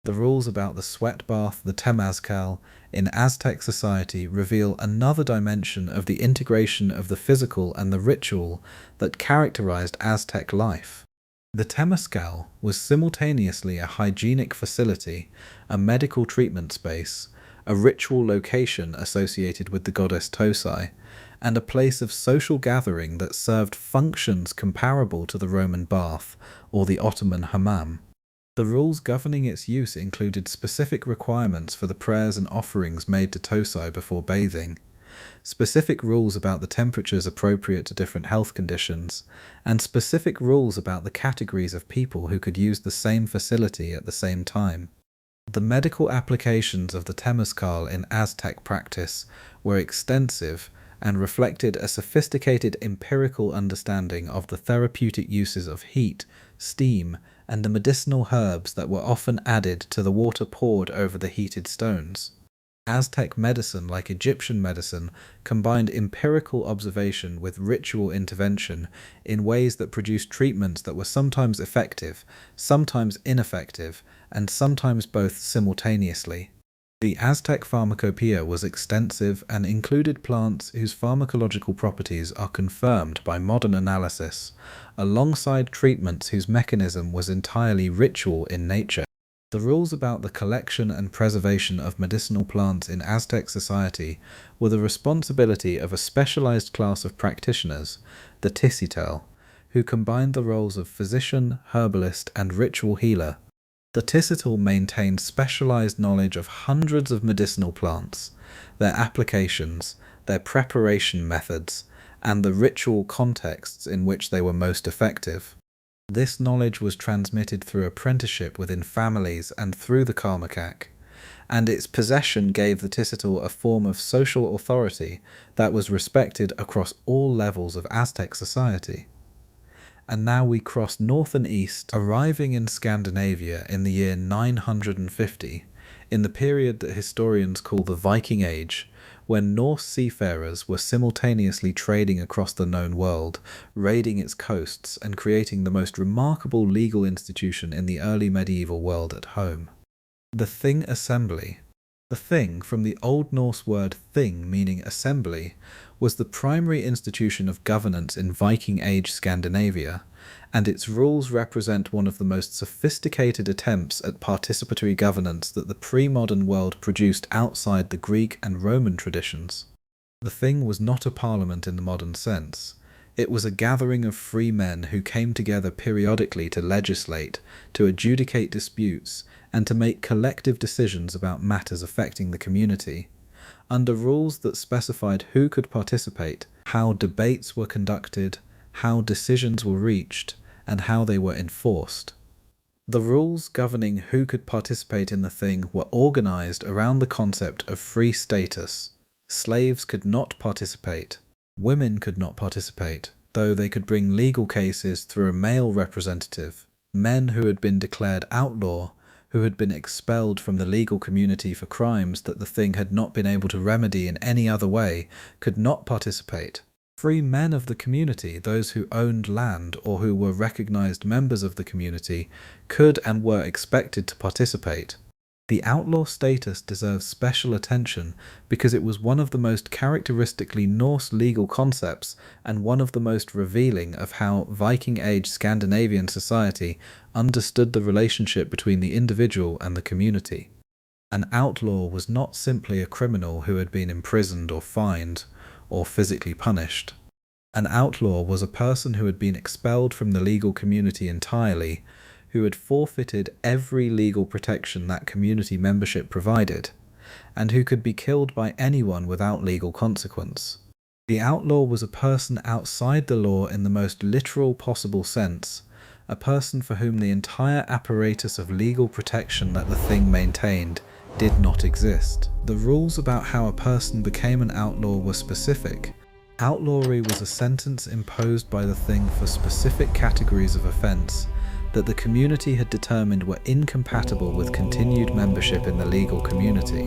A: The rules about the sweat bath, the temazcal, in Aztec society reveal another dimension of the integration of the physical and the ritual that characterized Aztec life. The temazcal was simultaneously a hygienic facility, a medical treatment space, a ritual location associated with the goddess Tosai, and a place of social gathering that served functions comparable to the Roman bath or the Ottoman hammam. The rules governing its use included specific requirements for the prayers and offerings made to Tosai before bathing, specific rules about the temperatures appropriate to different health conditions, and specific rules about the categories of people who could use the same facility at the same time. The medical applications of the temazcal in Aztec practice were extensive and reflected a sophisticated empirical understanding of the therapeutic uses of heat, steam, and the medicinal herbs that were often added to the water poured over the heated stones. Aztec medicine, like Egyptian medicine, combined empirical observation with ritual intervention in ways that produced treatments that were sometimes effective, sometimes ineffective, and sometimes both simultaneously. The Aztec pharmacopoeia was extensive and included plants whose pharmacological properties are confirmed by modern analysis, alongside treatments whose mechanism was entirely ritual in nature. The rules about the collection and preservation of medicinal plants in Aztec society were the responsibility of a specialized class of practitioners, the Tisitel, who combined the roles of physician, herbalist, and ritual healer. The Tisitel maintained specialized knowledge of hundreds of medicinal plants, their applications, their preparation methods, and the ritual contexts in which they were most effective. This knowledge was transmitted through apprenticeship within families and through the Karmakak, and its possession gave the Tisitel a form of social authority that was respected across all levels of Aztec society. And now we cross north and east, arriving in Scandinavia in the year 950, in the period that historians call the Viking Age, when Norse seafarers were simultaneously trading across the known world, raiding its coasts, and creating the most remarkable legal institution in the early medieval world at home. The Thing Assembly. The Thing, from the Old Norse word thing meaning assembly, was the primary institution of governance in Viking Age Scandinavia, and its rules represent one of the most sophisticated attempts at participatory governance that the pre-modern world produced outside the Greek and Roman traditions. The Thing was not a parliament in the modern sense. It was a gathering of free men who came together periodically to legislate, to adjudicate disputes, and to make collective decisions about matters affecting the community, under rules that specified who could participate, how debates were conducted, how decisions were reached, and how they were enforced. The rules governing who could participate in the Thing were organized around the concept of free status. Slaves could not participate. Women could not participate, though they could bring legal cases through a male representative. Men who had been declared outlaw, who had been expelled from the legal community for crimes that the Thing had not been able to remedy in any other way, could not participate. Free men of the community, those who owned land or who were recognized members of the community, could and were expected to participate. The outlaw status deserves special attention because it was one of the most characteristically Norse legal concepts and one of the most revealing of how Viking Age Scandinavian society understood the relationship between the individual and the community. An outlaw was not simply a criminal who had been imprisoned or fined, or physically punished. An outlaw was a person who had been expelled from the legal community entirely, who had forfeited every legal protection that community membership provided, and who could be killed by anyone without legal consequence. The outlaw was a person outside the law in the most literal possible sense, a person for whom the entire apparatus of legal protection that the Thing maintained did not exist. The rules about how a person became an outlaw were specific. Outlawry was a sentence imposed by the Thing for specific categories of offence that the community had determined were incompatible with continued membership in the legal community.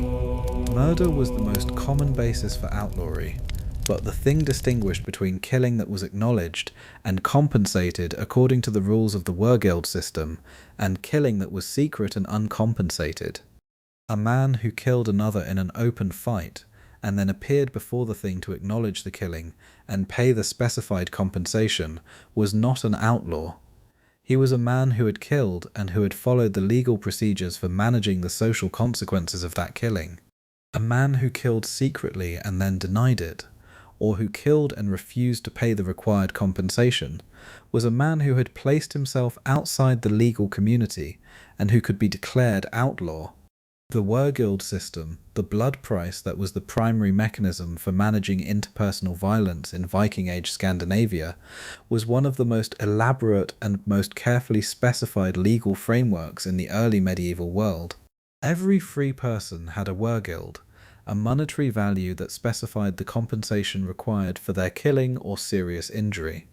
A: Murder was the most common basis for outlawry, but the Thing distinguished between killing that was acknowledged and compensated according to the rules of the Wergild system, and killing that was secret and uncompensated. A man who killed another in an open fight, and then appeared before the Thing to acknowledge the killing and pay the specified compensation, was not an outlaw. He was a man who had killed and who had followed the legal procedures for managing the social consequences of that killing. A man who killed secretly and then denied it, or who killed and refused to pay the required compensation, was a man who had placed himself outside the legal community and who could be declared outlaw. The Wergild system, the blood price that was the primary mechanism for managing interpersonal violence in Viking Age Scandinavia, was one of the most elaborate and most carefully specified legal frameworks in the early medieval world. Every free person had a Wergild, a monetary value that specified the compensation required for their killing or serious injury.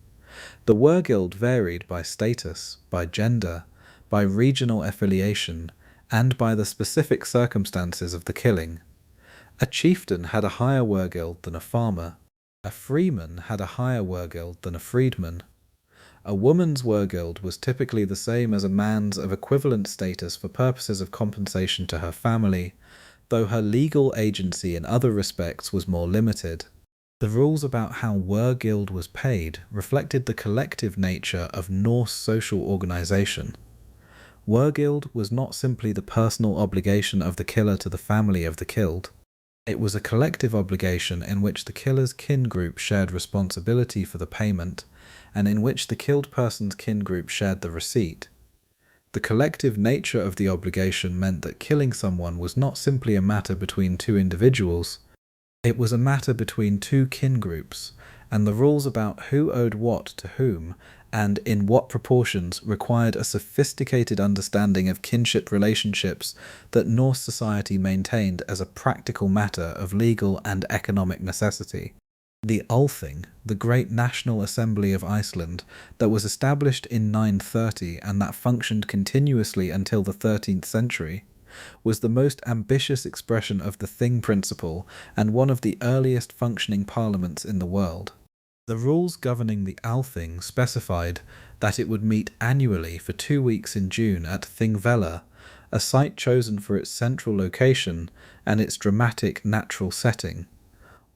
A: The Wergild varied by status, by gender, by regional affiliation, and by the specific circumstances of the killing. A chieftain had a higher Wergild than a farmer. A freeman had a higher Wergild than a freedman. A woman's Wergild was typically the same as a man's of equivalent status for purposes of compensation to her family, though her legal agency in other respects was more limited. The rules about how wergild was paid reflected the collective nature of Norse social organization. Wergild was not simply the personal obligation of the killer to the family of the killed. It was a collective obligation in which the killer's kin group shared responsibility for the payment, and in which the killed person's kin group shared the receipt. The collective nature of the obligation meant that killing someone was not simply a matter between two individuals. It was a matter between two kin groups, and the rules about who owed what to whom and in what proportions required a sophisticated understanding of kinship relationships that Norse society maintained as a practical matter of legal and economic necessity. The Althing, the great national assembly of Iceland that was established in 930 and that functioned continuously until the 13th century, was the most ambitious expression of the Thing principle and one of the earliest functioning parliaments in the world. The rules governing the Althing specified that it would meet annually for 2 weeks in June at Thingvellir, a site chosen for its central location and its dramatic natural setting.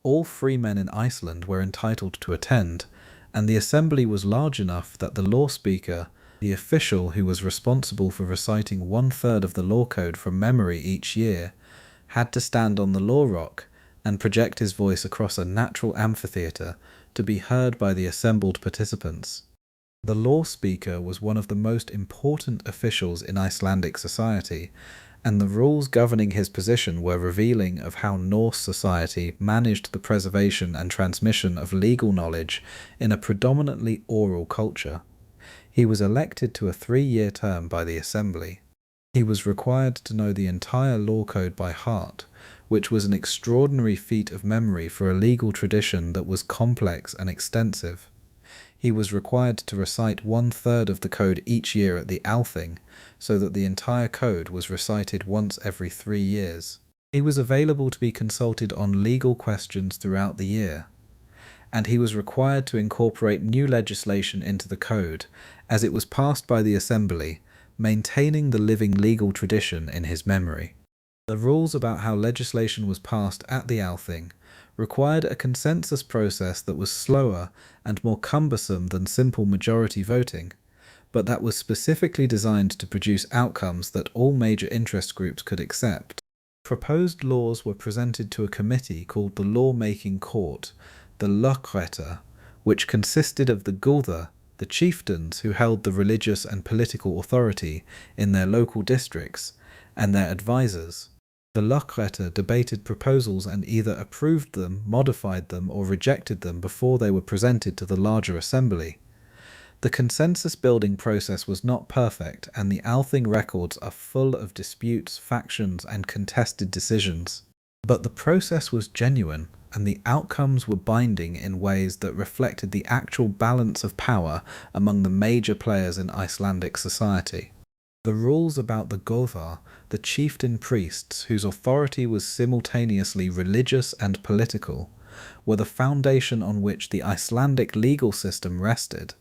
A: All free men in Iceland were entitled to attend, and the assembly was large enough that the law speaker, the official who was responsible for reciting 1/3 of the law code from memory each year, had to stand on the law rock and project his voice across a natural amphitheatre to be heard by the assembled participants. The law speaker was one of the most important officials in Icelandic society, and the rules governing his position were revealing of how Norse society managed the preservation and transmission of legal knowledge in a predominantly oral culture. He was elected to a 3-year term by the assembly. He was required to know the entire law code by heart, which was an extraordinary feat of memory for a legal tradition that was complex and extensive. He was required to recite 1/3 of the code each year at the Althing, so that the entire code was recited once every 3 years. He was available to be consulted on legal questions throughout the year, and he was required to incorporate new legislation into the code as it was passed by the assembly, maintaining the living legal tradition in his memory. The rules about how legislation was passed at the Althing required a consensus process that was slower and more cumbersome than simple majority voting, but that was specifically designed to produce outcomes that all major interest groups could accept. Proposed laws were presented to a committee called the Law-Making Court, the Lögrétta, which consisted of the Gulda, the chieftains who held the religious and political authority in their local districts, and their advisors. The Lögrétta debated proposals and either approved them, modified them, or rejected them before they were presented to the larger assembly. The consensus-building process was not perfect, and the Althing records are full of disputes, factions, and contested decisions. But the process was genuine, and the outcomes were binding in ways that reflected the actual balance of power among the major players in Icelandic society. The rules about the Goðar, the chieftain priests whose authority was simultaneously religious and political, were the foundation on which the Icelandic legal system rested.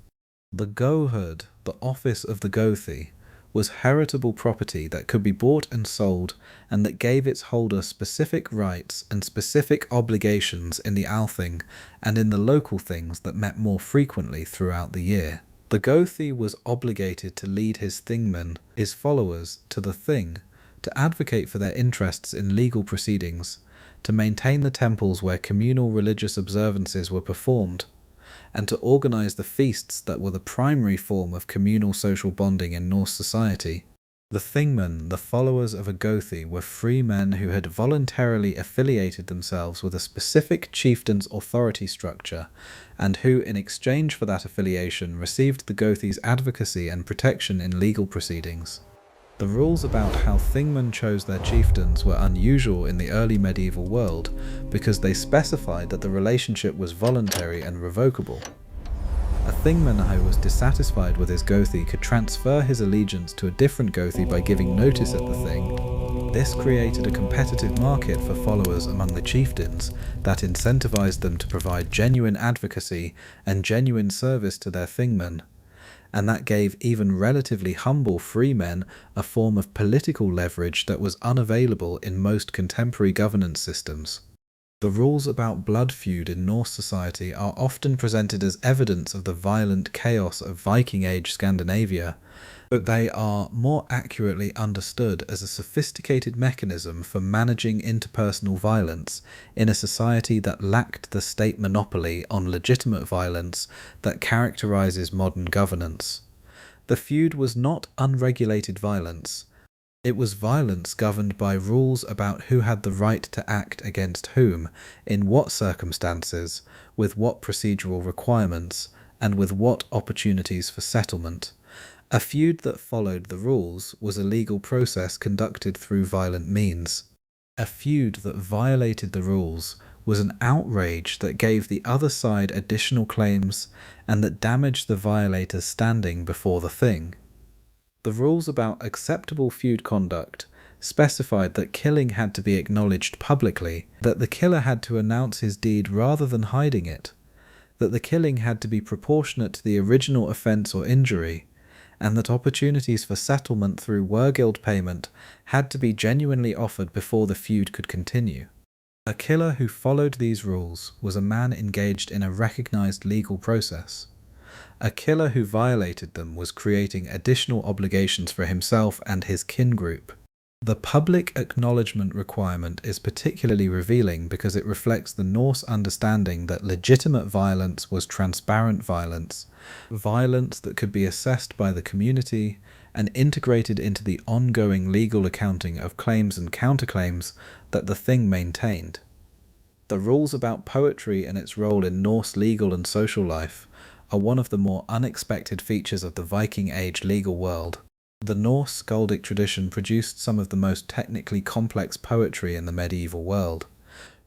A: The Goðhud, the office of the Gothi, was heritable property that could be bought and sold, and that gave its holder specific rights and specific obligations in the Althing and in the local things that met more frequently throughout the year. The Gothi was obligated to lead his thingmen, his followers, to the Thing, to advocate for their interests in legal proceedings, to maintain the temples where communal religious observances were performed, and to organize the feasts that were the primary form of communal social bonding in Norse society. The Thingmen, the followers of a Gothi, were free men who had voluntarily affiliated themselves with a specific chieftain's authority structure, and who, in exchange for that affiliation, received the Gothi's advocacy and protection in legal proceedings. The rules about how Thingmen chose their chieftains were unusual in the early medieval world because they specified that the relationship was voluntary and revocable. A Thingman who was dissatisfied with his Gothi could transfer his allegiance to a different Gothi by giving notice at the Thing. This created a competitive market for followers among the chieftains that incentivized them to provide genuine advocacy and genuine service to their Thingmen, and that gave even relatively humble freemen a form of political leverage that was unavailable in most contemporary governance systems. The rules about blood feud in Norse society are often presented as evidence of the violent chaos of Viking Age Scandinavia, but they are more accurately understood as a sophisticated mechanism for managing interpersonal violence in a society that lacked the state monopoly on legitimate violence that characterizes modern governance. The feud was not unregulated violence. It was violence governed by rules about who had the right to act against whom, in what circumstances, with what procedural requirements, and with what opportunities for settlement. A feud that followed the rules was a legal process conducted through violent means. A feud that violated the rules was an outrage that gave the other side additional claims and that damaged the violator's standing before the thing. The rules about acceptable feud conduct specified that killing had to be acknowledged publicly, that the killer had to announce his deed rather than hiding it, that the killing had to be proportionate to the original offence or injury, and that opportunities for settlement through wergild payment had to be genuinely offered before the feud could continue. A killer who followed these rules was a man engaged in a recognized legal process. A killer who violated them was creating additional obligations for himself and his kin group. The public acknowledgement requirement is particularly revealing because it reflects the Norse understanding that legitimate violence was transparent violence, violence that could be assessed by the community and integrated into the ongoing legal accounting of claims and counterclaims that the thing maintained. The rules about poetry and its role in Norse legal and social life are one of the more unexpected features of the Viking Age legal world. The Norse skaldic tradition produced some of the most technically complex poetry in the medieval world,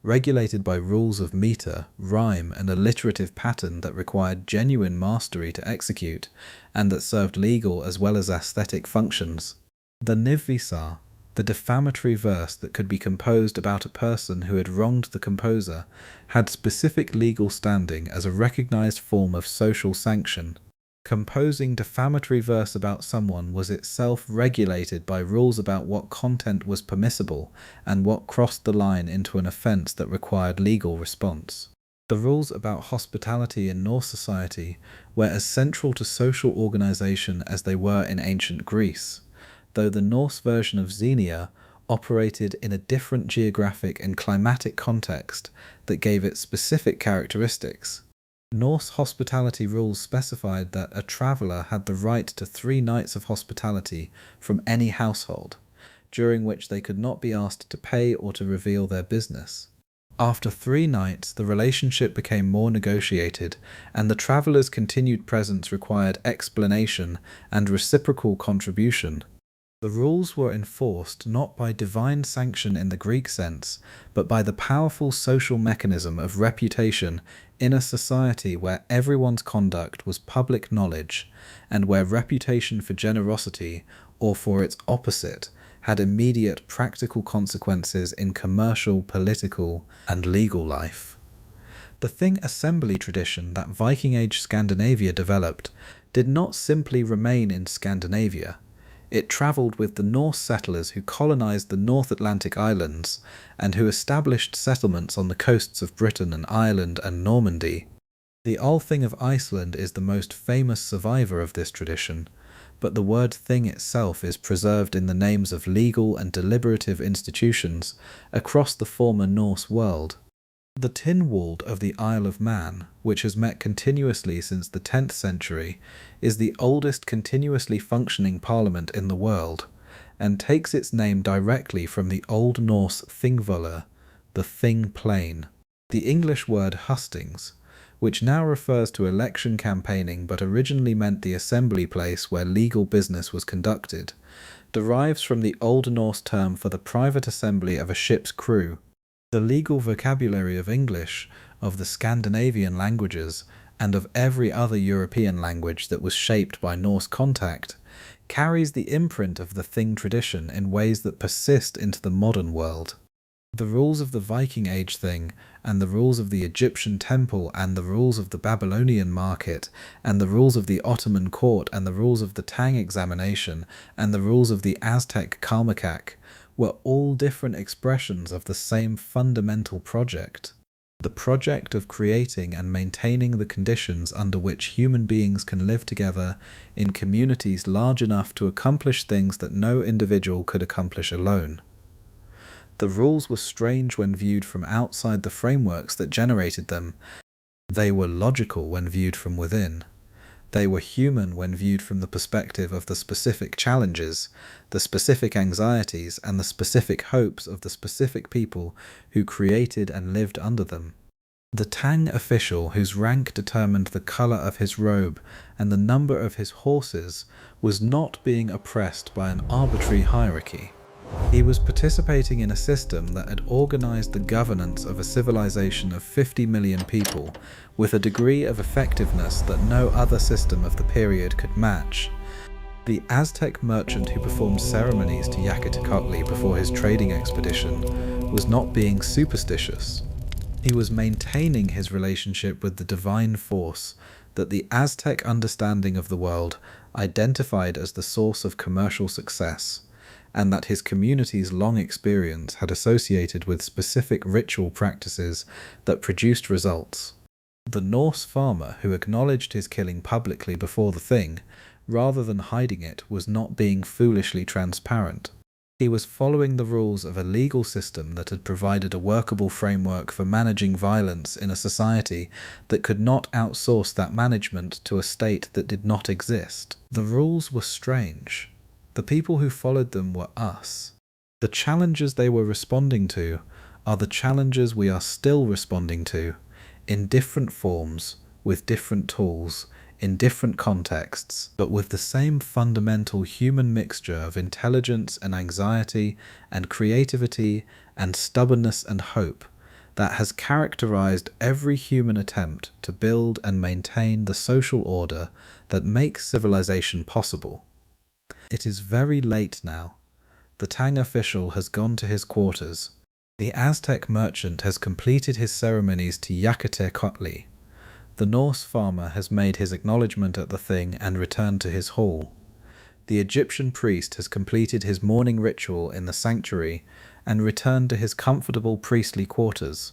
A: regulated by rules of meter, rhyme, and alliterative pattern that required genuine mastery to execute, and that served legal as well as aesthetic functions. The nivvisar, the defamatory verse that could be composed about a person who had wronged the composer, had specific legal standing as a recognized form of social sanction. Composing defamatory verse about someone was itself regulated by rules about what content was permissible and what crossed the line into an offence that required legal response. The rules about hospitality in Norse society were as central to social organization as they were in ancient Greece, though the Norse version of Xenia operated in a different geographic and climatic context that gave it specific characteristics. Norse hospitality rules specified that a traveller had the right to 3 nights of hospitality from any household, during which they could not be asked to pay or to reveal their business. After 3 nights, the relationship became more negotiated, and the traveller's continued presence required explanation and reciprocal contribution. The rules were enforced not by divine sanction in the Greek sense, but by the powerful social mechanism of reputation in a society where everyone's conduct was public knowledge, and where reputation for generosity, or for its opposite, had immediate practical consequences in commercial, political, and legal life. The thing assembly tradition that Viking Age Scandinavia developed did not simply remain in Scandinavia. It travelled with the Norse settlers who colonized the North Atlantic islands and who established settlements on the coasts of Britain and Ireland and Normandy. The Althing of Iceland is the most famous survivor of this tradition, but the word thing itself is preserved in the names of legal and deliberative institutions across the former Norse world. The Tynwald of the Isle of Man, which has met continuously since the 10th century, is the oldest continuously functioning parliament in the world, and takes its name directly from the Old Norse Thingvollr, the Thing Plain. The English word hustings, which now refers to election campaigning but originally meant the assembly place where legal business was conducted, derives from the Old Norse term for the private assembly of a ship's crew. The legal vocabulary of English, of the Scandinavian languages, and of every other European language that was shaped by Norse contact, carries the imprint of the thing tradition in ways that persist into the modern world. The rules of the Viking Age thing, and the rules of the Egyptian temple, and the rules of the Babylonian market, and the rules of the Ottoman court, and the rules of the Tang examination, and the rules of the Aztec Kalmakak were all different expressions of the same fundamental project. The project of creating and maintaining the conditions under which human beings can live together in communities large enough to accomplish things that no individual could accomplish alone. The rules were strange when viewed from outside the frameworks that generated them. They were logical when viewed from within. They were human when viewed from the perspective of the specific challenges, the specific anxieties, and the specific hopes of the specific people who created and lived under them. The Tang official whose rank determined the color of his robe and the number of his horses was not being oppressed by an arbitrary hierarchy. He was participating in a system that had organized the governance of a civilization of 50 million people with a degree of effectiveness that no other system of the period could match. The Aztec merchant who performed ceremonies to Yaxcatecutli before his trading expedition was not being superstitious. He was maintaining his relationship with the divine force that the Aztec understanding of the world identified as the source of commercial success, and that his community's long experience had associated with specific ritual practices that produced results. The Norse farmer who acknowledged his killing publicly before the thing, rather than hiding it, was not being foolishly transparent. He was following the rules of a legal system that had provided a workable framework for managing violence in a society that could not outsource that management to a state that did not exist. The rules were strange. The people who followed them were us. The challenges they were responding to are the challenges we are still responding to, in different forms, with different tools, in different contexts, but with the same fundamental human mixture of intelligence and anxiety and creativity and stubbornness and hope that has characterized every human attempt to build and maintain the social order that makes civilization possible. It is very late now. The Tang official has gone to his quarters. The Aztec merchant has completed his ceremonies to Yaxcatecutli. The Norse farmer has made his acknowledgement at the thing and returned to his hall. The Egyptian priest has completed his morning ritual in the sanctuary and returned to his comfortable priestly quarters.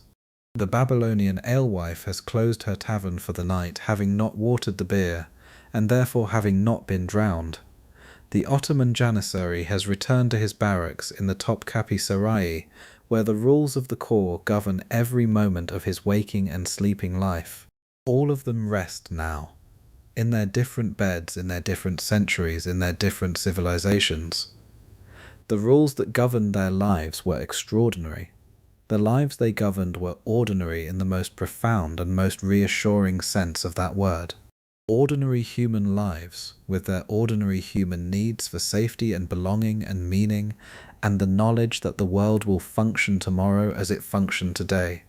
A: The Babylonian alewife has closed her tavern for the night, having not watered the beer, and therefore having not been drowned. The Ottoman Janissary has returned to his barracks in the Topkapi Sarai, where the rules of the core govern every moment of his waking and sleeping life. All of them rest now, in their different beds, in their different centuries, in their different civilizations. The rules that governed their lives were extraordinary. The lives they governed were ordinary in the most profound and most reassuring sense of that word. Ordinary human lives, with their ordinary human needs for safety and belonging and meaning, and the knowledge that the world will function tomorrow as it functioned today.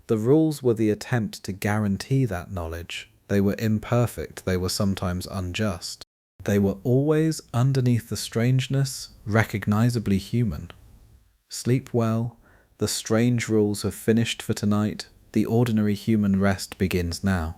A: The rules were the attempt to guarantee that knowledge. They were imperfect, they were sometimes unjust. They were always, underneath the strangeness, recognizably human. Sleep well, the strange rules have finished for tonight, the ordinary human rest begins now.